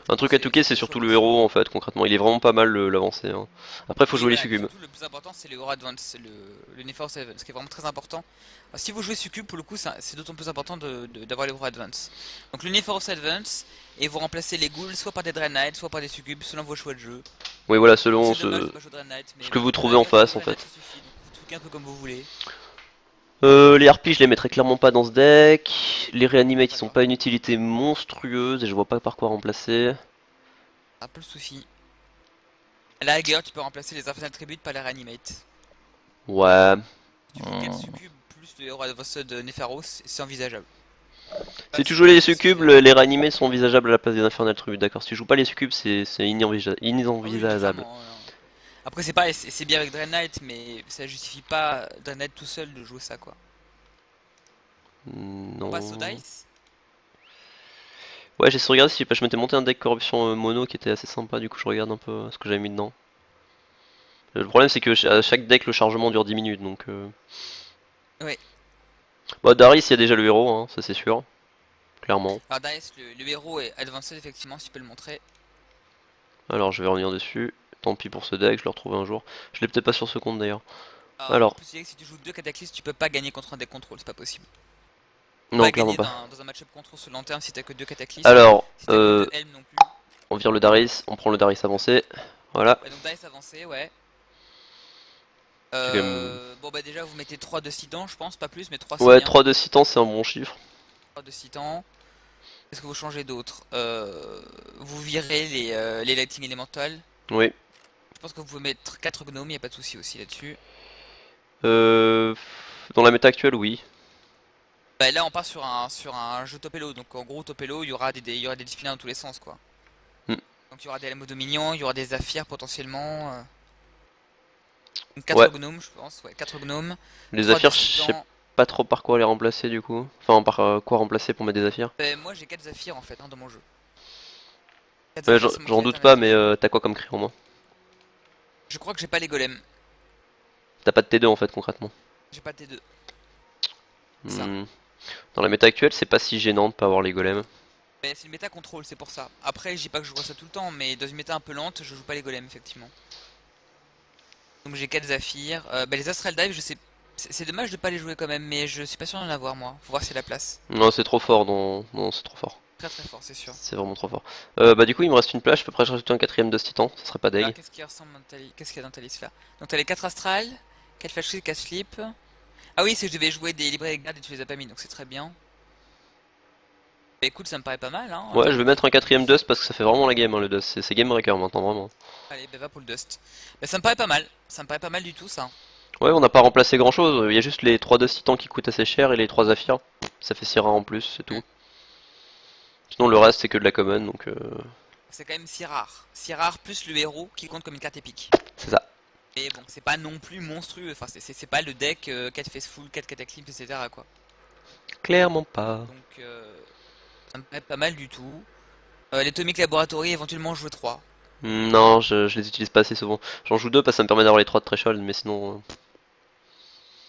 Un truc à touquer, c'est surtout le héros en fait, concrètement. Il est vraiment pas mal l'avancée. Hein. Après, faut jouer les succubes. Surtout, le plus important, c'est le Hero Advance, c'est le Neforce Advance, ce qui est vraiment très important. Alors, si vous jouez succube, pour le coup, c'est d'autant plus important d'avoir le Hero Advance. Donc le Neforce Advance, et vous remplacez les ghouls soit par des Drain Knights, soit par des succubes, selon vos choix de jeu. Oui, voilà, selon C'est dommage de pas jouer Drain Knight, mais ce que bon, vous trouvez en face en fait. ça suffit, donc vous truquez un peu comme vous voulez. Les harpies, je les mettrais clairement pas dans ce deck. Les réanimates, ils sont pas une utilité monstrueuse et je vois pas par quoi remplacer. C'est un peu le souci. À la rigueur, tu peux remplacer les Infernal Tribute par les Reanimate. Ouais. Tu joues 4 succubes plus le Hero Advance de Nepharos, c'est envisageable. Si tu joues les succubes, les réanimés sont envisageables à la place des Infernal Tribute, d'accord. Si tu joues pas les succubes, c'est inenvisageable. Après c'est pareil, c'est bien avec Drain Knight, mais ça justifie pas Drain Knight tout seul de jouer ça quoi. Non. On passe au dice. Ouais, j'ai regardé si je m'étais monté un deck corruption mono qui était assez sympa, du coup je regarde un peu ce que j'avais mis dedans. Le problème c'est que à chaque deck le chargement dure 10 minutes donc... Ouais. Bah Darius il y a déjà le héros, hein, ça c'est sûr. Clairement. Alors Darius, le héros est advanced effectivement, si tu peux le montrer. Alors je vais revenir dessus. Tant pis pour ce deck, je le retrouve un jour. Je l'ai peut-être pas sur ce compte d'ailleurs. Alors. On peut se dire que si tu joues 2 cataclysmes, tu peux pas gagner contre un deck contrôle, c'est pas possible. Non, clairement pas. Dans un match-up contrôle sur le long terme si t'as que 2 cataclysmes. Alors, si que 2 Helm non plus. On vire le Darius, on prend le Darius avancé. Voilà. Ouais, donc Darius avancé, ouais. Bon bah déjà vous mettez 3 de 6 dents je pense, pas plus mais 3 c'est ouais, bien. 3 de 6 temps c'est un bon chiffre. 3 de 6 temps. Qu'est-ce que vous changez d'autre? Vous virez les lighting elemental. Oui. Je pense que vous pouvez mettre 4 gnomes, y a pas de souci aussi là-dessus. Dans la méta actuelle, oui. Bah là on part sur un jeu Topelo, donc en gros Topelo il y aura des disciplines dans tous les sens quoi. Donc il y aura des Lamo Dominion, il y aura des Zephyrs potentiellement. Donc 4 gnomes je pense, ouais 4 gnomes. Les Zephyrs je sais pas trop par quoi les remplacer du coup. Enfin par quoi remplacer pour mettre des Zephyrs. Moi j'ai 4 Zephyrs en fait dans mon jeu. J'en doute pas mais t'as quoi comme cri en moins? Je crois que j'ai pas les golems. T'as pas de T2 en fait concrètement. J'ai pas de T2. Dans la méta actuelle c'est pas si gênant de pas avoir les golems. Mais c'est une méta contrôle, c'est pour ça. Après, je dis pas que je joue ça tout le temps, mais dans une méta un peu lente, je joue pas les golems, effectivement. Donc j'ai 4 Zephyrs. Bah, les Astral Dive, je sais. C'est dommage de pas les jouer quand même, mais je suis pas sûr d'en avoir moi. Faut voir si c'est la place. Non, c'est trop fort, non, c'est trop fort. Très très fort, c'est sûr. C'est vraiment trop fort. Bah, du coup, il me reste une plage, je peux presque rajouter un 4ème Dust Titan, ça serait pas deg. Qu'est-ce qui ressemble dans Thalis? Qu'est-ce qu'il y a dans Thalis là? Donc t'as les 4 Astral, 4 Flash 4 Slip. Ah oui, c'est que je devais jouer des librairies garde et tu les as pas mis, donc c'est très bien. Bah écoute, ça me paraît pas mal hein. Ouais, je vais mettre un 4ème Dust parce que ça fait vraiment la game hein, le Dust, c'est game breaker maintenant vraiment. Allez, bah va pour le Dust. Bah ça me paraît pas mal, ça me paraît pas mal du tout ça. Ouais, on n'a pas remplacé grand chose, il y a juste les 3 Dust Titans qui coûtent assez cher et les 3 Zephyrs, ça fait 6 rares en plus, c'est tout. Sinon le reste c'est que de la common donc... C'est quand même si rare. Si rare plus le héros qui compte comme une carte épique. C'est ça. Mais bon, c'est pas non plus monstrueux, enfin c'est pas le deck 4 Faceful, 4 Cataclysmes, etc. quoi. Clairement pas. Donc ça me paraît pas mal du tout. Les Atomic Laboratory, éventuellement jouer 3. Non, je les utilise pas assez souvent. J'en joue 2 parce que ça me permet d'avoir les 3 de threshold, mais sinon...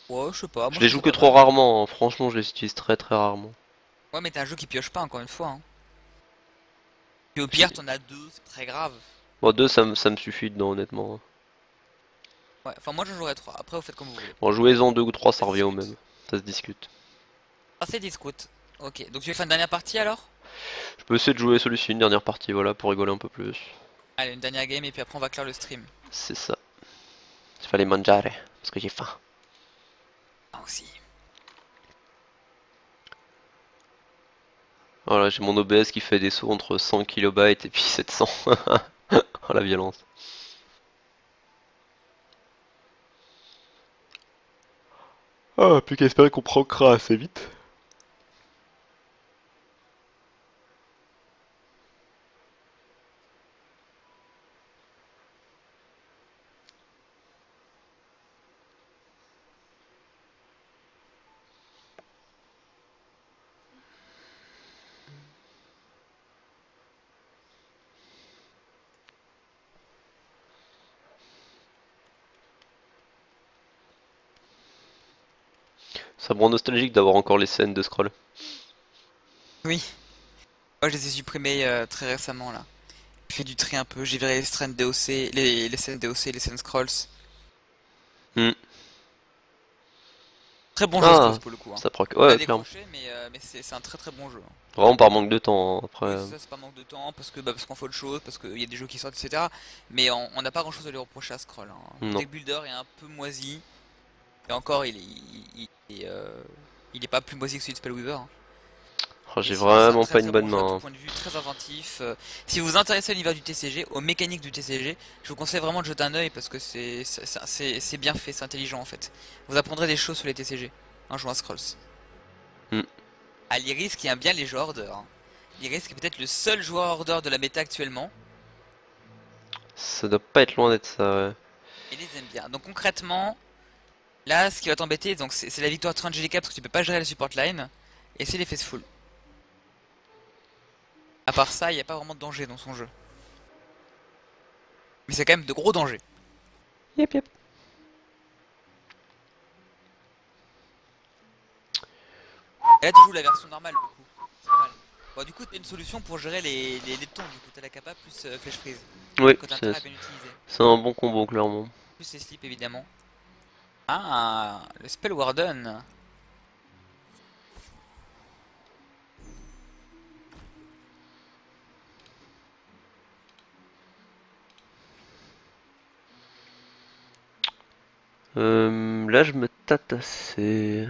Ouais, je sais pas. Moi, je les joue que trop rarement, hein. Franchement je les utilise très rarement. Ouais, mais t'as un jeu qui pioche pas encore une fois. Hein. Et au pire, t'en as 2, c'est très grave. Bon, 2 ça me suffit dedans honnêtement. Ouais, enfin moi je jouerais 3, après vous faites comme vous voulez. Bon, jouez-en 2 ou 3 ça revient au même. Ça se discute. Ah, c'est discute. Ok, donc tu veux faire une dernière partie alors? Je peux essayer de jouer celui-ci, une dernière partie, voilà, pour rigoler un peu plus. Allez, une dernière game et puis après on va clore le stream. C'est ça. Il fallait mangiare, parce que j'ai faim. Ah aussi. Voilà, j'ai mon OBS qui fait des sauts entre 100 KB et puis 700. Oh la violence. Ah, plus qu'à espérer qu'on proquera assez vite. Ça me rend nostalgique d'avoir encore les scènes de scroll. Oui. Moi je les ai supprimés très récemment là. J'ai fait du tri un peu, j'ai viré les scènes DOC, les scènes DOC, les scènes scrolls. Hmm. Très bon jeu Ah, Scrolls pour le coup. Hein. ça proc. On a Ouais, clairement. décroché, mais c'est un très très bon jeu. Hein. Vraiment par manque de temps, hein, Oui, après. ça c'est pas manque de temps, parce qu'on fait autre chose, parce qu'il y a des jeux qui sortent, etc. Mais on n'a pas grand chose à lui reprocher à Scroll. Hein. Le Non. deck builder est un peu moisi, et encore il est pas plus moisi que celui de Spellweaver. Hein. Oh, Et j'ai sinon c'est un vraiment très pas une très bon bonne jeu à tout main. point de vue, très inventif. Si vous vous intéressez à l'univers du TCG, aux mécaniques du TCG, je vous conseille vraiment de jeter un œil parce que c'est bien fait, c'est intelligent en fait. Vous apprendrez des choses sur les TCG en jouant à Scrolls. Hmm. Ah, l'Iris qui aime bien les joueurs Order. Hein. L'Iris qui est peut-être le seul joueur Order de la méta actuellement. Ça doit pas être loin d'être ça, ouais. Il les aime bien. Donc concrètement, là ce qui va t'embêter, donc c'est la victoire 30 GDK parce que tu peux pas gérer la support line. Et c'est les Faithful. À part ça, il n'y a pas vraiment de danger dans son jeu. Mais c'est quand même de gros dangers. Yep, yep. Et là tu joues la version normale du coup. C'est pas mal. Bon du coup t'as une solution pour gérer les tons du coup. T'as la capa plus Flash Freeze. Oui, Que t'as intérêt à bien utiliser. c'est un bon combo, clairement. Plus les slips évidemment. Ah, le Spell Warden. Là, je me tâte assez.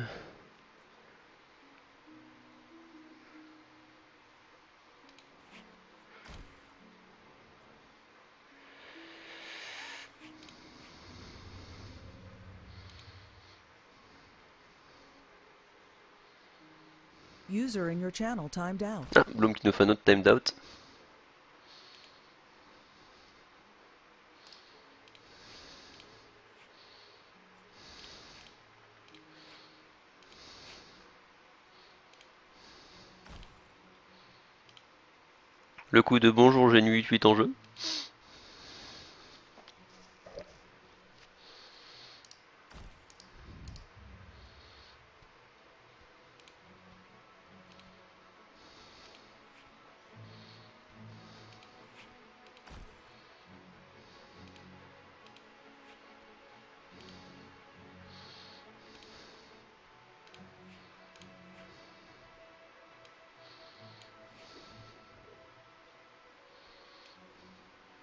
User in your channel timed out. Ah, Bloom qui nous fait un autre timed out. Le coup de bonjour, j'ai une 8-8 en jeu.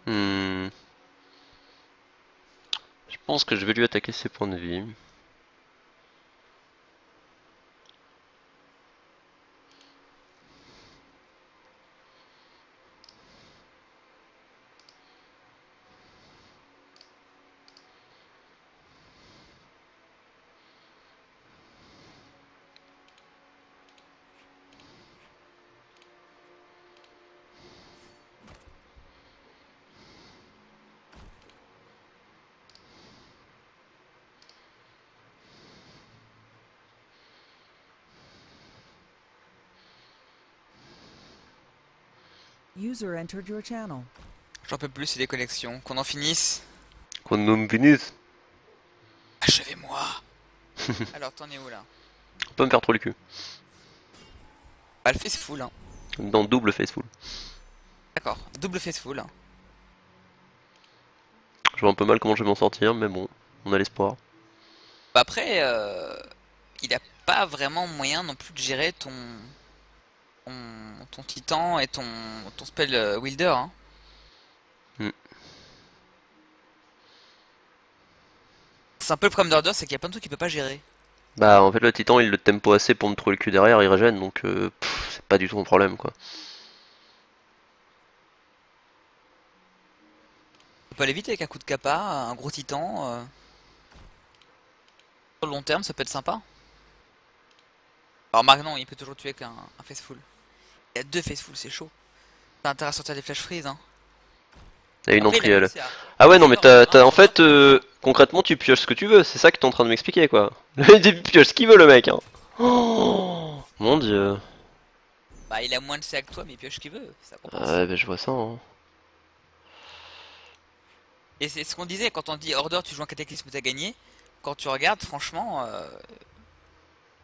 Hmm. Je pense que je vais lui attaquer ses points de vie. User entered your channel. J'en peux plus, c'est des connexions. Qu'on en finisse. Qu'on nous finisse. Achevez-moi. Alors t'en es où là? On peut me faire trop le cul. Bah le Faithful. Hein. Dans double faceful. D'accord, double Faithful. Hein. Je vois un peu mal comment je vais m'en sortir, mais bon, on a l'espoir. Bah après, il a pas vraiment moyen non plus de gérer ton titan et ton spell wielder. Hein. Hmm. C'est un peu le problème d'Order, c'est qu'il y a plein de trucs qu'il peut pas gérer. Bah en fait le titan il le tempo assez pour me trouver le cul derrière, il régène donc c'est pas du tout mon problème quoi. On peut l'éviter avec un coup de capa, un gros titan. Sur le long terme, ça peut être sympa. Alors Mark non, il peut toujours tuer avec un Faithful. Il y a deux Faithful, c'est chaud. T'as intérêt à sortir des flash freeze. Hein. Il y a une Après, entrée il a elle. réussi à- Ah ouais non mais C'est énorme, t'as hein, en fait concrètement tu pioches ce que tu veux, c'est ça que t'es en train de m'expliquer quoi. Il pioche ce qu'il veut le mec hein. Oh, mon dieu. Bah il a moins de CA que toi mais il pioche ce qu'il veut, ça compense. Ouais bah je vois ça hein. Et c'est ce qu'on disait quand on dit Order tu joues un cataclysme t'as gagné. Quand tu regardes franchement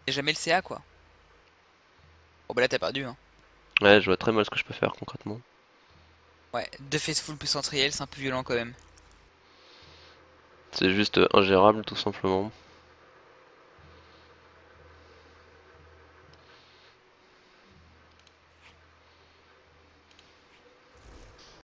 c'est jamais le CA quoi. Bon bah là t'as perdu hein. Ouais je vois très mal ce que je peux faire concrètement. Ouais, 2 Faithful plus Centriel, c'est un peu violent quand même. C'est juste ingérable tout simplement.